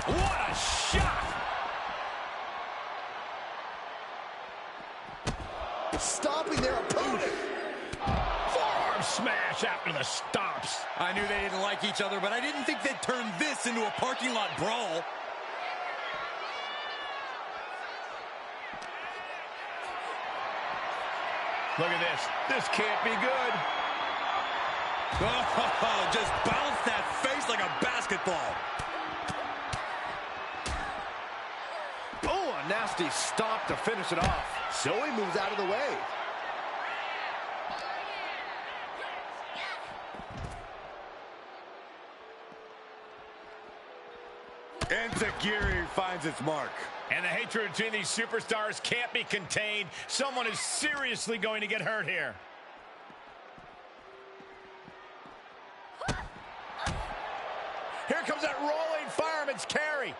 C: What a shot!
H: Stomping their opponent.
C: Forearm smash after the stomps.
N: I knew they didn't like each other, but I didn't think they'd turn this into a parking lot brawl.
C: Look at this. This can't be good.
N: Oh, just bounced that face like a basketball.
C: Oh, a
H: nasty stomp to finish it off. So he moves out of the way.
C: Enziguri finds its mark.
B: And the hatred between these superstars can't be contained. Someone is seriously going to get hurt here. Here comes that rolling fireman's carry.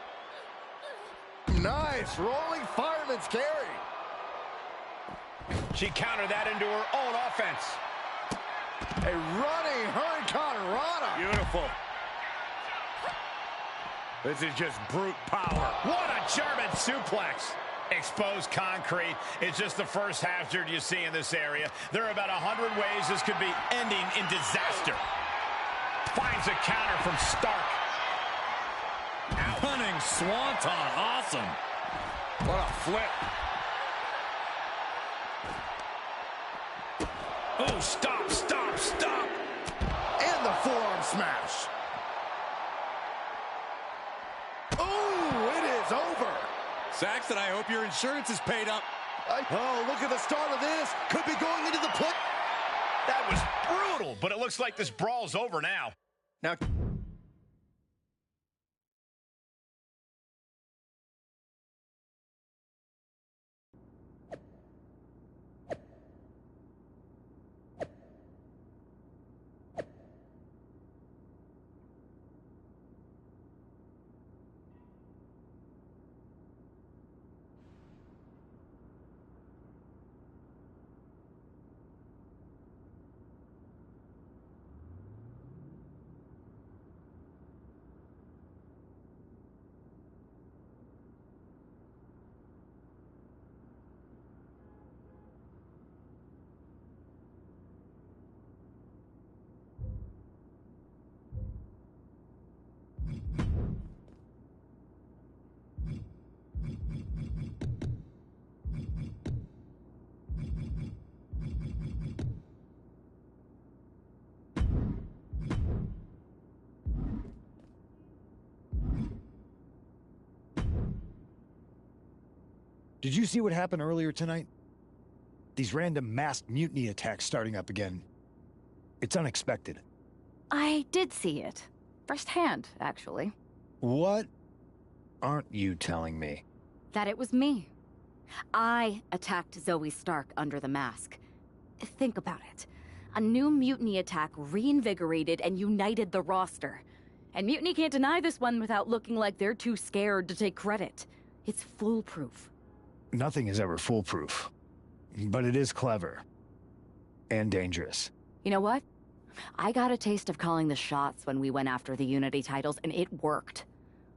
H: Nice rolling fireman's carry.
B: She countered that into her own offense.
H: A running hurricane rana.
B: Beautiful. This is just brute power. What a German suplex. Exposed concrete. It's just the first hazard you see in this area. There are about 100 ways this could be ending in disaster. Finds a counter from Stark.
N: Running swanton. Awesome.
B: What a flip. Oh, stop, stop, stop.
H: And the forearm smash. Oh, it is over.
N: Saxton, I hope your insurance is paid up.
H: Oh, look at the start of this. Could be going into the pit.
B: That was brutal, but it looks like this brawl's over now.
H: Now...
K: Did you see what happened earlier tonight? These random masked mutiny attacks starting up again. It's unexpected.
Q: I did see it. Firsthand, actually.
K: What aren't you telling me?
Q: That it was me. I attacked Zoe Stark under the mask. Think about it. A new mutiny attack reinvigorated and united the roster. And Mutiny can't deny this one without looking like they're too scared to take credit. It's foolproof.
K: Nothing is ever foolproof. But it is clever. And dangerous.
Q: You know what? I got a taste of calling the shots when we went after the Unity titles, and it worked.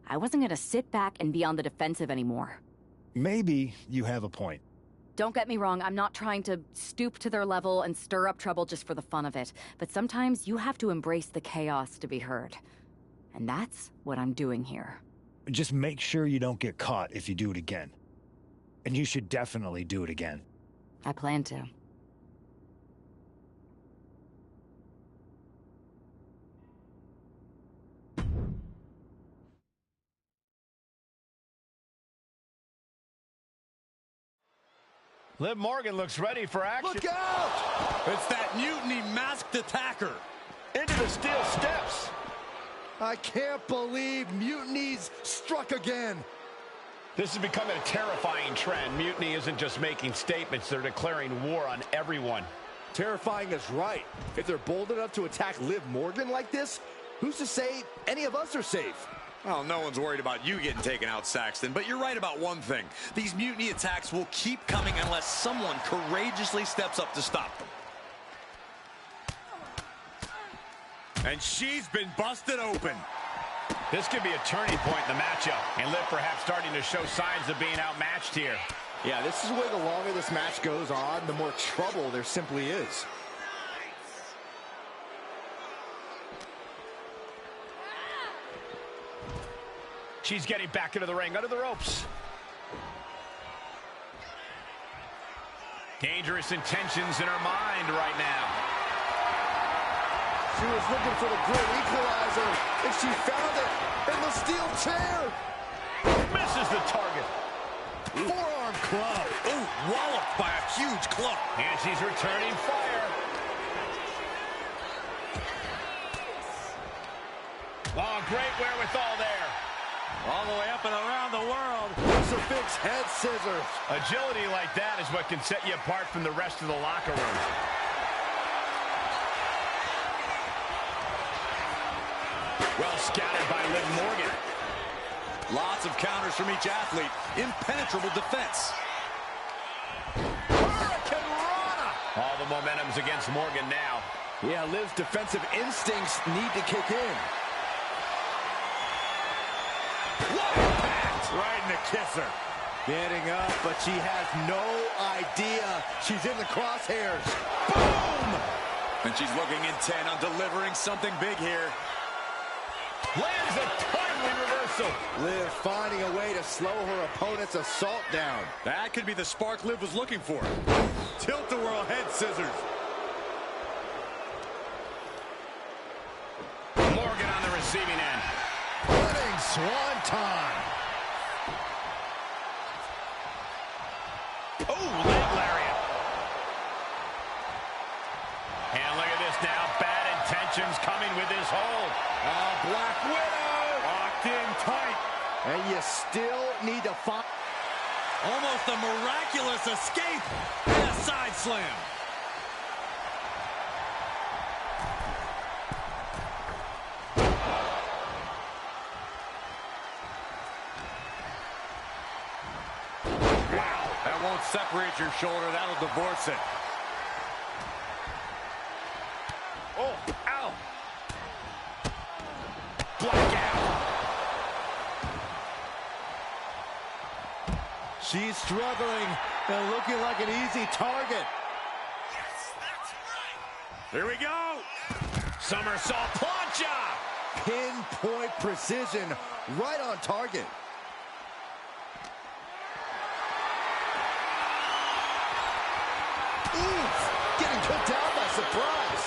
Q: I wasn't gonna sit back and be on the defensive anymore.
K: Maybe you have a point.
Q: Don't get me wrong, I'm not trying to stoop to their level and stir up trouble just for the fun of it. But sometimes you have to embrace the chaos to be heard. And that's what I'm doing here.
K: Just make sure you don't get caught if you do it again. And you should definitely do it again.
Q: I plan to.
B: Liv Morgan looks ready for action.
H: Look out!
N: It's that Mutiny masked attacker.
B: Into the steel steps.
H: I can't believe Mutiny's struck again.
B: This is becoming a terrifying trend. Mutiny isn't just making statements, they're declaring war on everyone.
H: Terrifying is right. If they're bold enough to attack Liv Morgan like this, who's to say any of us are safe?
S: Well, no one's worried about you getting taken out, Saxton, but you're right about one thing. These mutiny attacks will keep coming unless someone courageously steps up to stop them.
N: And she's been busted open.
B: This could be a turning point in the matchup, and Liv perhaps starting to show signs of being outmatched here.
H: Yeah, this is where the longer this match goes on, the more trouble there simply is.
B: She's getting back into the ring, under the ropes. Dangerous intentions in her mind right now.
H: She was looking for the great equalizer, and she found it in the steel chair.
B: Misses the target. Forearm club. Ooh, walloped by a huge club.
C: And she's returning fire. Oh, great wherewithal there. All the way up and around the world.
H: Crucifix head scissors.
C: Agility like that is what can set you apart from the rest of the locker room.
B: Well scattered by Liv Morgan. Lots of counters from each athlete. Impenetrable defense.
H: Hurricane Rana.
C: All the momentum's against Morgan now.
H: Yeah, Liv's defensive instincts need to kick in.
C: What impact! Right in the kisser.
H: Getting up, but she has no idea she's in the crosshairs.
B: Boom! And she's looking intent on delivering something big here.
C: Lands a timely reversal.
H: Liv finding a way to slow her opponent's assault down.
B: That could be the spark Liv was looking for. Tilt-a-whirl head scissors.
C: Morgan on the receiving end.
H: Running swanton.
C: Oh, leg lariat. And look at this now. Bad intentions coming with this hold.
H: Black Widow.
C: Locked in tight.
H: And you still need to find...
B: Almost a miraculous escape. And a side slam.
C: Wow.
B: That won't separate your shoulder. That'll divorce it.
C: Oh, ow. Blackout.
H: She's struggling and looking like an easy target.
C: Here we go. Somersault plancha.
H: Pinpoint precision, right on target. Oof, getting put down by surprise.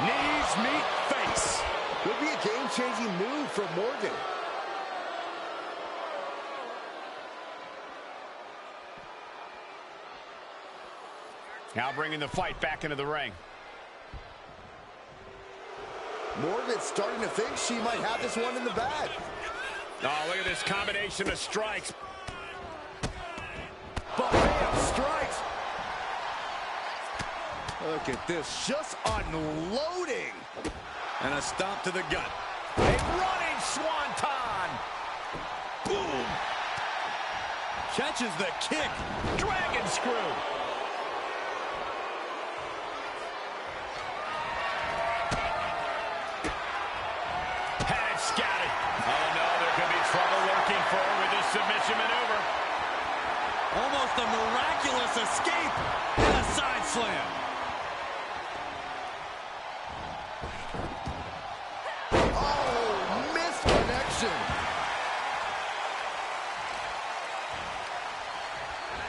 C: Knees meet face.
H: Would be a game-changing move for Morgan.
C: Now bringing the fight back into the ring.
H: Morgan's starting to think she might have this one in the bag.
C: Oh, look at this combination of strikes.
H: Bam, strikes. Look at this, just unloading.
B: And a stomp to the gut.
C: A running swanton. Boom.
B: Catches the kick.
C: Dragon screw. Had it scouted. Oh no, there could be trouble lurking for her with this submission maneuver.
B: Almost a miraculous escape. And a side slam.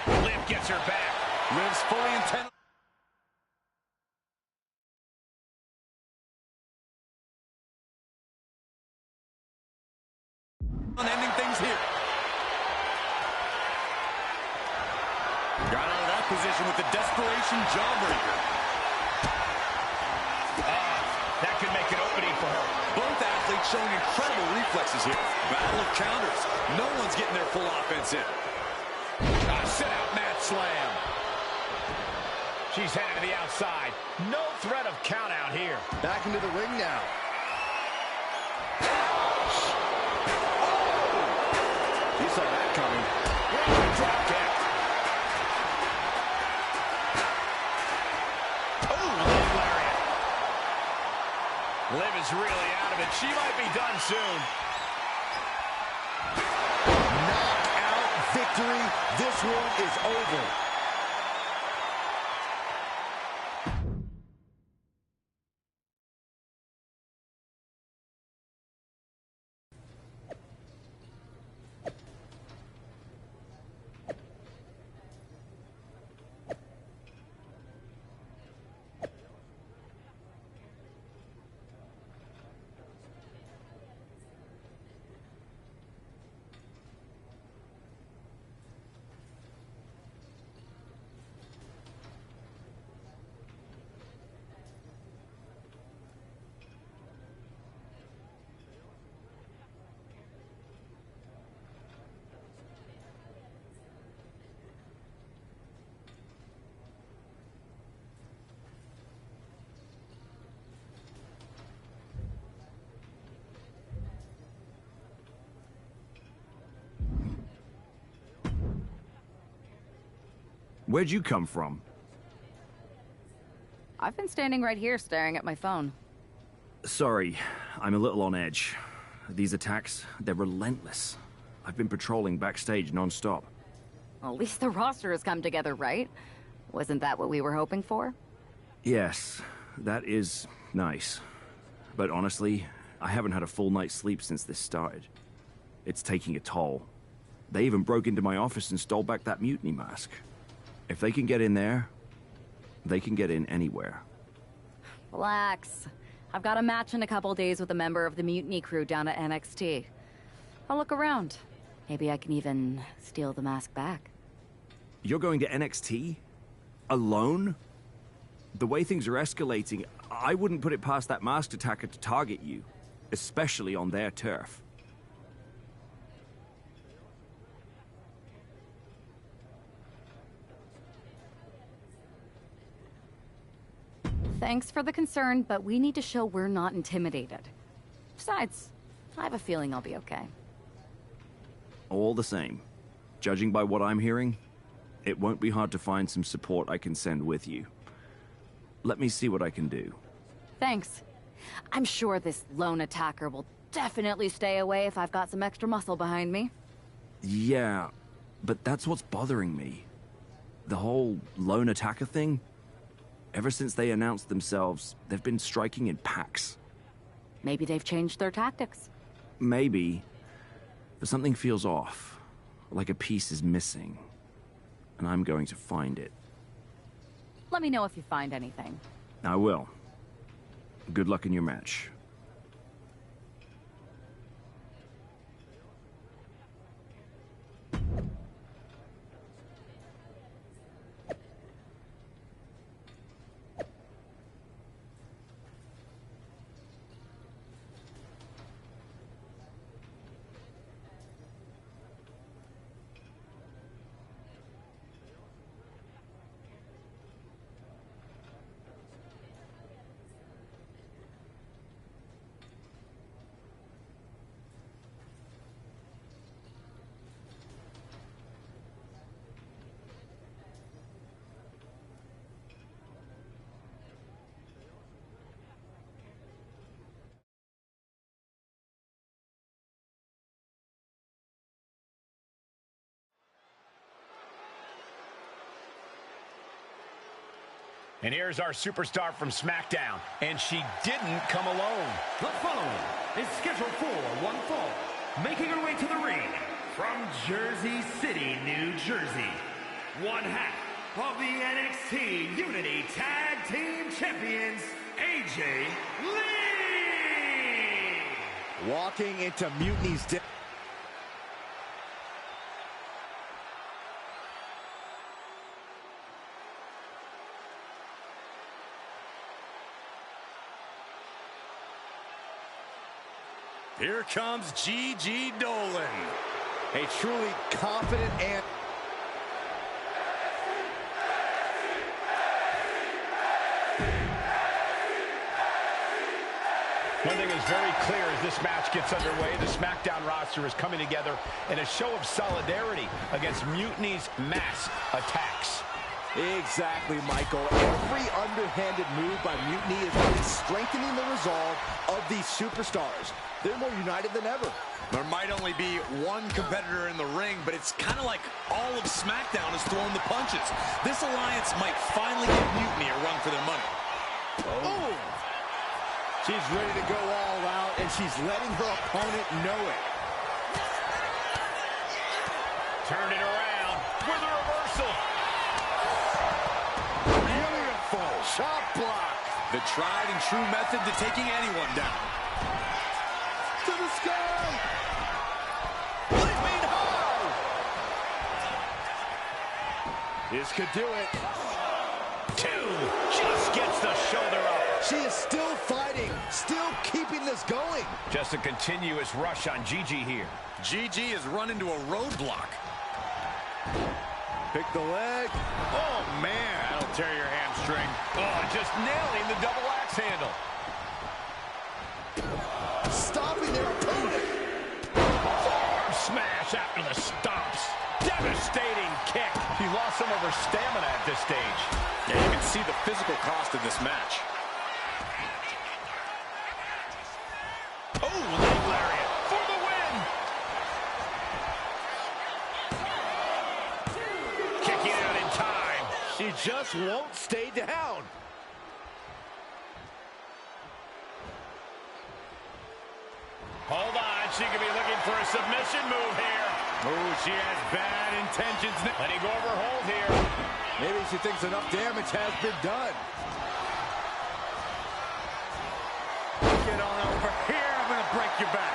C: Liv gets her back.
B: Liv's fully intent on ending things here. Got out of that position with the desperation jawbreaker.
C: That could make an opening for her.
B: Both athletes showing incredible reflexes here. Battle of counters. No one's getting their full offense in.
C: Sit-out mat slam. She's headed to the outside. No threat of count out here.
H: Back into the ring now.
B: You saw that coming.
C: Drop kick. Oh, leg lariat. Liv is really out of it. She might be done soon.
H: Knockout victory. This one is over.
G: Where'd you come from?
Q: I've been standing right here staring at my phone.
G: Sorry, I'm a little on edge. These attacks, they're relentless. I've been patrolling backstage non-stop.
Q: Well, at least the roster has come together, right? Wasn't that what we were hoping for?
G: Yes, that is nice. But honestly, I haven't had a full night's sleep since this started. It's taking a toll. They even broke into my office and stole back that mutiny mask. If they can get in there, they can get in anywhere.
Q: Relax. I've got a match in a couple days with a member of the mutiny crew down at NXT. I'll look around. Maybe I can even steal the mask back.
G: You're going to NXT? Alone? The way things are escalating, I wouldn't put it past that masked attacker to target you, especially on their turf.
Q: Thanks for the concern, but we need to show we're not intimidated. Besides, I have a feeling I'll be okay.
G: All the same, judging by what I'm hearing, it won't be hard to find some support I can send with you. Let me see what I can do.
Q: Thanks. I'm sure this lone attacker will definitely stay away if I've got some extra muscle behind me.
G: Yeah, but that's what's bothering me. The whole lone attacker thing? Ever since they announced themselves, they've been striking in packs.
Q: Maybe they've changed their tactics.
G: Maybe, but something feels off. Like a piece is missing. And I'm going to find it.
Q: Let me know if you find anything.
G: I will. Good luck in your match.
B: And here's our superstar from SmackDown, and she didn't come alone.
L: The following is scheduled for one fall, making her way to the ring from Jersey City, New Jersey, one half of the NXT Unity Tag Team Champions, AJ Lee!
H: Walking into Mutiny's den.
B: Here comes Gigi Dolan.
H: A truly confident and...
B: One thing is very clear as this match gets underway, the SmackDown roster is coming together in a show of solidarity against Mutiny's mass attacks.
H: Exactly, Michael. Every underhanded move by Mutiny is really strengthening the resolve of these superstars. They're more united than ever.
S: There might only be one competitor in the ring, but it's kind of like all of SmackDown is throwing the punches. This alliance might finally give Mutiny a run for their money.
H: Oh! She's ready to go all out, and she's letting her opponent know it.
B: Turn it around with a reversal.
H: Beautiful chop block.
S: The tried and true method to taking anyone down.
H: To the sky. Leaping high.
B: This could do it. Two. Just gets the shoulder up.
H: She is still fighting, still keeping this going.
B: Just a continuous rush on Gigi here.
S: Gigi has run into a roadblock.
H: Pick the leg.
B: Oh, man.
S: That'll tear your hamstring.
B: Oh, just nailing the double axe handle.
H: Stopping their opponent.
B: Arm smash after the stomps. Devastating kick.
C: He lost some of her stamina at this stage.
B: Yeah, you can see the physical cost of this match.
C: Oh, leg lariat for the win. Kicking out in time.
H: She just won't stay down.
C: Hold on, she could be looking for a submission move here. Oh, she has bad intentions. Letting go of her hold here.
H: Maybe she thinks enough damage has been done.
C: Get on over here. I'm going to break your back.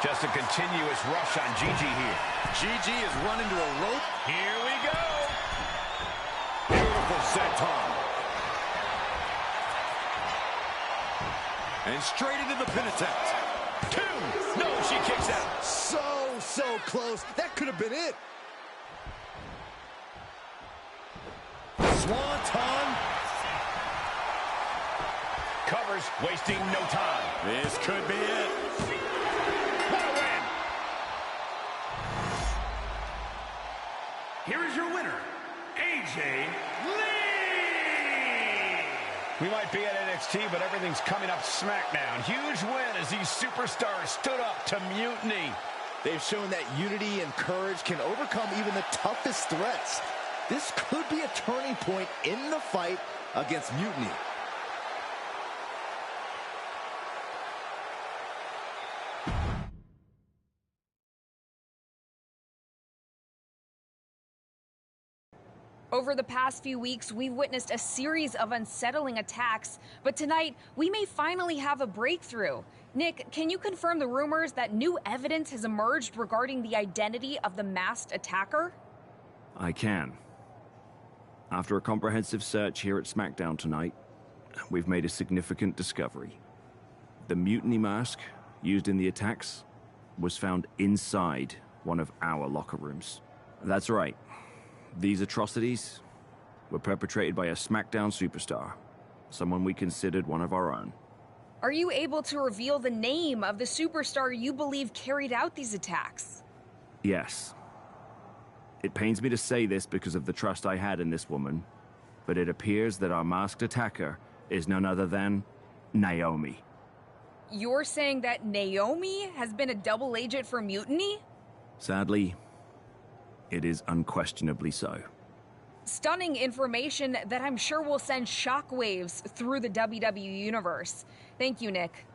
C: Just a continuous rush on Gigi here.
B: Gigi is running to a rope.
C: Here we go.
B: Beautiful senton. And straight into the pin attempt.
C: Two. No, she kicks out.
H: So close. That could have been it.
B: Swanton.
C: Covers, wasting no time.
B: This could be it.
C: What a win. Here is your winner, AJ Lee. We might be at NXT, but everything's coming up SmackDown. Huge win as these superstars stood up to Mutiny.
H: They've shown that unity and courage can overcome even the toughest threats. This could be a turning point in the fight against Mutiny.
D: Over the past few weeks, we've witnessed a series of unsettling attacks, but tonight, we may finally have a breakthrough. Nick, can you confirm the rumors that new evidence has emerged regarding the identity of the masked attacker?
G: I can. After a comprehensive search here at SmackDown tonight, we've made a significant discovery. The mutiny mask used in the attacks was found inside one of our locker rooms. That's right. These atrocities were perpetrated by a SmackDown superstar, someone we considered one of our own.
D: Are you able to reveal the name of the superstar you believe carried out these attacks?
G: Yes. It pains me to say this because of the trust I had in this woman, but it appears that our masked attacker is none other than Naomi.
D: You're saying that Naomi has been a double agent for Mutiny?
G: Sadly, it is unquestionably so.
D: Stunning information that I'm sure will send shockwaves through the WWE universe. Thank you, Nick.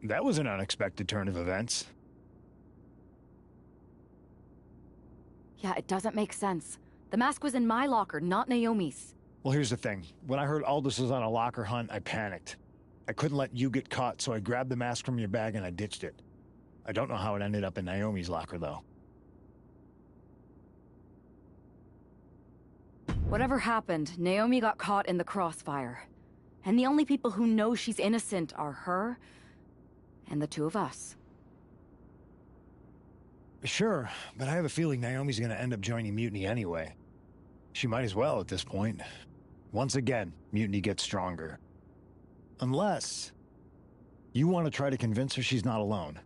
K: That was an unexpected turn of events.
Q: Yeah, it doesn't make sense. The mask was in my locker, not Naomi's.
K: Well, here's the thing. When I heard Aldous was on a locker hunt, I panicked. I couldn't let you get caught, so I grabbed the mask from your bag and I ditched it. I don't know how it ended up in Naomi's locker, though.
Q: Whatever happened, Naomi got caught in the crossfire. And the only people who know she's innocent are her and the two of us.
K: Sure, but I have a feeling Naomi's gonna end up joining Mutiny anyway. She might as well at this point. Once again, Mutiny gets stronger. Unless you want to try to convince her she's not alone.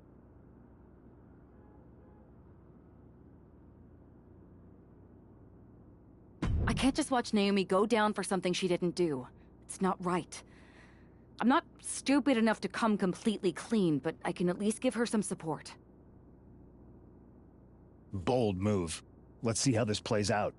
Q: I can't just watch Naomi go down for something she didn't do. It's not right. I'm not stupid enough to come completely clean, but I can at least give her some support.
K: Bold move. Let's see how this plays out.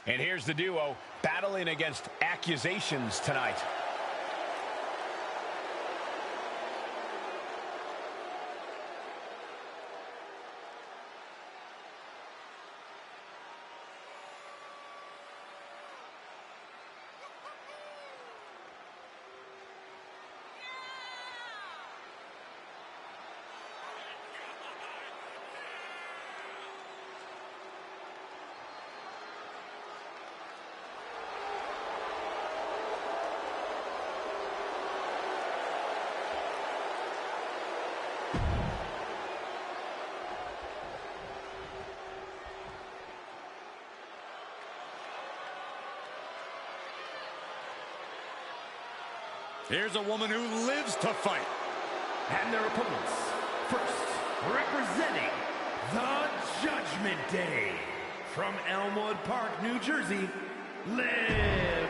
B: And here's the duo battling against accusations tonight.
N: Here's a woman who lives to fight.
L: And their opponents, first, representing the Judgment Day, from Elmwood Park, New Jersey, Liv.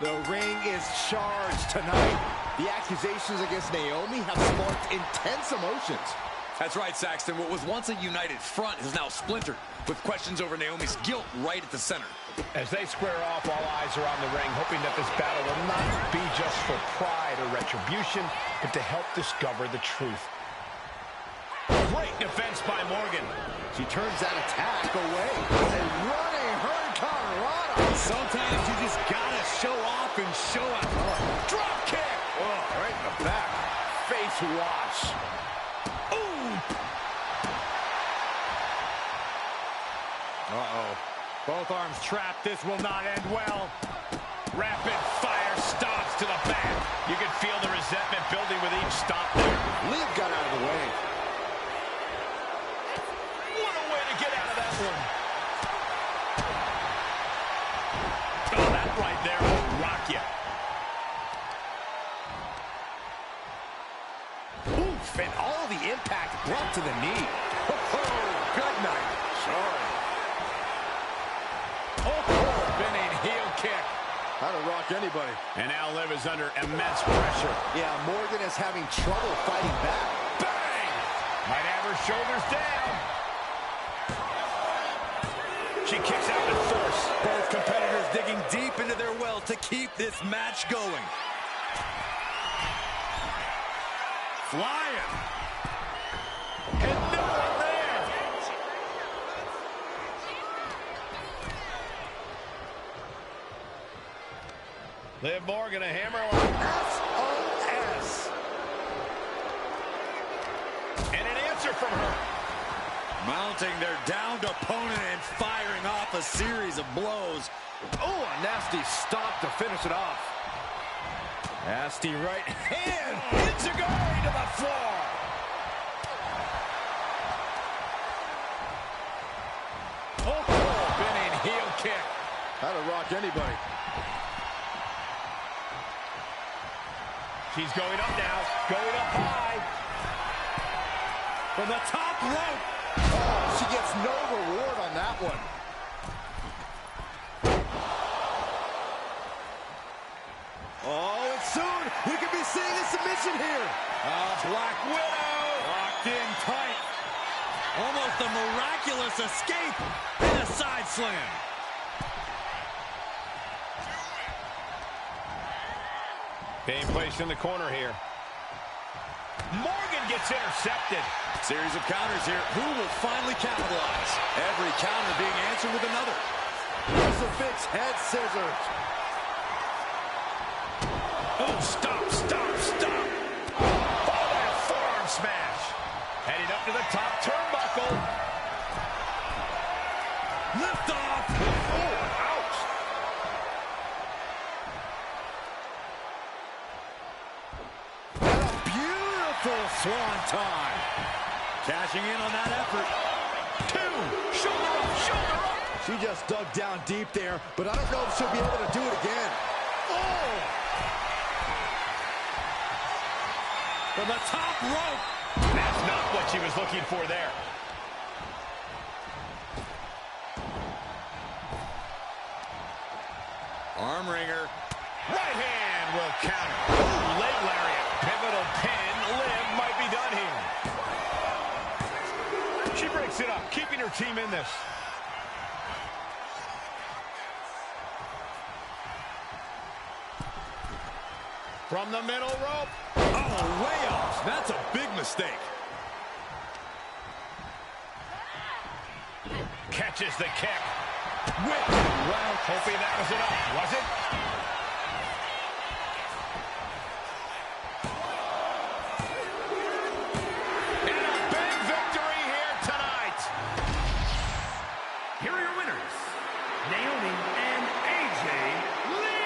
H: The ring is charged tonight. The accusations against Naomi have sparked intense emotions.
N: That's right, Saxton. What was once a united front is now splintered, with questions over Naomi's guilt right at the center.
B: As they square off, all eyes are on the ring, hoping that this battle will not be just for pride or retribution, but to help discover the truth. Great defense by Morgan.
H: She turns that attack away. A running hurricanrana.
N: Sometimes you just gotta show off and show out.
B: Drop kick! Oh, right in the back. Face wash. Uh-oh. Both arms trapped. This will not end well. Rapid fire stomps to the back. You can feel the resentment building with each stomp there.
H: Liv got out of the way.
B: What a way to get out of that one. Oh, that right there will rock you. Oof, and all the impact brought to the knee. Oh, good night. Sorry. Spinning heel kick.
H: That'll rock anybody.
B: And now Liv is under immense pressure.
H: Yeah, Morgan is having trouble fighting back.
B: Bang! Might have her shoulders down. She kicks out with force.
N: Both competitors digging deep into their well to keep this match going.
B: Flying. And no one there. Liv Morgan, a hammerlock. SOS. And an answer from her.
N: Mounting their downed opponent and firing off a series of blows.
B: Oh, a nasty stop to finish it off. Nasty right hand. Enziguri to the floor. Oh, spinning heel kick. That'll rock anybody.
C: She's going up now, going up high. From the top rope.
H: Oh, she gets no reward on that one.
B: Oh, and soon we could be seeing a submission here. Black Widow.
C: Locked in tight.
N: Almost a miraculous escape and a side slam.
C: Being placed in the corner here. Morgan gets intercepted.
N: Series of counters here. Who will finally capitalize? Every counter being answered with another.
B: Crucifix head scissors.
C: Oh, stop, stop, stop. Oh, and a forearm smash. Heading up to the top turnbuckle.
N: Lift off.
C: Oh, ouch.
B: Full swanton.
N: Cashing in on that effort.
C: 2. Shoulder up, shoulder up.
H: She just dug down deep there, but I don't know if she'll be able to do it again.
C: Oh!
N: From the top rope.
C: That's not what she was looking for there.
N: Arm wringer.
C: Right hand will counter. Ooh, leg lariat. Pivotal pin. Liv might be done here. She breaks it up, keeping her team in this. From the middle rope.
N: Oh, way off. That's a big mistake.
C: Catches the kick. Whip. Well, hoping that was enough. Was it? And a big victory here tonight.
L: Here are your winners, Naomi and AJ Lee.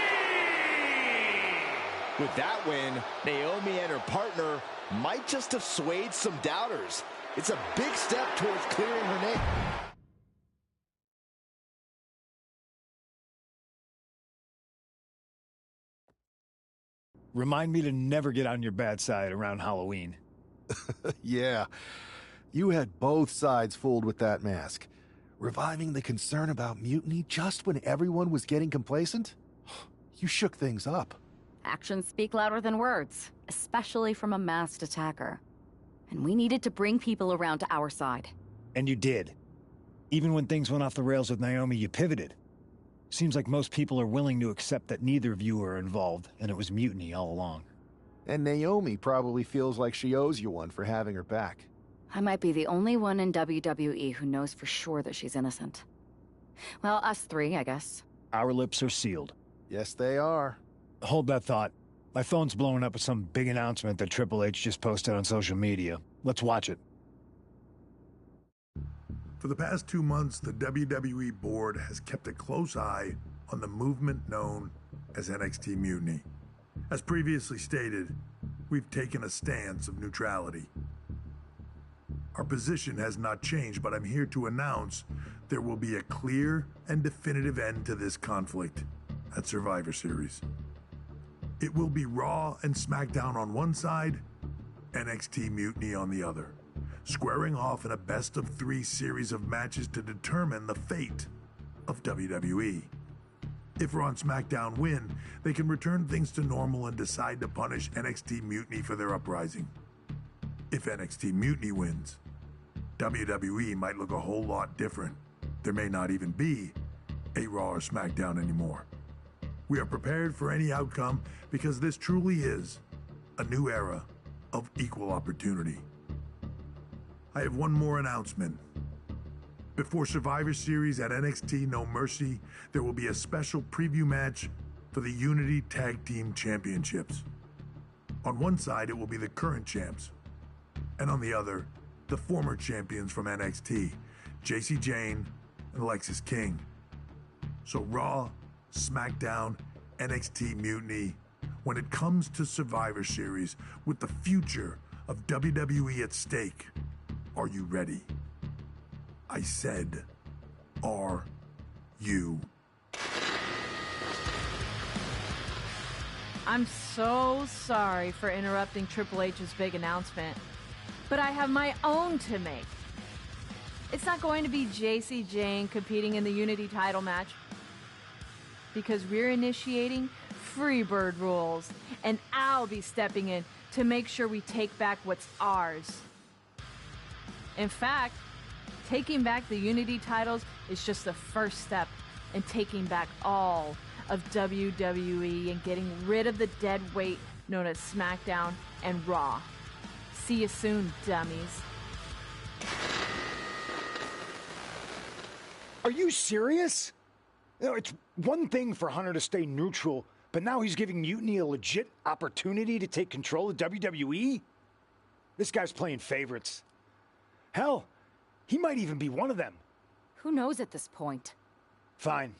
H: With that win, Naomi and her partner might just have swayed some doubters. It's a big step towards clearing her name.
K: Remind me to never get on your bad side around Halloween.
F: Yeah. You had both sides fooled with that mask. Reviving the concern about mutiny just when everyone was getting complacent? You shook things up.
Q: Actions speak louder than words, especially from a masked attacker. And we needed to bring people around to our side.
K: And you did. Even when things went off the rails with Naomi, you pivoted. Seems like most people are willing to accept that neither of you are involved, and it was mutiny all along.
F: And Naomi probably feels like she owes you one for having her back.
Q: I might be the only one in WWE who knows for sure that she's innocent. Well, us three, I guess.
K: Our lips are sealed.
F: Yes, they are.
K: Hold that thought. My phone's blowing up with some big announcement that Triple H just posted on social media. Let's watch it.
A: For the past 2 months, the WWE board has kept a close eye on the movement known as NXT Mutiny. As previously stated, we've taken a stance of neutrality. Our position has not changed, but I'm here to announce there will be a clear and definitive end to this conflict at Survivor Series. It will be Raw and SmackDown on one side, NXT Mutiny on the other, squaring off in a best-of-3 series of matches to determine the fate of WWE. If Raw and SmackDown win, they can return things to normal and decide to punish NXT Mutiny for their uprising. If NXT Mutiny wins, WWE might look a whole lot different. There may not even be a Raw or SmackDown anymore. We are prepared for any outcome because this truly is a new era of equal opportunity. I have one more announcement. Before Survivor Series at NXT No Mercy, there will be a special preview match for the Unity Tag Team Championships. On one side, it will be the current champs, and on the other, the former champions from NXT, Jacy Jayne and Lexis King. So Raw SmackDown, NXT Mutiny. When it comes to Survivor Series, with the future of WWE at stake, are you ready? I said, are you?
O: I'm so sorry for interrupting Triple H's big announcement, but I have my own to make. It's not going to be JC Jane competing in the Unity title match, because we're initiating Freebird rules, and I'll be stepping in to make sure we take back what's ours. In fact, taking back the Unity titles is just the first step in taking back all of WWE and getting rid of the dead weight known as SmackDown and Raw. See you soon, dummies.
K: Are you serious? You know, it's one thing for Hunter to stay neutral, but now he's giving Mutiny a legit opportunity to take control of WWE? This guy's playing favorites. Hell, he might even be one of them.
Q: Who knows at this point?
K: Fine.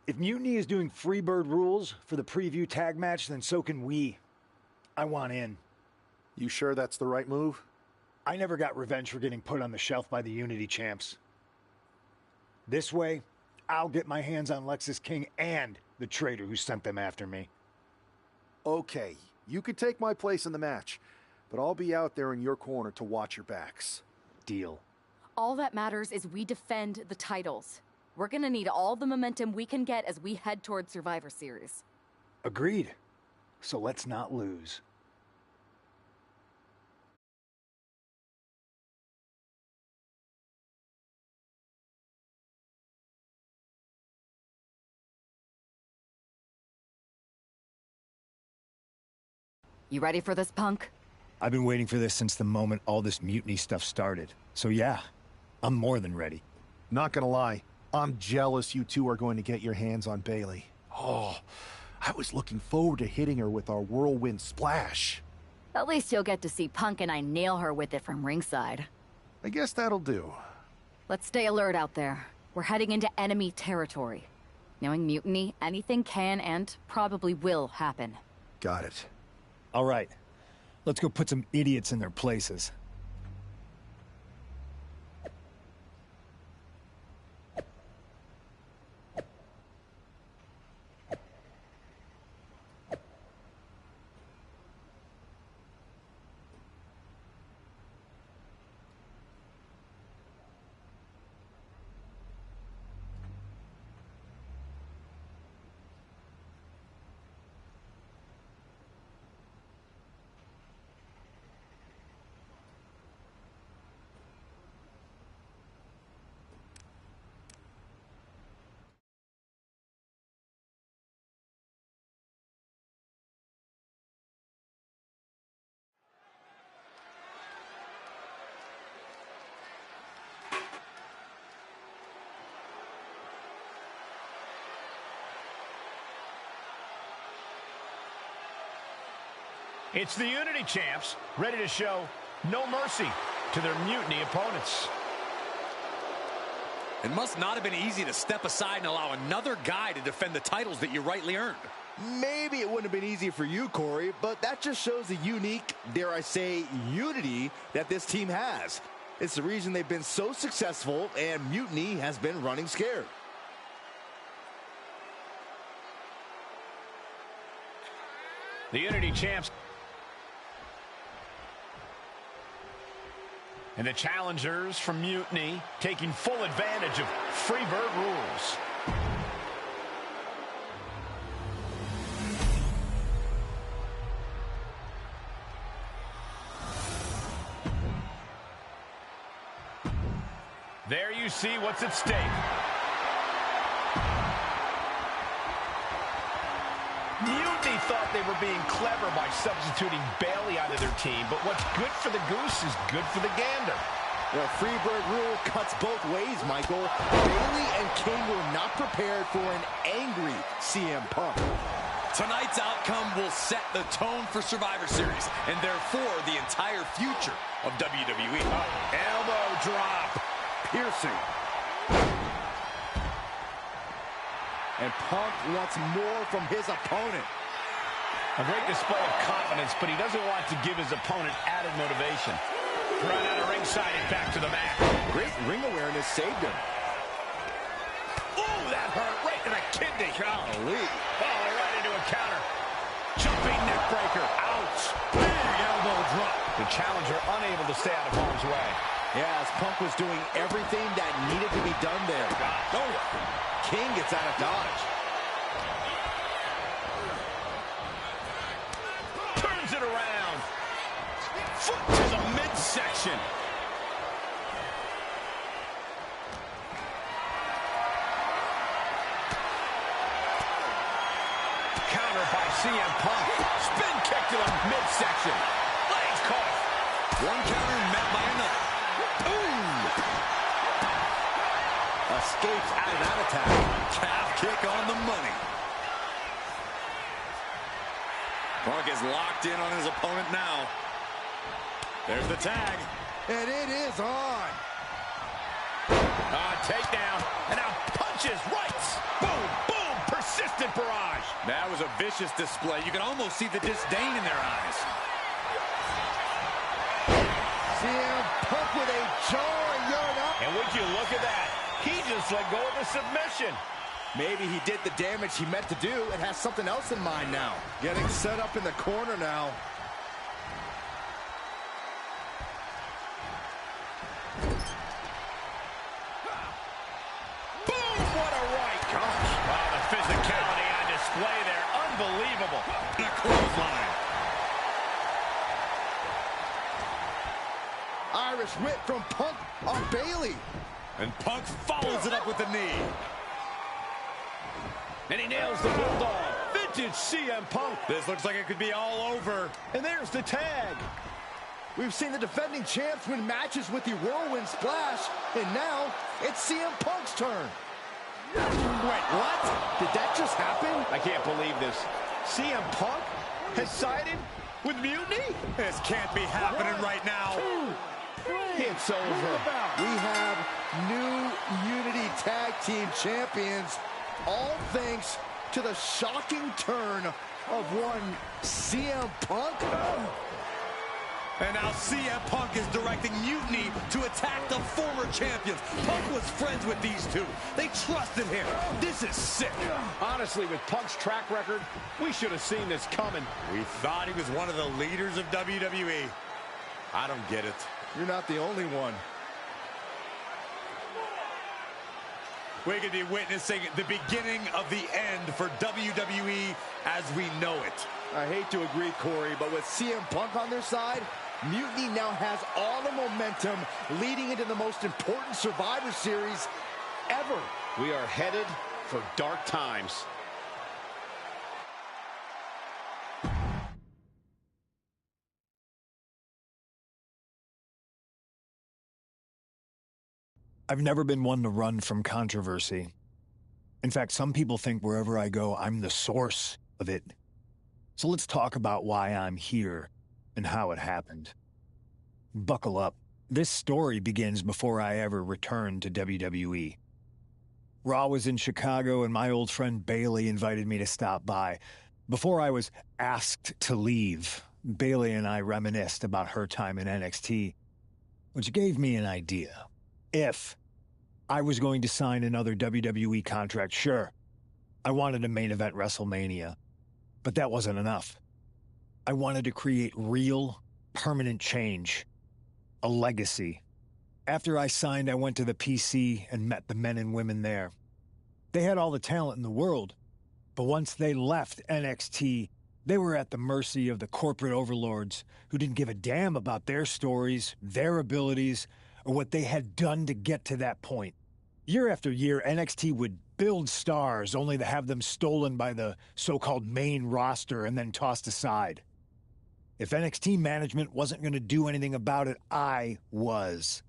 K: If Mutiny is doing Freebird rules for the preview tag match, then so can we. I want in.
F: You sure that's the right move?
K: I never got revenge for getting put on the shelf by the Unity champs. This way, I'll get my hands on Lexus King and the traitor who sent them after me.
F: Okay, you could take my place in the match, but I'll be out there in your corner to watch your backs.
K: Deal.
Q: All that matters is we defend the titles. We're gonna need all the momentum we can get as we head toward Survivor Series.
K: Agreed. So let's not lose.
Q: You ready for this, Punk?
K: I've been waiting for this since the moment all this Mutiny stuff started. So yeah, I'm more than ready.
F: Not gonna lie, I'm jealous you two are going to get your hands on Bayley. Oh, I was looking forward to hitting her with our whirlwind splash.
Q: At least you'll get to see Punk and I nail her with it from ringside.
F: I guess that'll do.
Q: Let's stay alert out there. We're heading into enemy territory. Knowing Mutiny, anything can and probably will happen.
F: Got it.
K: All right, let's go put some idiots in their places.
B: It's the Unity champs, ready to show no mercy to their Mutiny opponents.
N: It must not have been easy to step aside and allow another guy to defend the titles that you rightly earned.
H: Maybe it wouldn't have been easy for you, Corey, but that just shows the unique, dare I say, unity that this team has. It's the reason they've been so successful, and Mutiny has been running scared.
B: The Unity champs and the challengers from Mutiny taking full advantage of Freebird rules. There you see what's at stake. Mutiny thought they were being clever by substituting Bayley out of their team, but what's good for the goose is good for the gander.
H: The Freebird rule cuts both ways, Michael. Bayley and King were not prepared for an angry CM Punk.
N: Tonight's outcome will set the tone for Survivor Series, and therefore the entire future of WWE.
B: Elbow drop.
H: Piercing. And Punk wants more from his opponent.
B: A great display of confidence, but he doesn't want to give his opponent added motivation. Run out of ringside and back to the mat.
H: Great ring awareness saved him.
B: Ooh, that hurt right to the kidney. Golly. Oh, right into a counter. Jumping neck breaker. Ouch. Big elbow drop. The challenger unable to stay out of harm's way.
H: Yeah, as Punk was doing everything that needed to be done there. Oh, King gets out of dodge.
B: Turns it around. Foot to the midsection. Counter by CM Punk. Spin kick to the midsection. Legs caught.
H: One counter met by another. Ooh! Escapes out of that attack.
N: Calf kick on the money. Punk is locked in on his opponent now. There's the tag.
H: And it is on.
B: Takedown. And now punches, rights. Boom, boom. Persistent barrage.
N: That was a vicious display. You can almost see the disdain in their eyes.
H: CM Punk with a jarring yarn up.
B: And would you look at that? He just let go of the submission.
H: Maybe he did the damage he meant to do and has something else in mind now. Getting set up in the corner now.
B: Boom! What a right. Gosh. Wow, the physicality on display there. Unbelievable.
N: And a clothesline.
H: Irish whip from Punk on Bailey.
N: And Punk follows it up with the knee.
B: And he nails the Bulldog. Vintage CM Punk.
N: This looks like it could be all over.
B: And there's the tag.
H: We've seen the defending champs win matches with the Whirlwind Splash, and now it's CM Punk's turn. Wait, what? Did that just happen?
B: I can't believe this. CM Punk has sided with Mutiny?
N: This can't be happening right now.
B: It's over.
H: We have new Unity Tag Team Champions, all thanks to the shocking turn of one CM Punk.
N: And now CM Punk is directing Mutiny to attack the former champions. Punk was friends with these two. They trusted him. This is sick.
B: Honestly, with Punk's track record, we should have seen this coming.
N: We thought he was one of the leaders of WWE. I don't get it.
H: You're not the only one.
N: We could be witnessing the beginning of the end for WWE as we know it.
H: I hate to agree, Corey, but with CM Punk on their side, Mutiny now has all the momentum leading into the most important Survivor Series ever.
B: We are headed for dark times.
K: I've never been one to run from controversy. In fact, some people think wherever I go, I'm the source of it. So let's talk about why I'm here and how it happened. Buckle up. This story begins before I ever returned to WWE. Raw was in Chicago and my old friend Bailey invited me to stop by. Before I was asked to leave, Bailey and I reminisced about her time in NXT, which gave me an idea. If I was going to sign another WWE contract, sure, I wanted to main event WrestleMania, but that wasn't enough. I wanted to create real, permanent change, a legacy. After I signed, I went to the PC and met the men and women there. They had all the talent in the world, but once they left NXT, they were at the mercy of the corporate overlords who didn't give a damn about their stories, their abilities, or what they had done to get to that point. Year after year, NXT would build stars only to have them stolen by the so-called main roster and then tossed aside. If NXT management wasn't going to do anything about it, I was.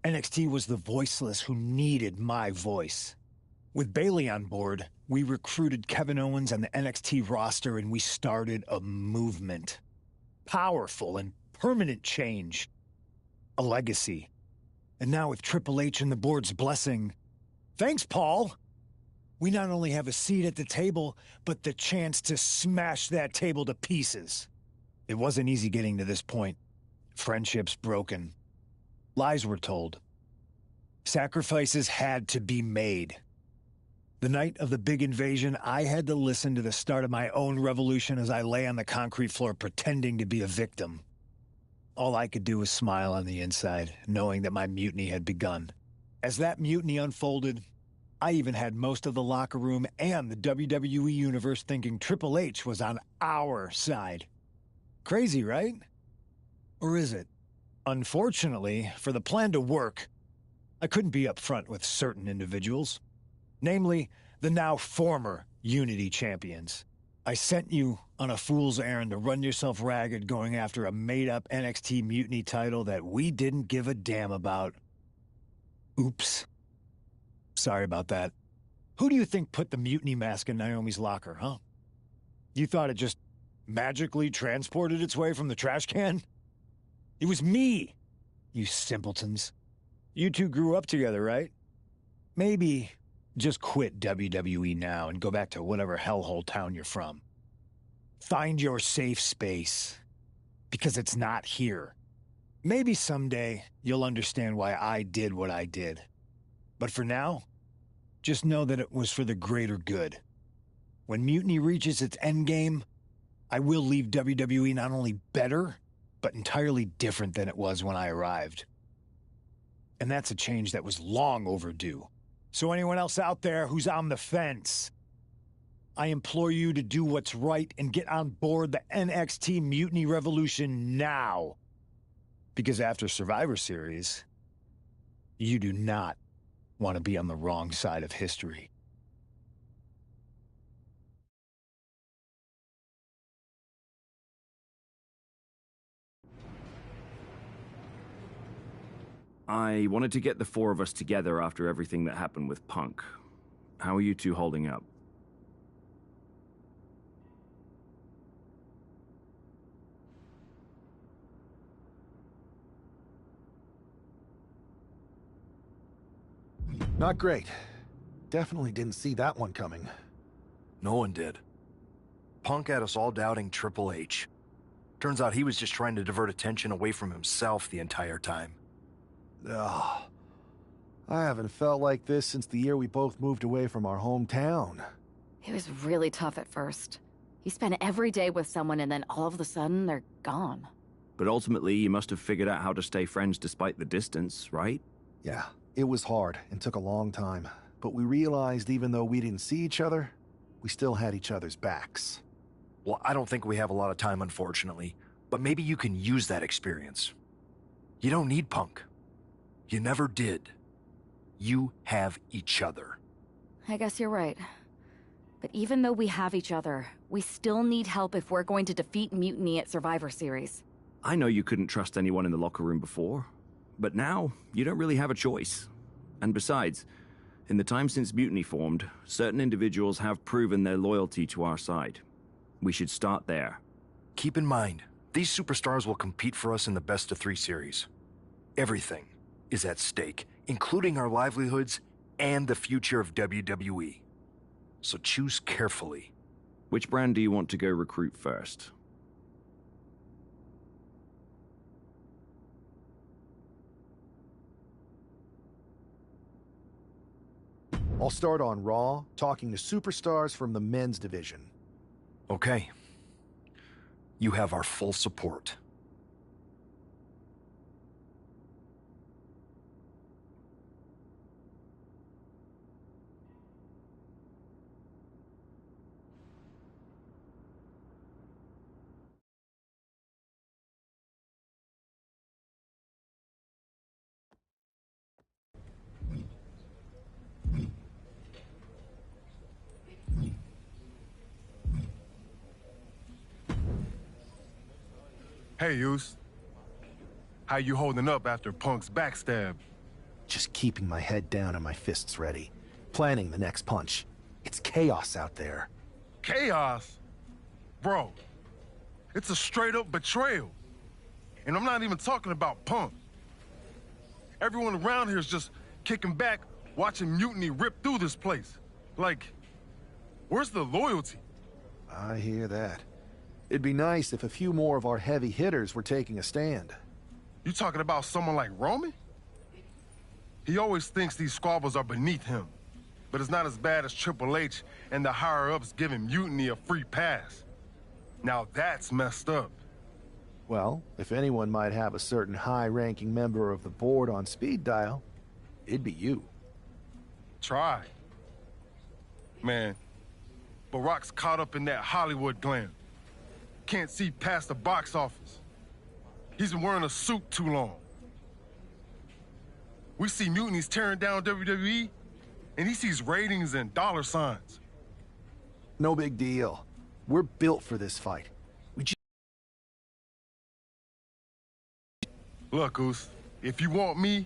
K: NXT was the voiceless who needed my voice. With Bailey on board, we recruited Kevin Owens and the NXT roster and we started a movement. Powerful and permanent change. A legacy. And now with Triple H and the board's blessing, thanks, Paul, we not only have a seat at the table, but the chance to smash that table to pieces. It wasn't easy getting to this point. Friendships broken. Lies were told. Sacrifices had to be made. The night of the big invasion, I had to listen to the start of my own revolution as I lay on the concrete floor pretending to be a victim. All I could do was smile on the inside, knowing that my mutiny had begun. As that mutiny unfolded, I even had most of the locker room and the WWE Universe thinking Triple H was on our side. Crazy, right? Or is it? Unfortunately, for the plan to work, I couldn't be upfront with certain individuals. Namely, the now former Unity champions. I sent you on a fool's errand to run yourself ragged going after a made-up NXT Mutiny title that we didn't give a damn about. Oops. Sorry about that. Who do you think put the Mutiny mask in Naomi's locker, huh? You thought it just magically transported its way from the trash can? It was me, you simpletons. You two grew up together, right? Maybe just quit WWE now and go back to whatever hellhole town you're from. Find your safe space, because it's not here. Maybe someday you'll understand why I did what I did. But for now, just know that it was for the greater good. When Mutiny reaches its endgame, I will leave WWE not only better, but entirely different than it was when I arrived. And that's a change that was long overdue. So anyone else out there who's on the fence, I implore you to do what's right and get on board the NXT Mutiny Revolution now. Because after Survivor Series, you do not want to be on the wrong side of history.
G: I wanted to get the four of us together after everything that happened with Punk. How are you two holding up?
F: Not great. Definitely didn't see that one coming.
J: No one did. Punk had us all doubting Triple H. Turns out he was just trying to divert attention away from himself the entire time.
F: Ugh. I haven't felt like this since the year we both moved away from our hometown.
Q: It was really tough at first. You spend every day with someone and then all of a sudden they're gone.
G: But ultimately, you must have figured out how to stay friends despite the distance, right?
F: Yeah, it was hard and took a long time. But we realized even though we didn't see each other, we still had each other's backs.
J: Well, I don't think we have a lot of time, unfortunately. But maybe you can use that experience. You don't need Punk. You never did. You have each other.
Q: I guess you're right. But even though we have each other, we still need help if we're going to defeat Mutiny at Survivor Series.
G: I know you couldn't trust anyone in the locker room before, but now you don't really have a choice. And besides, in the time since Mutiny formed, certain individuals have proven their loyalty to our side. We should start there.
J: Keep in mind, these superstars will compete for us in the best-of-3 series. Everything is at stake, including our livelihoods and the future of WWE. So choose carefully.
G: Which brand do you want to go recruit first?
F: I'll start on Raw, talking to superstars from the men's division.
J: Okay. You have our full support.
I: Hey, Yus. How you holding up after Punk's backstab?
F: Just keeping my head down and my fists ready. Planning the next punch. It's chaos out there.
I: Chaos? Bro, it's a straight-up betrayal. And I'm not even talking about Punk. Everyone around here is just kicking back, watching Mutiny rip through this place. Like, where's the loyalty?
F: I hear that. It'd be nice if a few more of our heavy hitters were taking a stand.
I: You talking about someone like Roman? He always thinks these squabbles are beneath him. But it's not as bad as Triple H and the higher-ups giving Mutiny a free pass. Now that's messed up.
F: Well, if anyone might have a certain high-ranking member of the board on speed dial, it'd be you.
I: Try. Man, Barack's caught up in that Hollywood glam. Can't see past the box office. He's been wearing a suit too long. We see Mutiny's tearing down WWE, and he sees ratings and dollar signs.
F: No big deal. We're built for this fight.
I: Look, Oos, if you want me,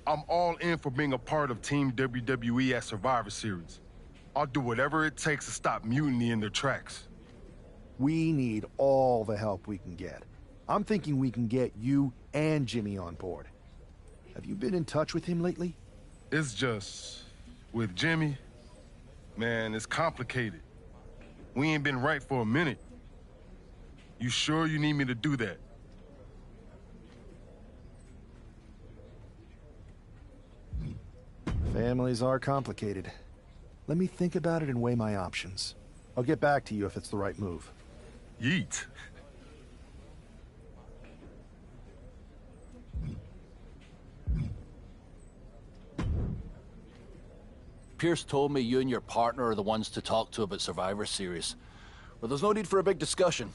I: I'm all in for being a part of Team WWE at Survivor Series. I'll do whatever it takes to stop Mutiny in their tracks.
F: We need all the help we can get. I'm thinking we can get you and Jimmy on board. Have you been in touch with him lately?
I: It's just... with Jimmy, man, it's complicated. We ain't been right for a minute. You sure you need me to do that?
F: Families are complicated. Let me think about it and weigh my options. I'll get back to you if it's the right move.
I: Yeet.
M: Pierce told me you and your partner are the ones to talk to about Survivor Series. Well, there's no need for a big discussion.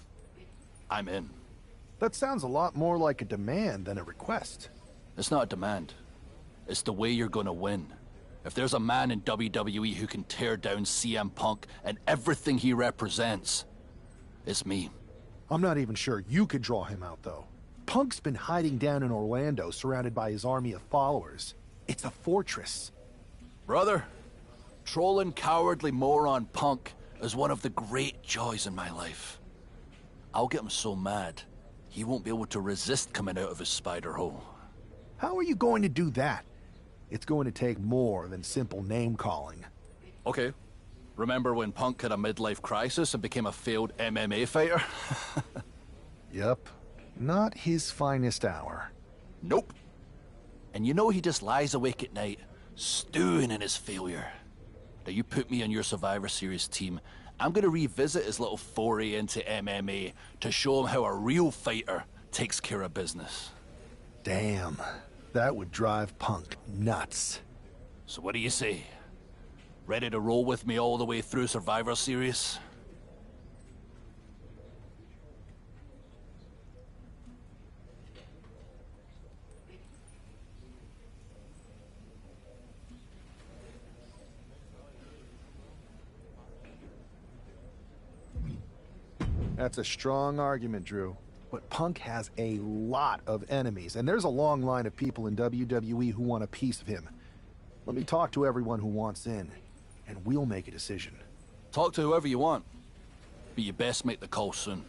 M: I'm in.
F: That sounds a lot more like a demand than a request.
M: It's not a demand. It's the way you're gonna win. If there's a man in WWE who can tear down CM Punk and everything he represents, it's me.
F: I'm not even sure you could draw him out, though. Punk's been hiding down in Orlando, surrounded by his army of followers. It's a fortress.
M: Brother, trolling cowardly moron Punk is one of the great joys in my life. I'll get him so mad, he won't be able to resist coming out of his spider hole.
F: How are you going to do that? It's going to take more than simple name-calling.
M: Okay. Remember when Punk had a midlife crisis and became a failed MMA fighter?
F: Yep. Not his finest hour.
M: Nope. And you know he just lies awake at night, stewing in his failure. Now you put me on your Survivor Series team, I'm gonna revisit his little foray into MMA to show him how a real fighter takes care of business.
F: Damn. That would drive Punk nuts.
M: So what do you say? Ready to roll with me all the way through Survivor Series?
F: That's a strong argument, Drew. But Punk has a lot of enemies, and there's a long line of people in WWE who want a piece of him. Let me talk to everyone who wants in, and we'll make a decision.
M: Talk to whoever you want, but you best make the call soon.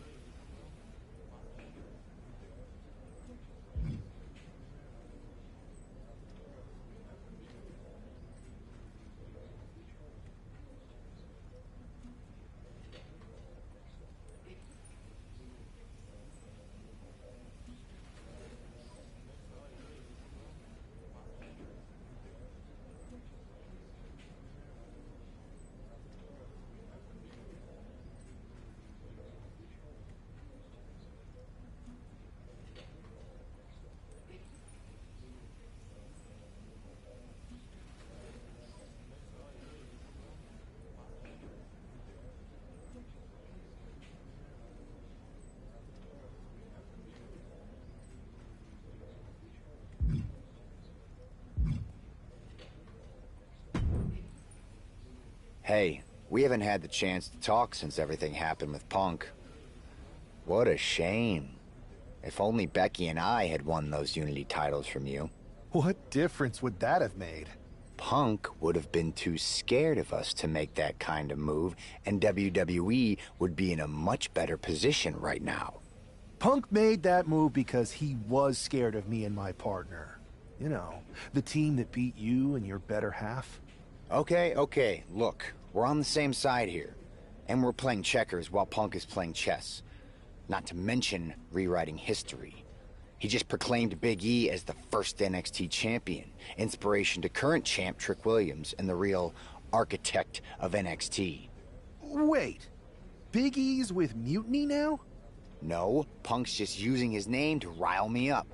V: Hey, we haven't had the chance to talk since everything happened with Punk. What a shame. If only Becky and I had won those Unity titles from you.
F: What difference would that have made?
V: Punk would have been too scared of us to make that kind of move, and WWE would be in a much better position right now.
F: Punk made that move because he was scared of me and my partner. You know, the team that beat you and your better half.
V: Okay, look. We're on the same side here. And we're playing checkers while Punk is playing chess. Not to mention rewriting history. He just proclaimed Big E as the first NXT champion, inspiration to current champ Trick Williams and the real architect of NXT.
F: Wait, Big E's with Mutiny now?
V: No, Punk's just using his name to rile me up.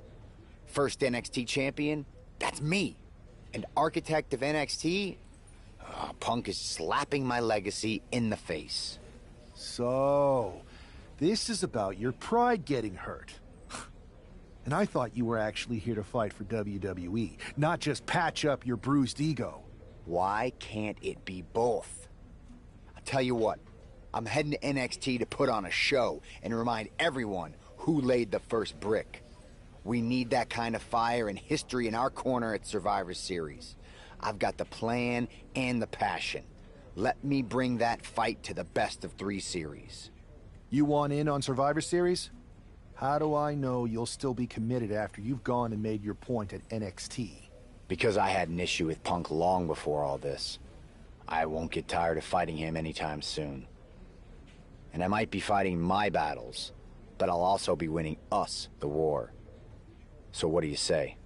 V: First NXT champion? That's me. And architect of NXT? Punk is slapping my legacy in the face.
F: So, this is about your pride getting hurt. And I thought you were actually here to fight for WWE, not just patch up your bruised ego.
V: Why can't it be both? I'll tell you what, I'm heading to NXT to put on a show and remind everyone who laid the first brick. We need that kind of fire and history in our corner at Survivor Series. I've got the plan and the passion. Let me bring that fight to the best of 3 series.
F: You want in on Survivor Series? How do I know you'll still be committed after you've gone and made your point at NXT?
V: Because I had an issue with Punk long before all this. I won't get tired of fighting him anytime soon. And I might be fighting my battles, but I'll also be winning us the war. So what do you say?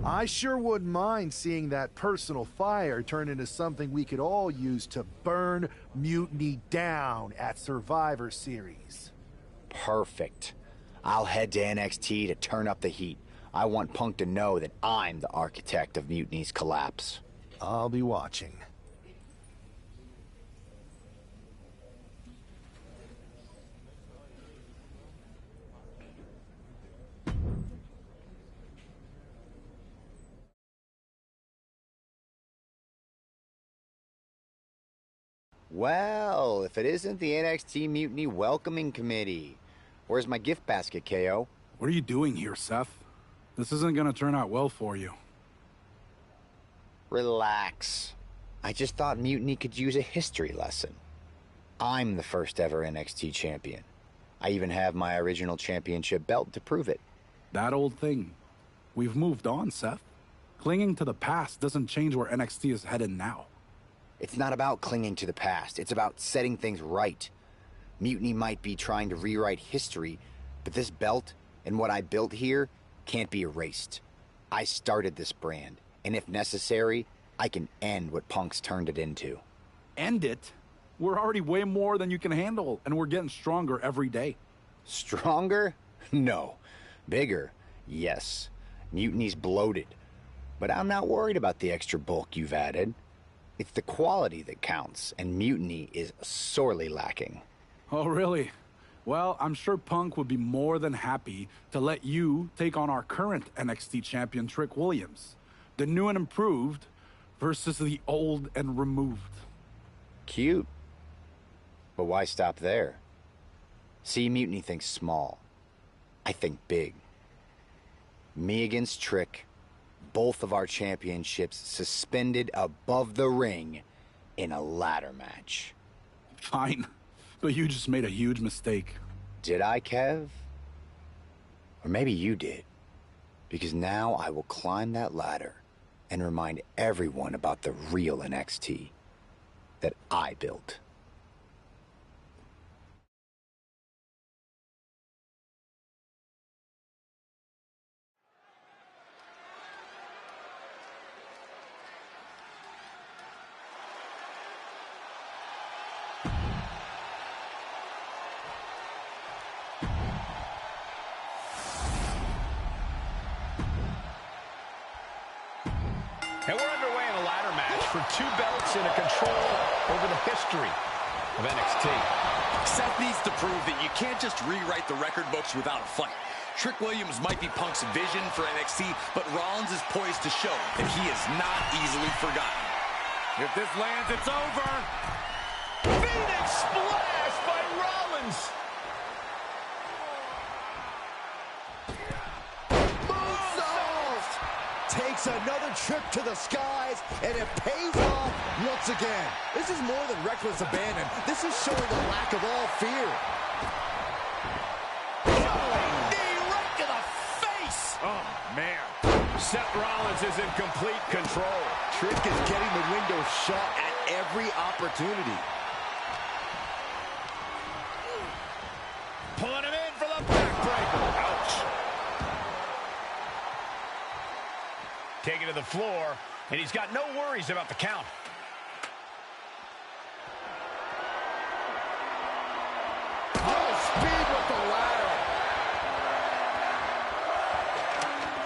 F: I sure wouldn't mind seeing that personal fire turn into something we could all use to burn Mutiny down at Survivor Series.
V: Perfect. I'll head to NXT to turn up the heat. I want Punk to know that I'm the architect of Mutiny's collapse.
F: I'll be watching.
V: Well, if it isn't the NXT Mutiny Welcoming Committee. Where's my gift basket, KO?
P: What are you doing here, Seth? This isn't gonna turn out well for you.
V: Relax. I just thought Mutiny could use a history lesson. I'm the first ever NXT champion. I even have my original championship belt to prove it.
P: That old thing. We've moved on, Seth. Clinging to the past doesn't change where NXT is headed now.
V: It's not about clinging to the past. It's about setting things right. Mutiny might be trying to rewrite history, but this belt and what I built here can't be erased. I started this brand, and if necessary, I can end what Punk's turned it into.
P: End it? We're already way more than you can handle, and we're getting stronger every day.
V: Stronger? No. Bigger? Yes. Mutiny's bloated. But I'm not worried about the extra bulk you've added. It's the quality that counts, and Mutiny is sorely lacking.
P: Oh, really? Well, I'm sure Punk would be more than happy to let you take on our current NXT champion, Trick Williams. The new and improved versus the old and removed.
V: Cute. But why stop there? See, Mutiny thinks small. I think big. Me against Trick. Both of our championships suspended above the ring in a ladder match.
P: Fine, but you just made a huge mistake.
V: Did I, Kev? Or maybe you did. Because now I will climb that ladder and remind everyone about the real NXT that I built.
B: And we're underway in a ladder match for 2 belts and a control over the history of NXT.
N: Seth needs to prove that you can't just rewrite the record books without a fight. Trick Williams might be Punk's vision for NXT, but Rollins is poised to show that he is not easily forgotten.
C: If this lands, it's over.
B: Phoenix splash by Rollins.
H: Takes another trip to the skies, and it pays off once again. This is more than reckless abandon. This is showing a lack of all fear.
B: Knee right to the face.
C: Oh, man.
B: Seth Rollins is in complete control.
H: Trick is getting the window shut at every opportunity.
B: Pulling him in for the backbreaker. Ouch. Taking to the floor, and he's got no worries about the count.
H: Full speed with the ladder.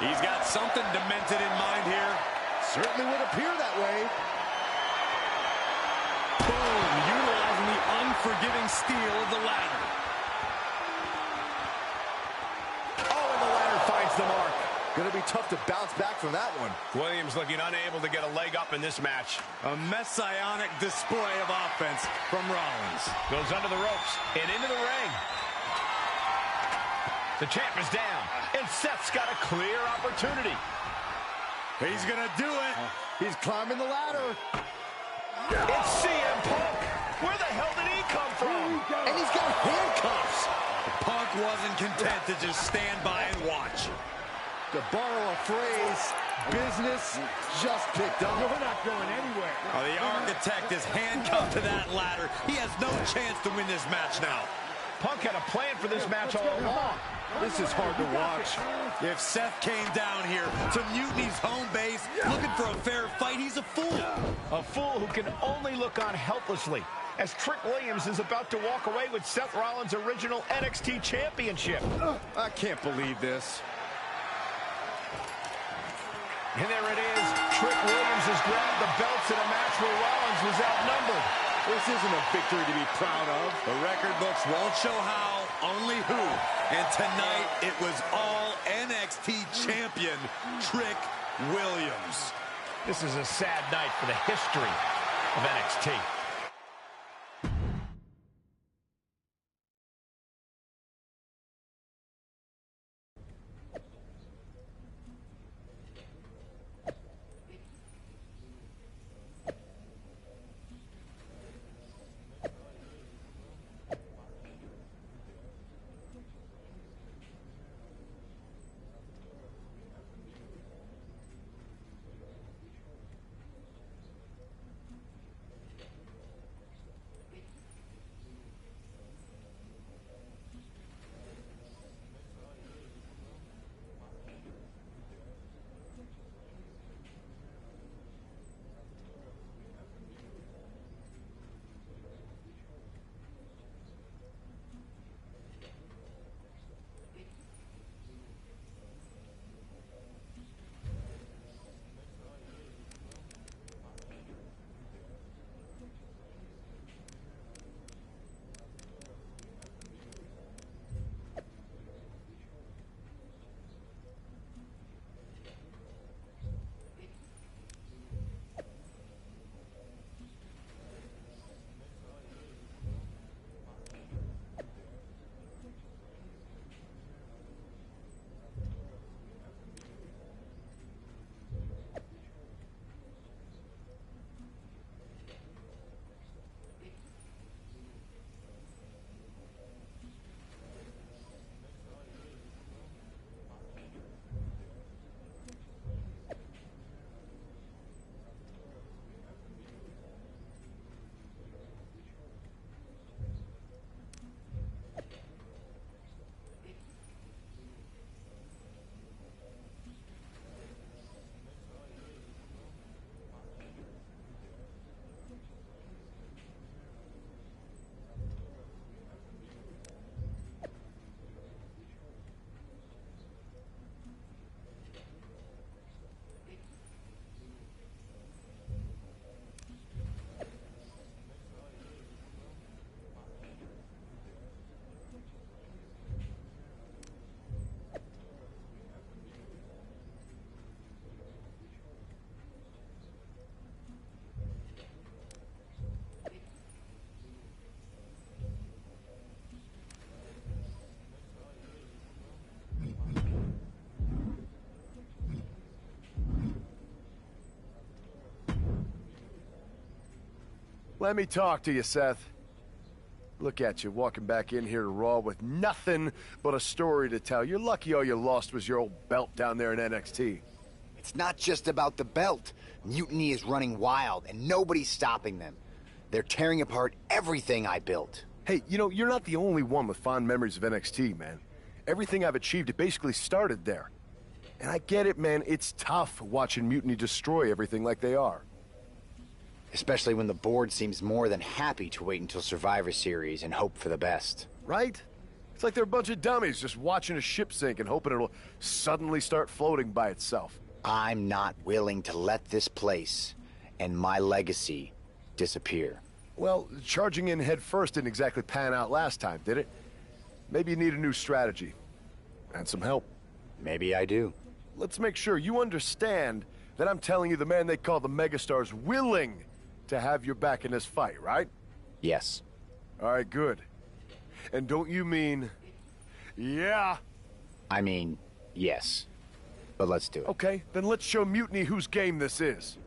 N: He's got something demented in mind here.
H: Certainly would appear that way.
N: Boom, utilizing the unforgiving steel of the ladder.
H: Oh, and the ladder finds the mark. Gonna be tough to bounce back from that one.
B: Williams looking unable to get a leg up in this match.
N: A messianic display of offense from Rollins.
B: Goes under the ropes and into the ring. The champ is down, and Seth's got a clear opportunity.
H: He's gonna do it. He's climbing the ladder.
B: It's CM Punk. Where the hell did he come from?
H: And he's got handcuffs.
N: Punk wasn't content to just stand by and watch.
H: To borrow a phrase, business just picked up.
C: We're not going anywhere.
N: Oh, the architect is handcuffed to that ladder. He has no chance to win this match now.
B: Punk had a plan for this match all along.
H: This is hard to watch.
N: If Seth came down here to Mutiny's home base looking for a fair fight, he's a fool.
B: A fool who can only look on helplessly as Trick Williams is about to walk away with Seth Rollins' original NXT championship.
H: I can't believe this.
B: And there it is. Trick Williams has grabbed the belts in a match where Rollins was outnumbered.
H: This isn't a victory to be proud of.
N: The record books won't show how, only who. And tonight, it was all NXT champion Trick Williams.
B: This is a sad night for the history of NXT.
J: Let me talk to you, Seth. Look at you, walking back in here to Raw with nothing but a story to tell. You're lucky all you lost was your old belt down there in NXT.
V: It's not just about the belt. Mutiny is running wild, and nobody's stopping them. They're tearing apart everything I built.
J: Hey, you know, you're not the only one with fond memories of NXT, man. Everything I've achieved, it basically started there. And I get it, man. It's tough watching Mutiny destroy everything like they are.
V: Especially when the board seems more than happy to wait until Survivor Series and hope for the best.
J: Right? It's like they're a bunch of dummies just watching a ship sink and hoping it'll suddenly start floating by itself.
V: I'm not willing to let this place and my legacy disappear.
J: Well, charging in head first didn't exactly pan out last time, did it? Maybe you need a new strategy. And some help.
V: Maybe I do.
J: Let's make sure you understand that I'm telling you the man they call the Megastar's willing to have your back in this fight, right?
V: Yes.
J: All right, good. And don't you mean, yeah?
V: I mean, yes. But let's do it.
J: Okay, then let's show Mutiny whose game this is.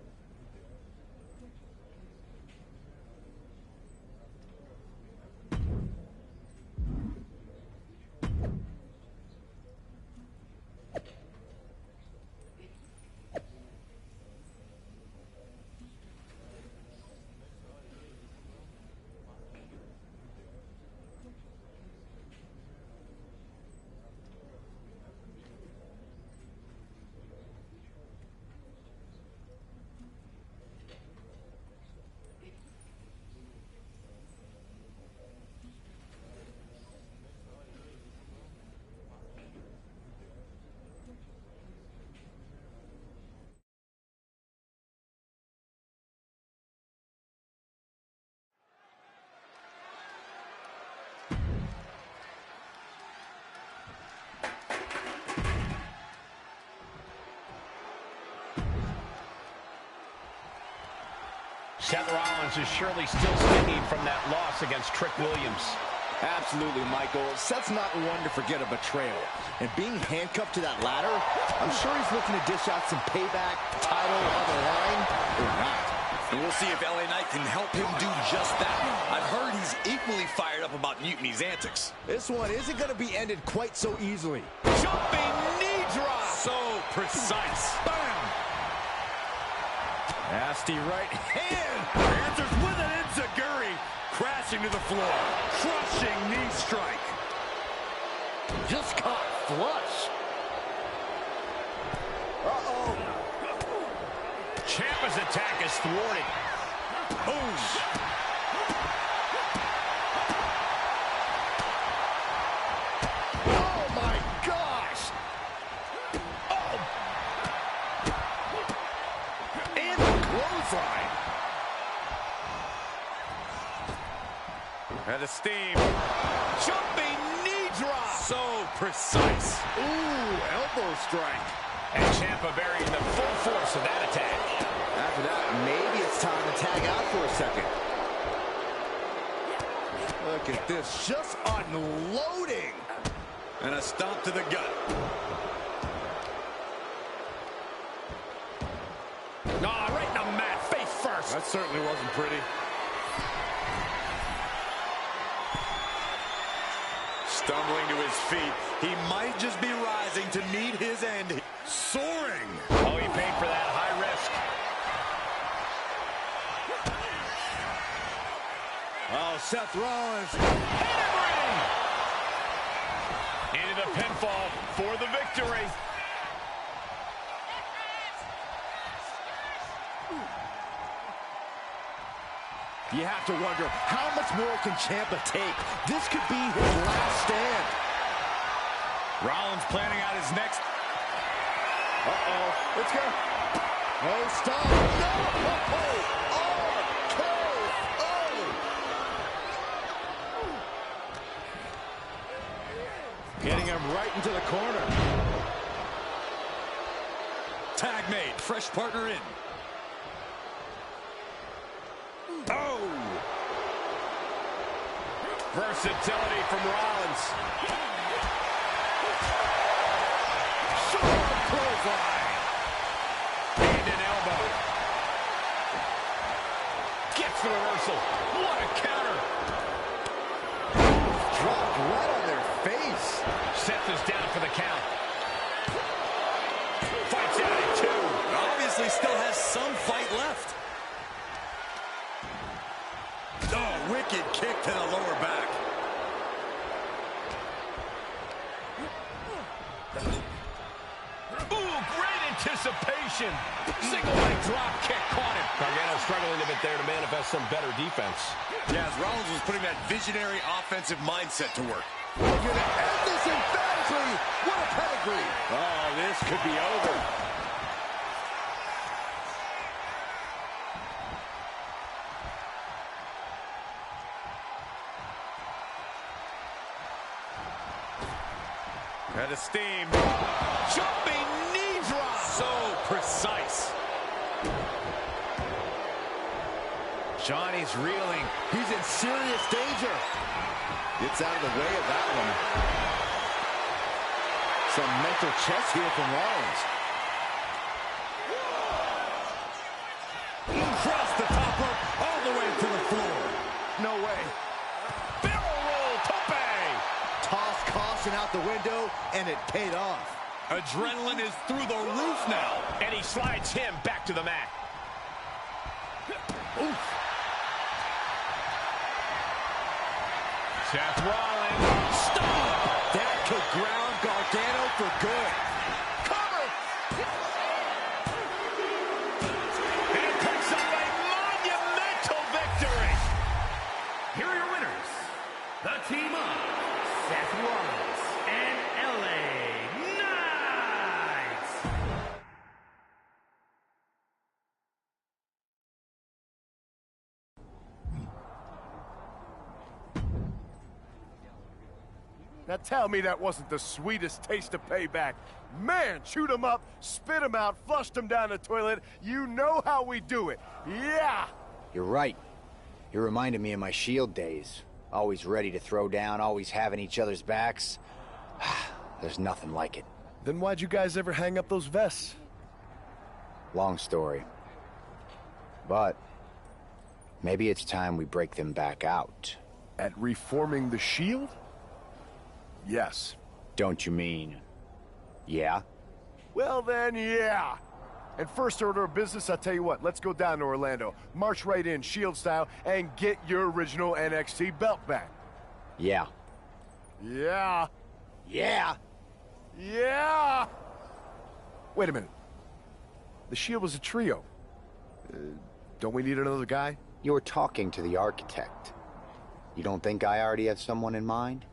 B: Seth Rollins is surely still stinging from that loss against Trick Williams.
H: Absolutely, Michael. Seth's not one to forget a betrayal. And being handcuffed to that ladder, I'm sure he's looking to dish out some payback, title on the line, or not.
N: And we'll see if LA Knight can help him do just that. I've heard he's equally fired up about Mutiny's antics.
H: This one isn't going to be ended quite so easily.
N: Jumping knee drop. So precise.
C: Bam! Nasty right hand. Answers with an enziguri. Crashing to the floor. Crushing knee strike.
H: Just caught flush. Uh-oh.
B: Ciampa's attack is thwarted. Boom.
H: Oh, my gosh. Oh. And the clothesline.
C: And the steam.
N: Jumping knee drop. So precise.
H: Ooh, elbow strike.
B: And Ciampa burying the full force of that attack.
H: After that, maybe it's time to tag out for a second. Look at this, just unloading.
N: And a stomp to the gut.
B: Right in the mat, face first.
C: That certainly wasn't pretty.
N: Stumbling to his feet. He might just be rising to meet his end.
C: Soaring.
B: Oh, he paid for that high risk.
C: Oh, Seth Rollins.
B: Hammering! Into the pinfall for the victory.
H: You have to wonder, how much more can Ciampa take? This could be his last stand.
B: Rollins planning out his next.
H: Uh-oh. Let's go. Oh, stop. No! RKO!
C: Getting him right into the corner.
N: Tag made. Fresh partner in.
C: Oh!
B: Versatility from Rollins.
C: Short clothesline.
B: Hand and elbow. Gets the reversal. What a counter.
H: Dropped right on their face.
B: Seth is down for the count. Fights out at 2.
S: wicked kick to the lower back.
B: Ooh, great anticipation. Single leg drop kick caught him.
R: Gargano struggling a bit there to manifest some better defense.
S: Yeah, as Rollins was putting that visionary offensive mindset to work.
H: We're going to end this emphatically. What a pedigree.
S: Oh, this could be over. Head of steam.
B: Jumping knee drop.
S: So precise.
H: Johnny's reeling. He's in serious danger. Gets out of the way of that one. Some mental chess here from Rollins.
B: Across the top rope, all the way to the floor.
H: No way.
B: Barrel roll, tope.
H: Toss caution out the window, and it paid off.
B: Adrenaline is through the roof now. And he slides him back to the mat. Oof. Seth Rollins. Stop!
H: That could ground Gargano for good.
B: Cover! And it picks up a monumental victory.
L: Here are your winners, the team of Seth Rollins and LA Knights.
I: Now tell me that wasn't the sweetest taste of payback. Man, chewed him up, spit him out, flushed him down the toilet. You know how we do it. Yeah!
V: You're right. You reminded me of my Shield days. Always ready to throw down, always having each other's backs. There's nothing like it.
I: Then why'd you guys ever hang up those vests?
V: Long story. But maybe it's time we break them back out.
I: At reforming the Shield? Yes.
V: Don't you mean, yeah?
I: Well then, yeah. And first order of business, I'll tell you what, let's go down to Orlando, march right in, Shield style, and get your original NXT belt back.
V: Yeah.
I: Yeah.
V: Yeah.
I: Yeah! Wait a minute. The Shield was a trio. Don't we need another guy?
V: You're talking to the architect. You don't think I already have someone in mind?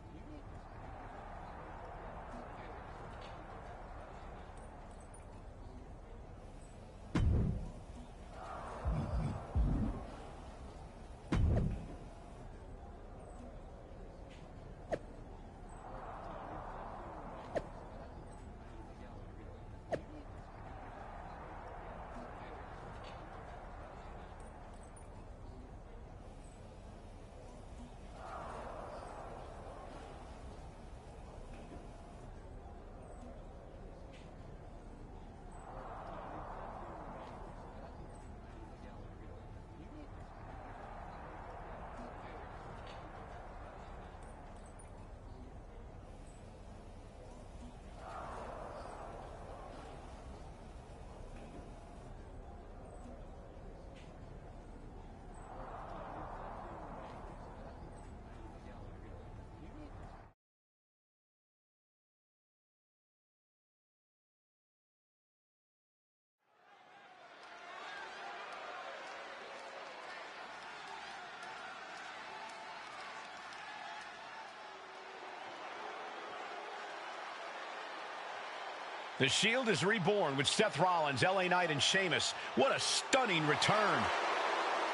B: The Shield is reborn with Seth Rollins, LA Knight, and Sheamus. What a stunning return.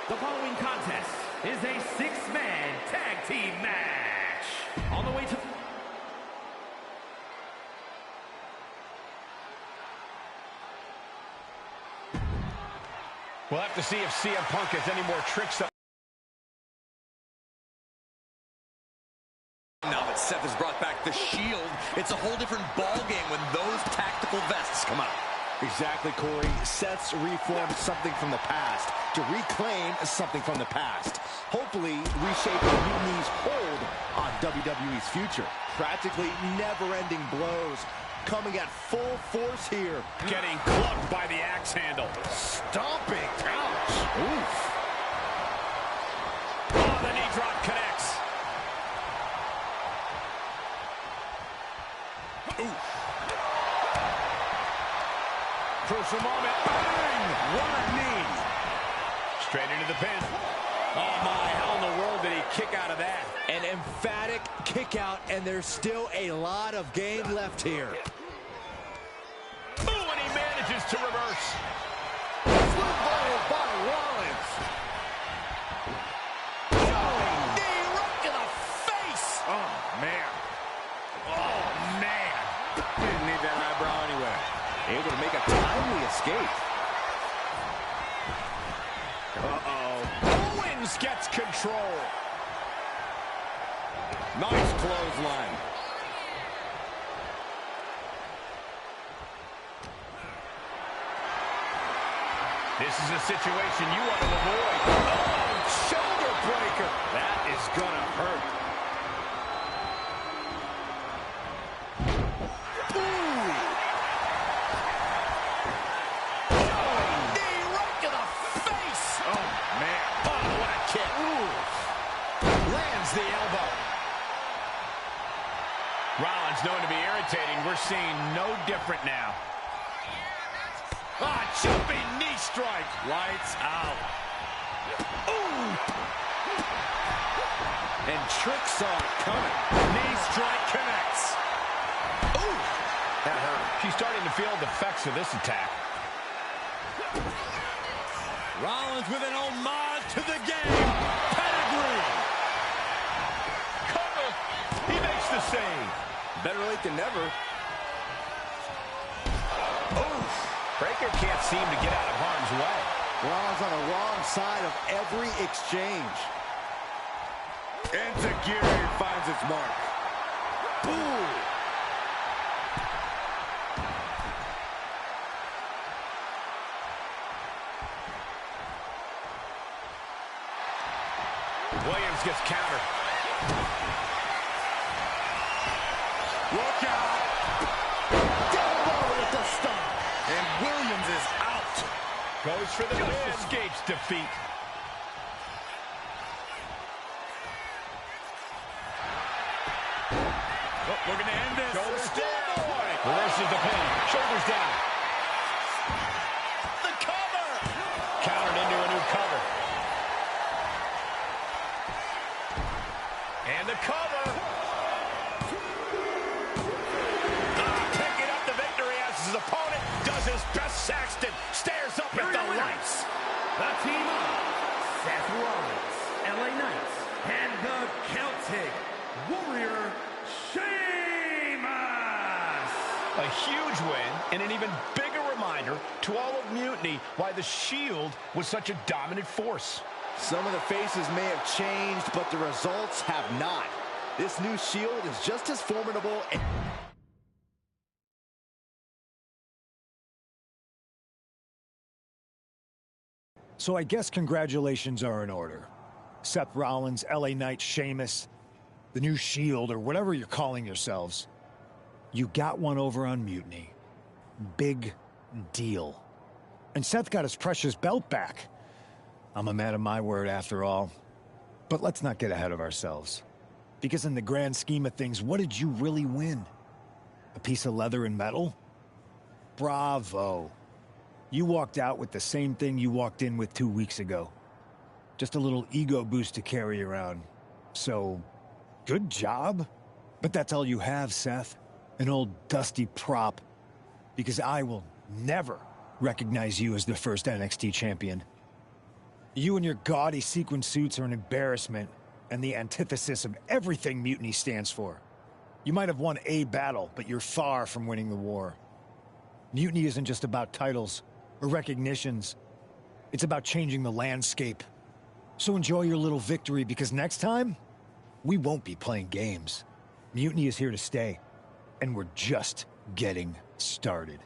L: The following contest is a six-man tag team match. On the way to...
B: We'll have to see if CM Punk has any more tricks up.
S: Now that Seth has brought back the Shield, it's a whole different ballgame when those tactical vests come out.
H: Exactly, Corey. Seth's reformed something from the past to reclaim something from the past. Hopefully, reshaping Mutiny's hold on WWE's future. Practically never-ending blows coming at full force here.
B: Getting clubbed by the axe handle.
H: Stomping. Ouch. Oof.
B: Oh, the knee controversial moment. Bang! What a knee. Straight into the pin. Oh, my. How in the world did he kick out of that?
H: An emphatic kick out, and there's still a lot of game left here.
B: Ooh, and he manages to reverse.
H: Football by Rollins.
B: Knee right to the face.
C: Oh, man.
B: Oh, man.
H: Didn't need that eyebrow anyway. Able to make a timely escape.
B: Uh-oh. Owens gets control.
H: Nice clothesline.
B: This is a situation you want to avoid. Oh, shoulder breaker. That is gonna hurt. Ooh. Knee right to the face.
C: Oh, man.
B: Oh, what a kick. Ooh. Lands the elbow. Rollins known to be irritating. We're seeing no different now. Ah, jumping knee strike. Lights out. Ooh.
H: And Trick saw it coming.
B: Knee strike connects. Ooh. That hurt. She's starting to feel the effects of this attack.
H: Rollins with an homage to the game. Pedigree.
B: Cover. He makes the save.
H: Better late than never.
B: Oof. Breaker can't seem to get out of harm's way.
H: Rollins on the wrong side of every exchange. Enziguri finds its mark.
B: Ooh. Williams gets countered.
C: Look out.
H: With the stomp.
C: And Williams is out.
B: Goes for the win. Escapes defeat.
C: Oh, we're going to end this.
B: Shoulders down. Reverses the pin. Shoulders down. The cover. Countered into a new cover. And the cover. Picking up the victory as his opponent does his best. Saxton stares up at the lights.
L: The team of Seth Rollins, LA Knights, and the Celtic Warrior, Sheamus.
B: A huge win and an even bigger reminder to all of Mutiny why the Shield was such a dominant force.
H: Some of the faces may have changed, but the results have not. This new Shield is just as formidable.
K: So I guess congratulations are in order. Seth Rollins, LA Knight, Sheamus, the new Shield, or whatever you're calling yourselves. You got one over on Mutiny. Big deal. And Seth got his precious belt back. I'm a man of my word after all. But let's not get ahead of ourselves. Because in the grand scheme of things, what did you really win? A piece of leather and metal? Bravo. You walked out with the same thing you walked in with 2 weeks ago. Just a little ego boost to carry around. So, good job. But that's all you have, Seth. An old dusty prop. Because I will never recognize you as the first NXT champion. You and your gaudy sequin suits are an embarrassment and the antithesis of everything Mutiny stands for. You might have won a battle, but you're far from winning the war. Mutiny isn't just about titles or recognitions. It's about changing the landscape. So enjoy your little victory, because next time, we won't be playing games. Mutiny is here to stay, and we're just getting started.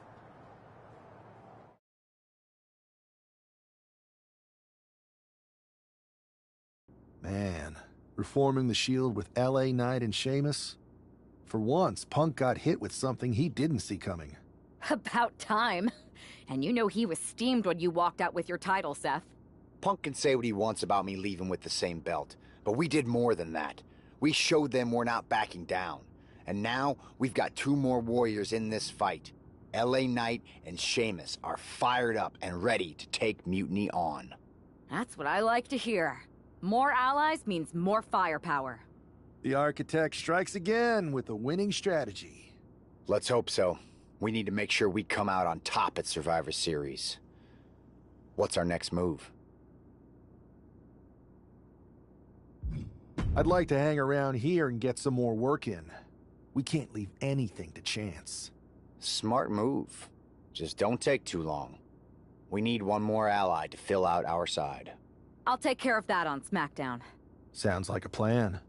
F: Man, reforming the Shield with LA Knight and Sheamus? For once, Punk got hit with something he didn't see coming.
Q: About time. And you know he was steamed when you walked out with your title, Seth.
V: Punk can say what he wants about me leaving with the same belt, but we did more than that. We showed them we're not backing down. And now, we've got 2 more warriors in this fight. LA Knight and Sheamus are fired up and ready to take Mutiny on.
Q: That's what I like to hear. More allies means more firepower.
F: The Architect strikes again with a winning strategy.
V: Let's hope so. We need to make sure we come out on top at Survivor Series. What's our next move?
F: I'd like to hang around here and get some more work in. We can't leave anything to chance.
V: Smart move. Just don't take too long. We need one more ally to fill out our side.
Q: I'll take care of that on SmackDown.
F: Sounds like a plan.